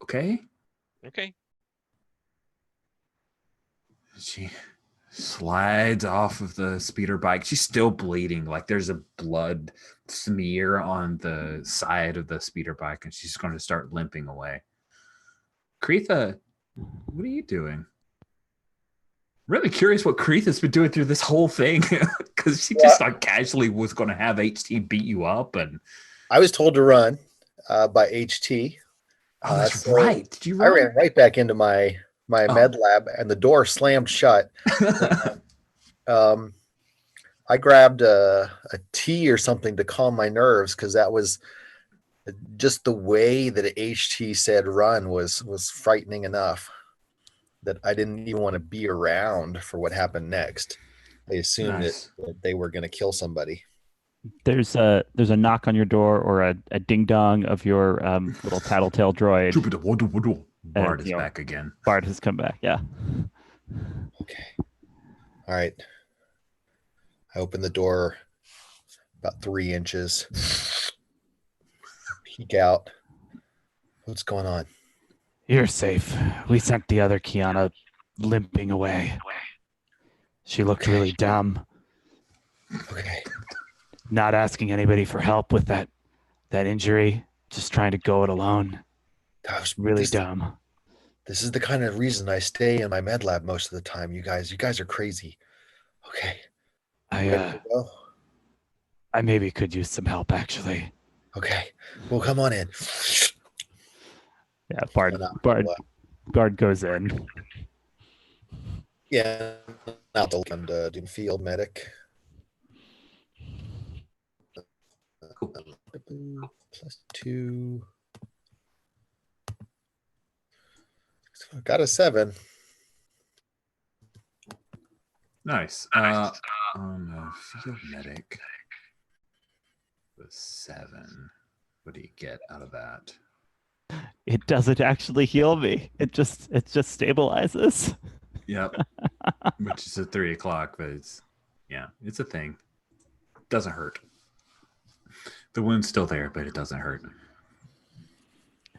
Okay? Okay. She slides off of the speeder bike. She's still bleeding. Like there's a blood smear on the side of the speeder bike, and she's going to start limping away. Kreetha, what are you doing? Really curious what Kreetha's been doing through this whole thing, because she just like casually was going to have HT beat you up, and I was told to run by HT. oh, that's so right. Did you I run? ran right back into my med lab, and the door slammed shut. I grabbed a tea or something to calm my nerves, because that was just the way that HT said run was frightening enough that I didn't even want to be around for what happened next. I assumed Nice. that they were going to kill somebody. There's a knock on your door, or a ding dong of your little tattletale droid. Bard is back again. Bard has come back. Yeah. Okay. All right. I open the door about 3 inches. Peek out. What's going on? You're safe. We sent the other Kiana limping away. She looked really dumb, Okay. not asking anybody for help with that injury, just trying to go it alone. That was Really dumb. This is the kind of reason I stay in my med lab most of the time. You guys are crazy. Okay. Ready to go? I maybe could use some help, actually. Okay. Well, come on in. Yeah, Bard goes in. Yeah. Not the and do field medic. +2. So I got a 7. Nice. On field medic with 7. What do you get out of that? It doesn't actually heal me. It just stabilizes. Yep. Which is at 3 o'clock, but it's a thing. Doesn't hurt. The wound's still there, but it doesn't hurt.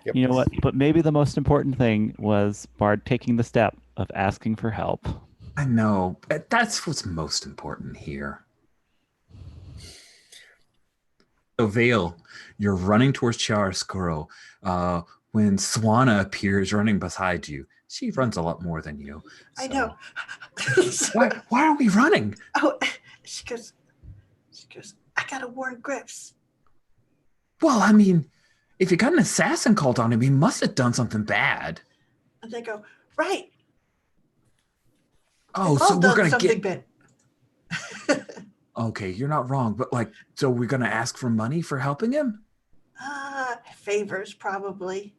Yep. You know what? But maybe the most important thing was Bard taking the step of asking for help. I know. That's what's most important here. So, Vale, you're running towards Chiaroscuro. When Swana appears running beside you, she runs a lot more than you. I know. Why are we running? Oh, she goes, I gotta warn Grips. Well, I mean, if you got an assassin called on him, he must have done something bad. And they go, right. Oh, so we're gonna something get. bad. Okay, you're not wrong, but so we're gonna ask for money for helping him? Favors probably.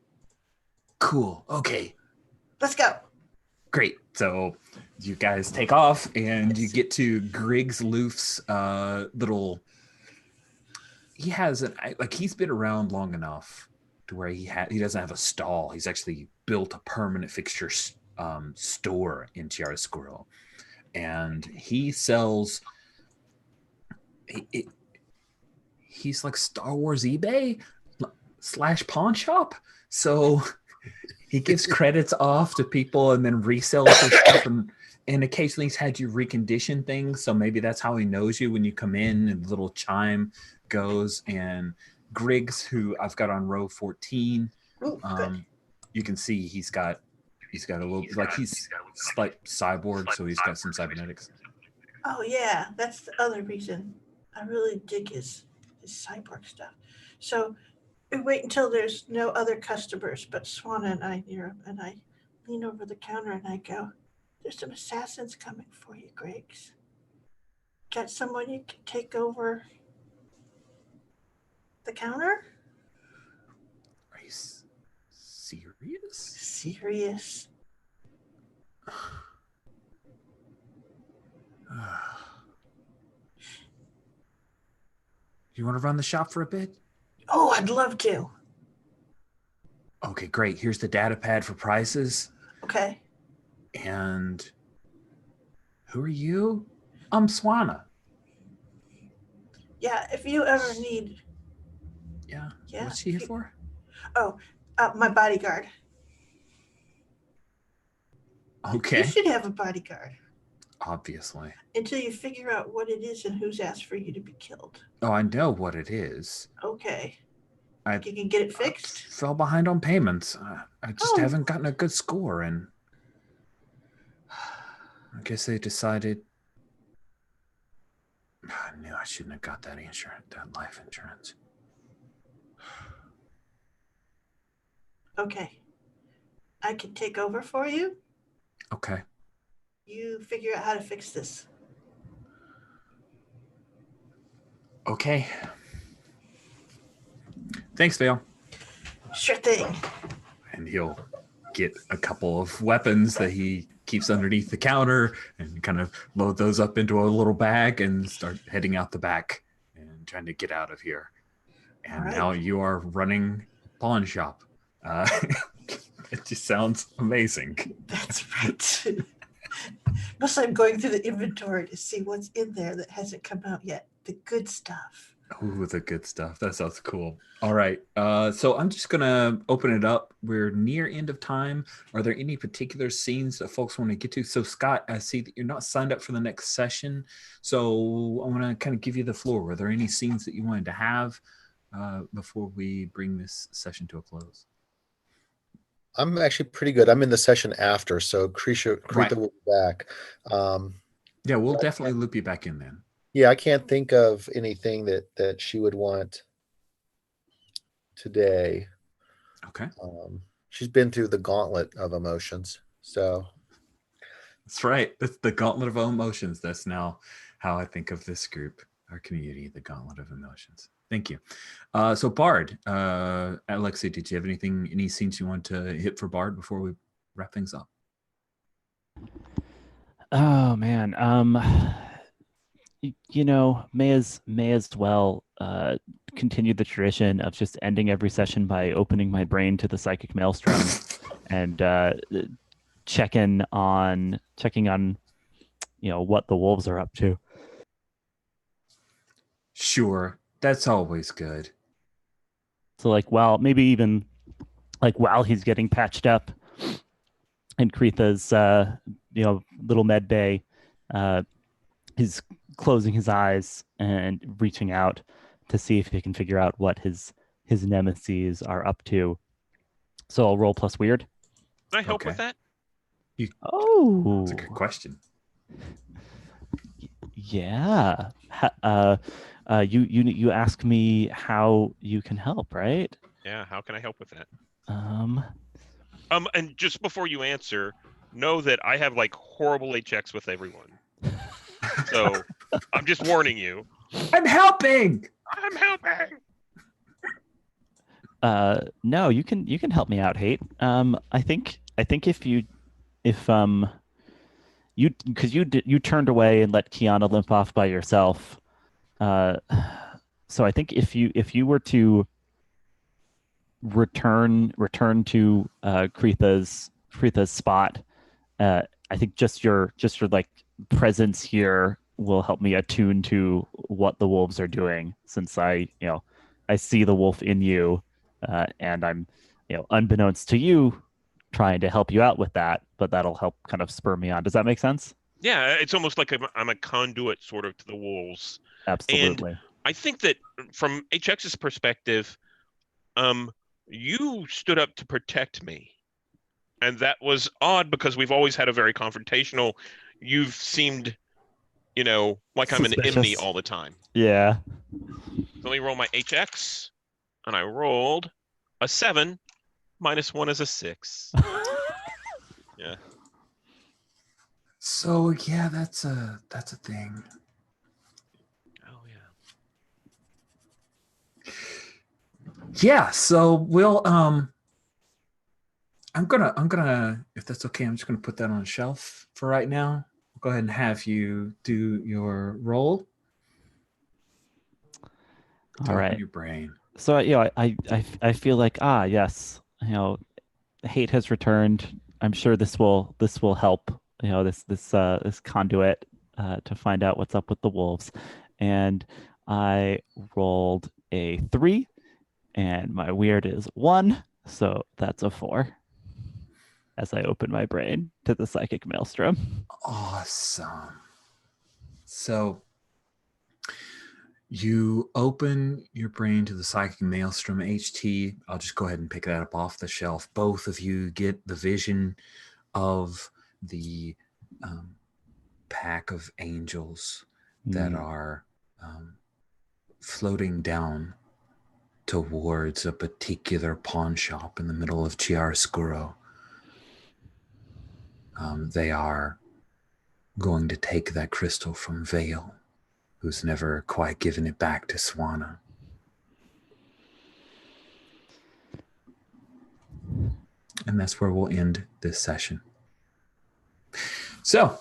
Cool. Okay. Let's go. Great. So you guys take off, and you get to Griggs Loof's little. He has he's been around long enough to where he doesn't have a stall. He's actually built a permanent fixture store in Chiaroscuro, and he sells. He's like Star Wars eBay / pawn shop. So he gives credits off to people and then resells their stuff, and occasionally he's had you recondition things. So maybe that's how he knows you when you come in, and the little chime goes. And Griggs, who I've got on row 14, you can see he's got a little he's like cyborg, so he's got some cybernetics. Oh yeah, that's the other reason I really dig his cyborg stuff. So we wait until there's no other customers but Swana and I near him, and I lean over the counter and I go, "There's some assassins coming for you, Griggs. Got someone you can take over the counter?" Are you serious? Serious. You want to run the shop for a bit? Oh, I'd love to. Okay, great. Here's the data pad for prices. Okay. And who are you? I'm Swana. Yeah, if you ever need. Yeah. Yeah. What's she here for? Oh, my bodyguard. Okay. You should have a bodyguard. Obviously. Until you figure out what it is and who's asked for you to be killed. Oh, I know what it is. Okay. You can get it fixed? Fell behind on payments. I just haven't gotten a good score, and I guess they decided I knew I shouldn't have got that life insurance. Okay. I can take over for you. Okay. You figure out how to fix this. Okay. Thanks, Vale. Sure thing. And he'll get a couple of weapons that he keeps underneath the counter and kind of load those up into a little bag and start heading out the back and trying to get out of here. And now you are running pawn shop. It just sounds amazing. That's right. Mostly I'm going through the inventory to see what's in there that hasn't come out yet. The good stuff. Ooh, the good stuff. That sounds cool. All right. So I'm just gonna open it up. We're near end of time. Are there any particular scenes that folks want to get to? So Scott, I see that you're not signed up for the next session. So I want to kind of give you the floor. Were there any scenes that you wanted to have before we bring this session to a close? I'm actually pretty good. I'm in the session after, so Krisha Right. will be back. Yeah, we'll definitely loop you back in then. Yeah, I can't think of anything that she would want today. Okay. She's been through the gauntlet of emotions, so That's right. That's the gauntlet of emotions. That's now how I think of this group, our community, the gauntlet of emotions. Thank you. So Bard, Alexi, did you have any scenes you want to hit for Bard before we wrap things up? Oh man. May as well continue the tradition of just ending every session by opening my brain to the psychic maelstrom and checking on what the wolves are up to. Sure, that's always good. So maybe even while he's getting patched up in Kretha's little med bay, he's closing his eyes and reaching out to see if he can figure out what his nemeses are up to. So I'll roll plus weird. Can I help with that? Oh, that's a good question. Yeah. You ask me how you can help, right? Yeah. How can I help with that? And just before you answer, know that I have horrible HX with everyone. So I'm just warning you. I'm helping. No, you can help me out, Hate. I think if you turned away and let Kiana limp off by yourself. So I think if you were to return to Kretha's spot, I think just your presence here will help me attune to what the wolves are doing, since I see the wolf in you, and I'm unbeknownst to you trying to help you out with that, but that'll help kind of spur me on. Does that make sense? Yeah, it's almost like I'm a conduit sort of to the wolves. Absolutely. And I think that from HX's perspective, you stood up to protect me. And that was odd because we've always had a very confrontational. You've seemed, like I'm an enemy all the time. Yeah. So let me roll my HX, and I rolled a 7. -1 is a 6. Yeah. So yeah, that's a thing. Oh yeah. Yeah. So we'll I'm gonna, if that's okay, I'm just gonna put that on a shelf for right now. I'll go ahead and have you do your roll. All right. Your brain. So I feel like yes, Hate has returned. I'm sure this will help. This conduit to find out what's up with the wolves, and I rolled a 3, and my weird is 1, so that's a 4. As I open my brain to the psychic maelstrom. Awesome. So you open your brain to the psychic maelstrom. HT, I'll just go ahead and pick that up off the shelf. Both of you get the vision of the pack of angels that are floating down towards a particular pawn shop in the middle of Chiaroscuro. They are going to take that crystal from Vale, who's never quite given it back to Swana. And that's where we'll end this session. So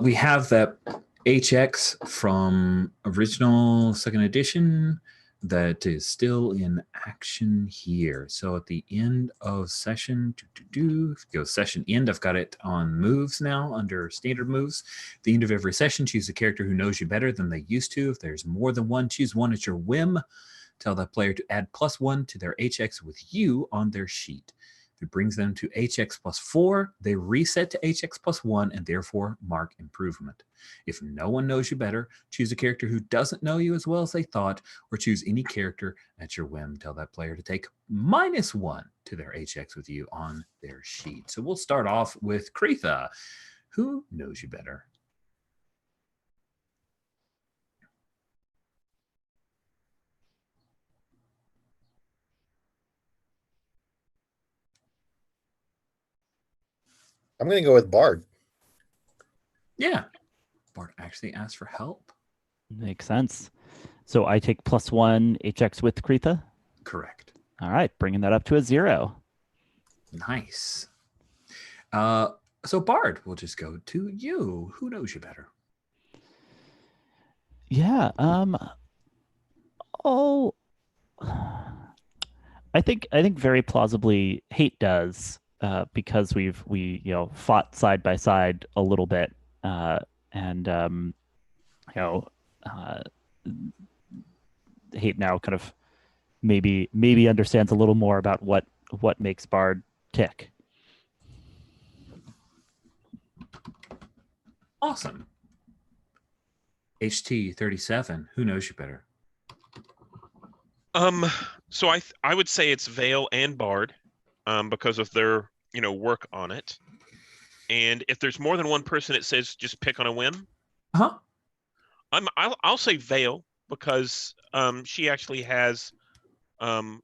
we have that HX from original 2nd edition. that is still in action here. So at the end of session, if you go session end, I've got it on moves now under standard moves. At the end of every session, choose a character who knows you better than they used to. If there's more than one, choose one at your whim. Tell that player to add +1 to their HX with you on their sheet. If it brings them to HX +4, they reset to HX +1 and therefore mark improvement. If no one knows you better, choose a character who doesn't know you as well as they thought, or choose any character at your whim. Tell that player to take -1 to their HX with you on their sheet. So we'll start off with Kretha. Who knows you better? I'm going to go with Bard. Yeah. Bart actually asked for help. Makes sense. So I take +1 HX with Kretha. Correct. All right, bringing that up to a 0. Nice. So Bard, we'll just go to you. Who knows you better? Yeah. Oh, I think very plausibly Hate does, because we fought side by side a little bit, and Hate now kind of maybe understands a little more about what makes Bard tick. Awesome. HT37, who knows you better? So I would say it's Vale and Bard, because of their work on it. And if there's more than one person, it says just pick on a whim. Huh? I'll say Vale because she actually has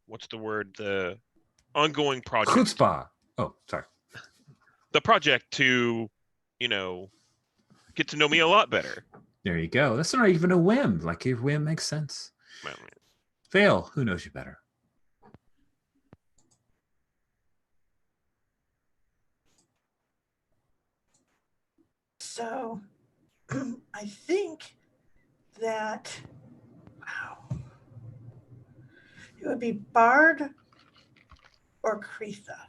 what's the word, the ongoing project. Chutzpah. Oh, sorry. The project to get to know me a lot better. There you go. That's not even a whim. Like your whim makes sense. Well, Vale, who knows you better? So I think that, wow, it would be Bard or Kretha.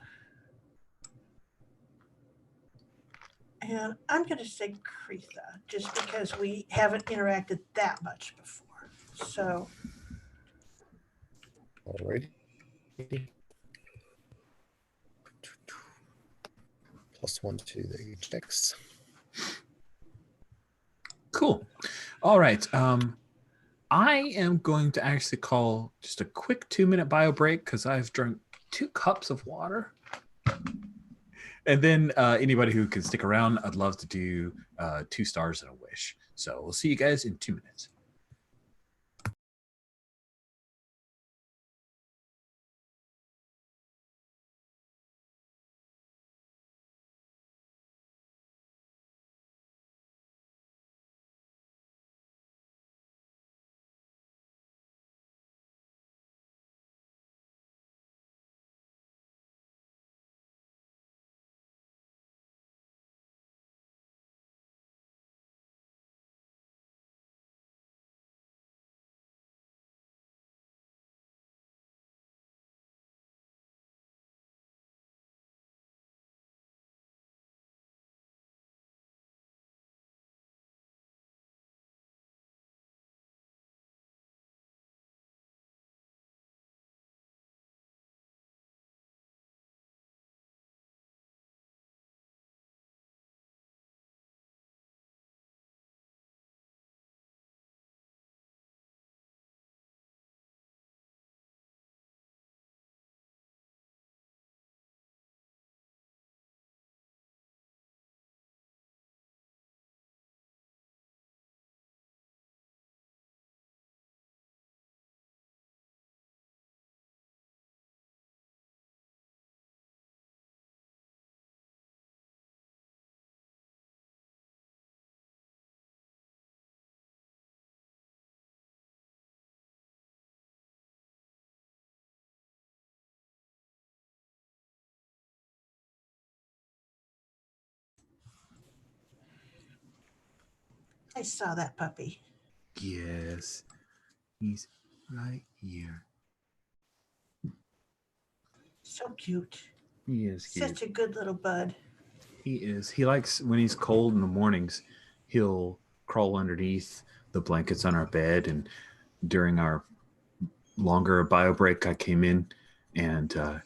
And I'm going to say Kretha just because we haven't interacted that much before. So Alrighty. +1 to the HX. Cool. All right. I am going to actually call just a quick 2-minute bio break because I've drunk 2 cups of water. And then anybody who can stick around, I'd love to do 2 stars and a wish. So we'll see you guys in 2 minutes. I saw that puppy. Yes. He's right here. So cute. He is cute. Such a good little bud. He is. He likes when he's cold in the mornings, he'll crawl underneath the blankets on our bed. And during our longer bio break, I came in and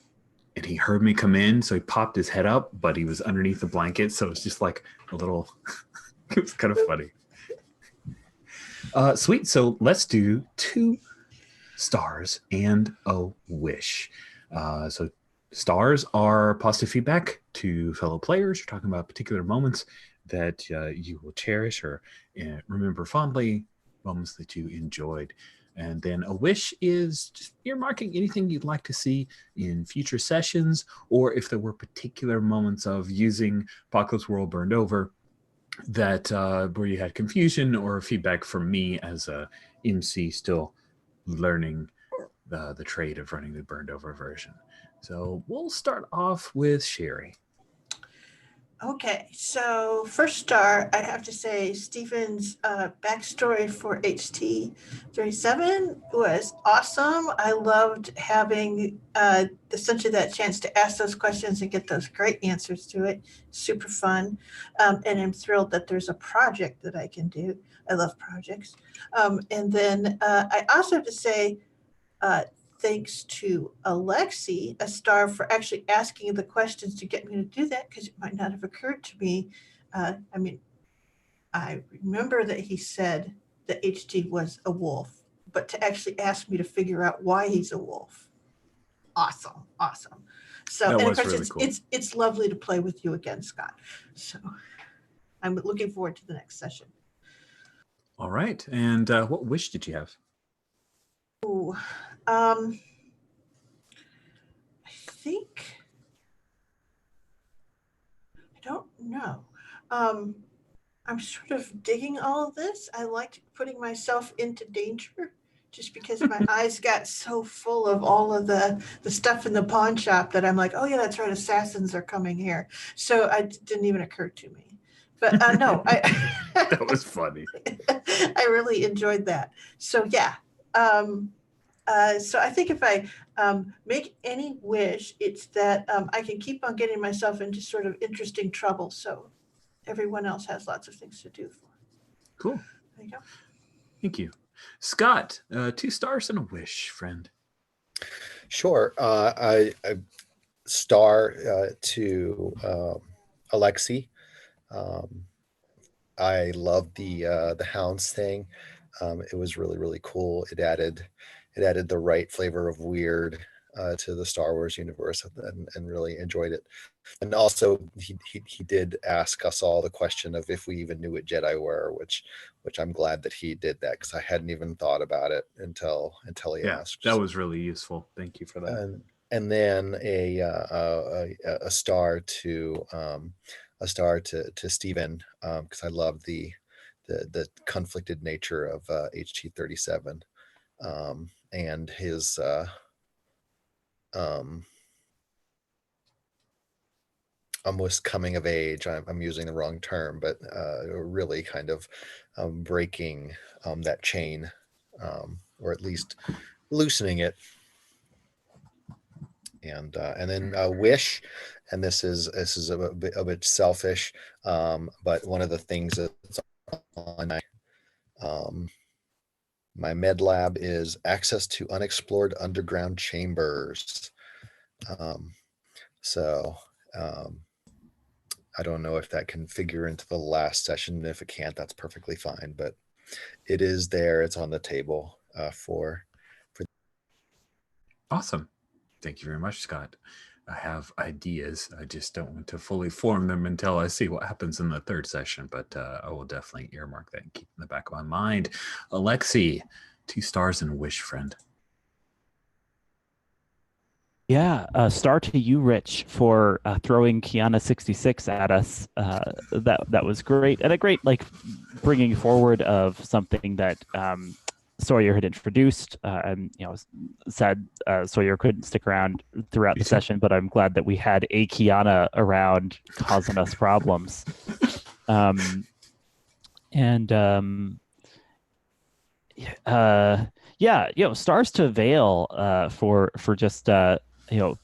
he heard me come in. So he popped his head up, but he was underneath the blanket. So it's just like a little, it was kind of funny. Sweet. So let's do 2 stars and a wish. So stars are positive feedback to fellow players. You're talking about particular moments that you will cherish or remember fondly, moments that you enjoyed. And then a wish is just earmarking anything you'd like to see in future sessions, or if there were particular moments of using Apocalypse World Burned Over that where you had confusion or feedback from me as a MC still learning the trade of running the burned over version. So we'll start off with Sherry. Okay, so first star, I have to say Stephen's backstory for HT37 was awesome. I loved having essentially that chance to ask those questions and get those great answers to it. Super fun. And I'm thrilled that there's a project that I can do. I love projects. And then I also have to say, thanks to Alexi, a star, for actually asking the questions to get me to do that, because it might not have occurred to me. I remember that he said that HT was a wolf, but to actually ask me to figure out why he's a wolf. Awesome. So, That and of was course, really cool. it's lovely to play with you again, Scott. So I'm looking forward to the next session. All right. And what wish did you have? I think, I don't know. I'm sort of digging all of this. I liked putting myself into danger just because my eyes got so full of all of the stuff in the pawn shop that I'm like, oh yeah, that's right, assassins are coming here. So it didn't even occur to me. But no, That was funny. I really enjoyed that. So yeah. So I think if I make any wish, it's that I can keep on getting myself into sort of interesting trouble, so everyone else has lots of things to do for. Cool. There you go. Thank you. Scott, 2 stars and a wish, friend. Sure. I star to Alexi. I love the hounds thing. It was really, really cool. It added the right flavor of weird to the Star Wars universe, and really enjoyed it. And also, he did ask us all the question of if we even knew what Jedi were, which I'm glad that he did that, because I hadn't even thought about it until he asked. That was really useful. Thank you for that. And then a star to Stephen, because I love the conflicted nature of HT37, and his almost coming of age. I'm using the wrong term, but really kind of breaking that chain, or at least loosening it. And then wish, and this is a bit selfish, but one of the things that's on my med lab is access to unexplored underground chambers. So I don't know if that can figure into the last session. If it can't, that's perfectly fine. But it is there. It's on the table for. Awesome. Thank you very much, Scott. I have ideas. I just don't want to fully form them until I see what happens in the 3rd session, but I will definitely earmark that and keep in the back of my mind. Alexi, 2 stars and a wish, friend. Yeah, star to you, Rich, for throwing Kiana 66 at us. That was great, and a great bringing forward of something that Sawyer had introduced. And sad Sawyer couldn't stick around throughout the session, but I'm glad that we had a Kiana around causing us problems. Yeah, stars to Vale for just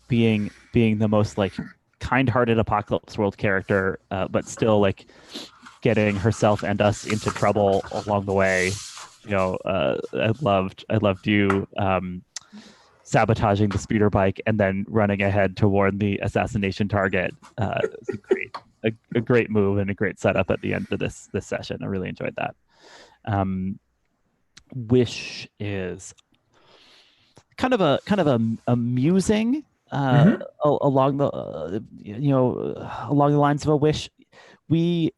being the most like kind-hearted Apocalypse World character, but still like getting herself and us into trouble along the way. I loved you sabotaging the speeder bike and then running ahead to warn the assassination target. It's a great move and a great setup at the end of this session. I really enjoyed that. Wish is kind of a amusing along the along the lines of a wish. We're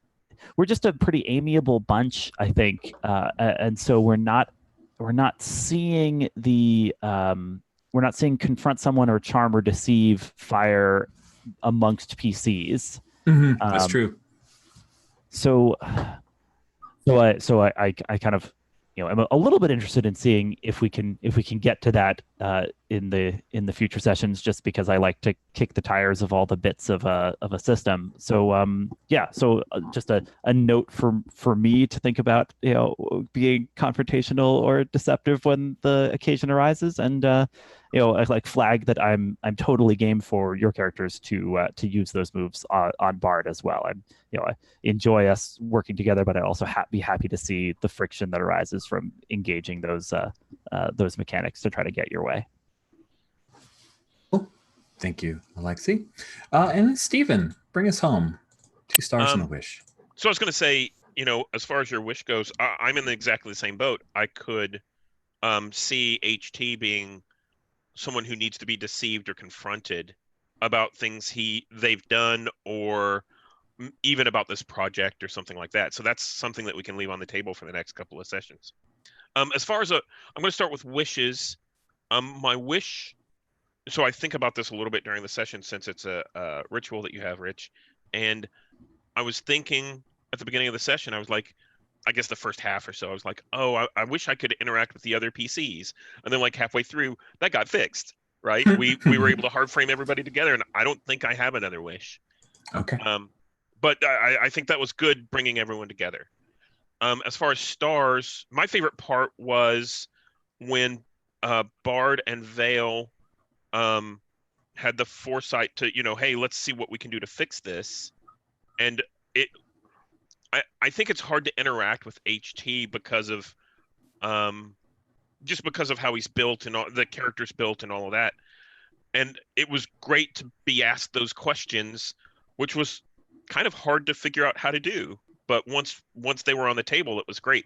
just a pretty amiable bunch, I think, and so we're not seeing confront someone or charm or deceive fire amongst PCs. That's true. So I kind of I'm a little bit interested in seeing if we can get to that in the future sessions, just because I like to kick the tires of all the bits of a system. So just a note for me to think about, being confrontational or deceptive when the occasion arises, and I like flag that I'm totally game for your characters to use those moves on Bard as well. I enjoy us working together, but I also be happy to see the friction that arises from engaging those mechanics to try to get your way. Cool. Thank you, Alexi. And then Stephen, bring us home. 2 stars and a wish. So I was going to say, as far as your wish goes, I'm in exactly the same boat. I could see HT being someone who needs to be deceived or confronted about things they've done, or even about this project or something like that. So that's something that we can leave on the table for the next couple of sessions. As far as I'm going to start with wishes. My wish. So I think about this a little bit during the session, since it's a ritual that you have, Rich. And I was thinking at the beginning of the session, I was like, I guess the first half or so, I was like, oh, I wish I could interact with the other PCs. And then like halfway through, that got fixed, right? we were able to hard frame everybody together, and I don't think I have another wish. Okay. But I think that was good, bringing everyone together. As far as stars, my favorite part was when Bard and Vale had the foresight to, hey, let's see what we can do to fix this. And I think it's hard to interact with HT because of just because of how he's built and all the character's built and all of that. And it was great to be asked those questions, which was kind of hard to figure out how to do. But once they were on the table, it was great.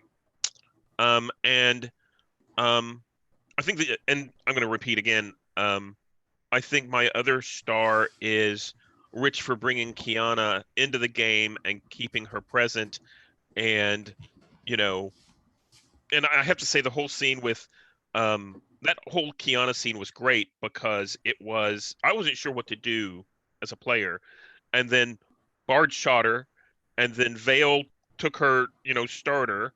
I think and I'm going to repeat again. I think my other star is Rich for bringing Kiana into the game and keeping her present, and and I have to say the whole scene with that whole Kiana scene was great, because I wasn't sure what to do as a player, and then Bard shot her, and then Vale took her starter,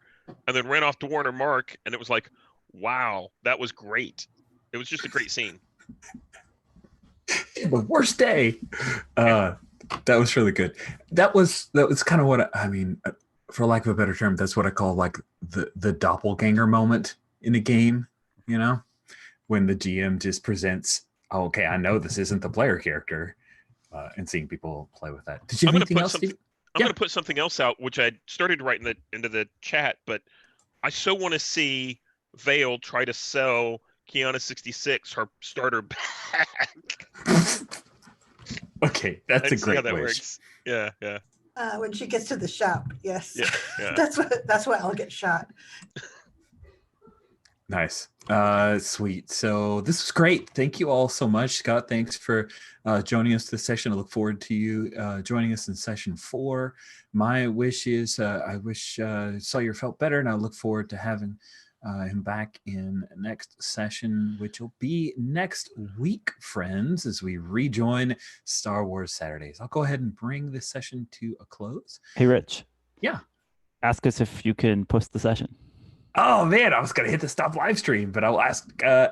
and then ran off to Warner Mark, and it was like, wow, that was great. It was just a great scene. The worst day. That was really good. That was kind of what I mean, for lack of a better term, that's what I call like the doppelganger moment in a game, when the GM just presents, oh, okay, I know this isn't the player character, and seeing people play with that. Did you have anything else, Steve? I'm going to put something else out, which I started to write into the chat, but I so want to see Vale try to sell Kiana 66 her starter back. Okay, that's a great how that wish. Works. Yeah. When she gets to the shop, yes. Yeah. That's why I'll get shot. Nice. Sweet. So this was great. Thank you all so much. Scott, thanks for joining us this session. I look forward to you joining us in session 4. My wish is I wish Sawyer felt better, and I look forward to having him back in next session, which will be next week, friends, as we rejoin Star Wars Saturdays. I'll go ahead and bring this session to a close. Hey, Rich. Yeah. Ask us if you can post the session. Oh man, I was gonna hit the stop live stream, but I'll ask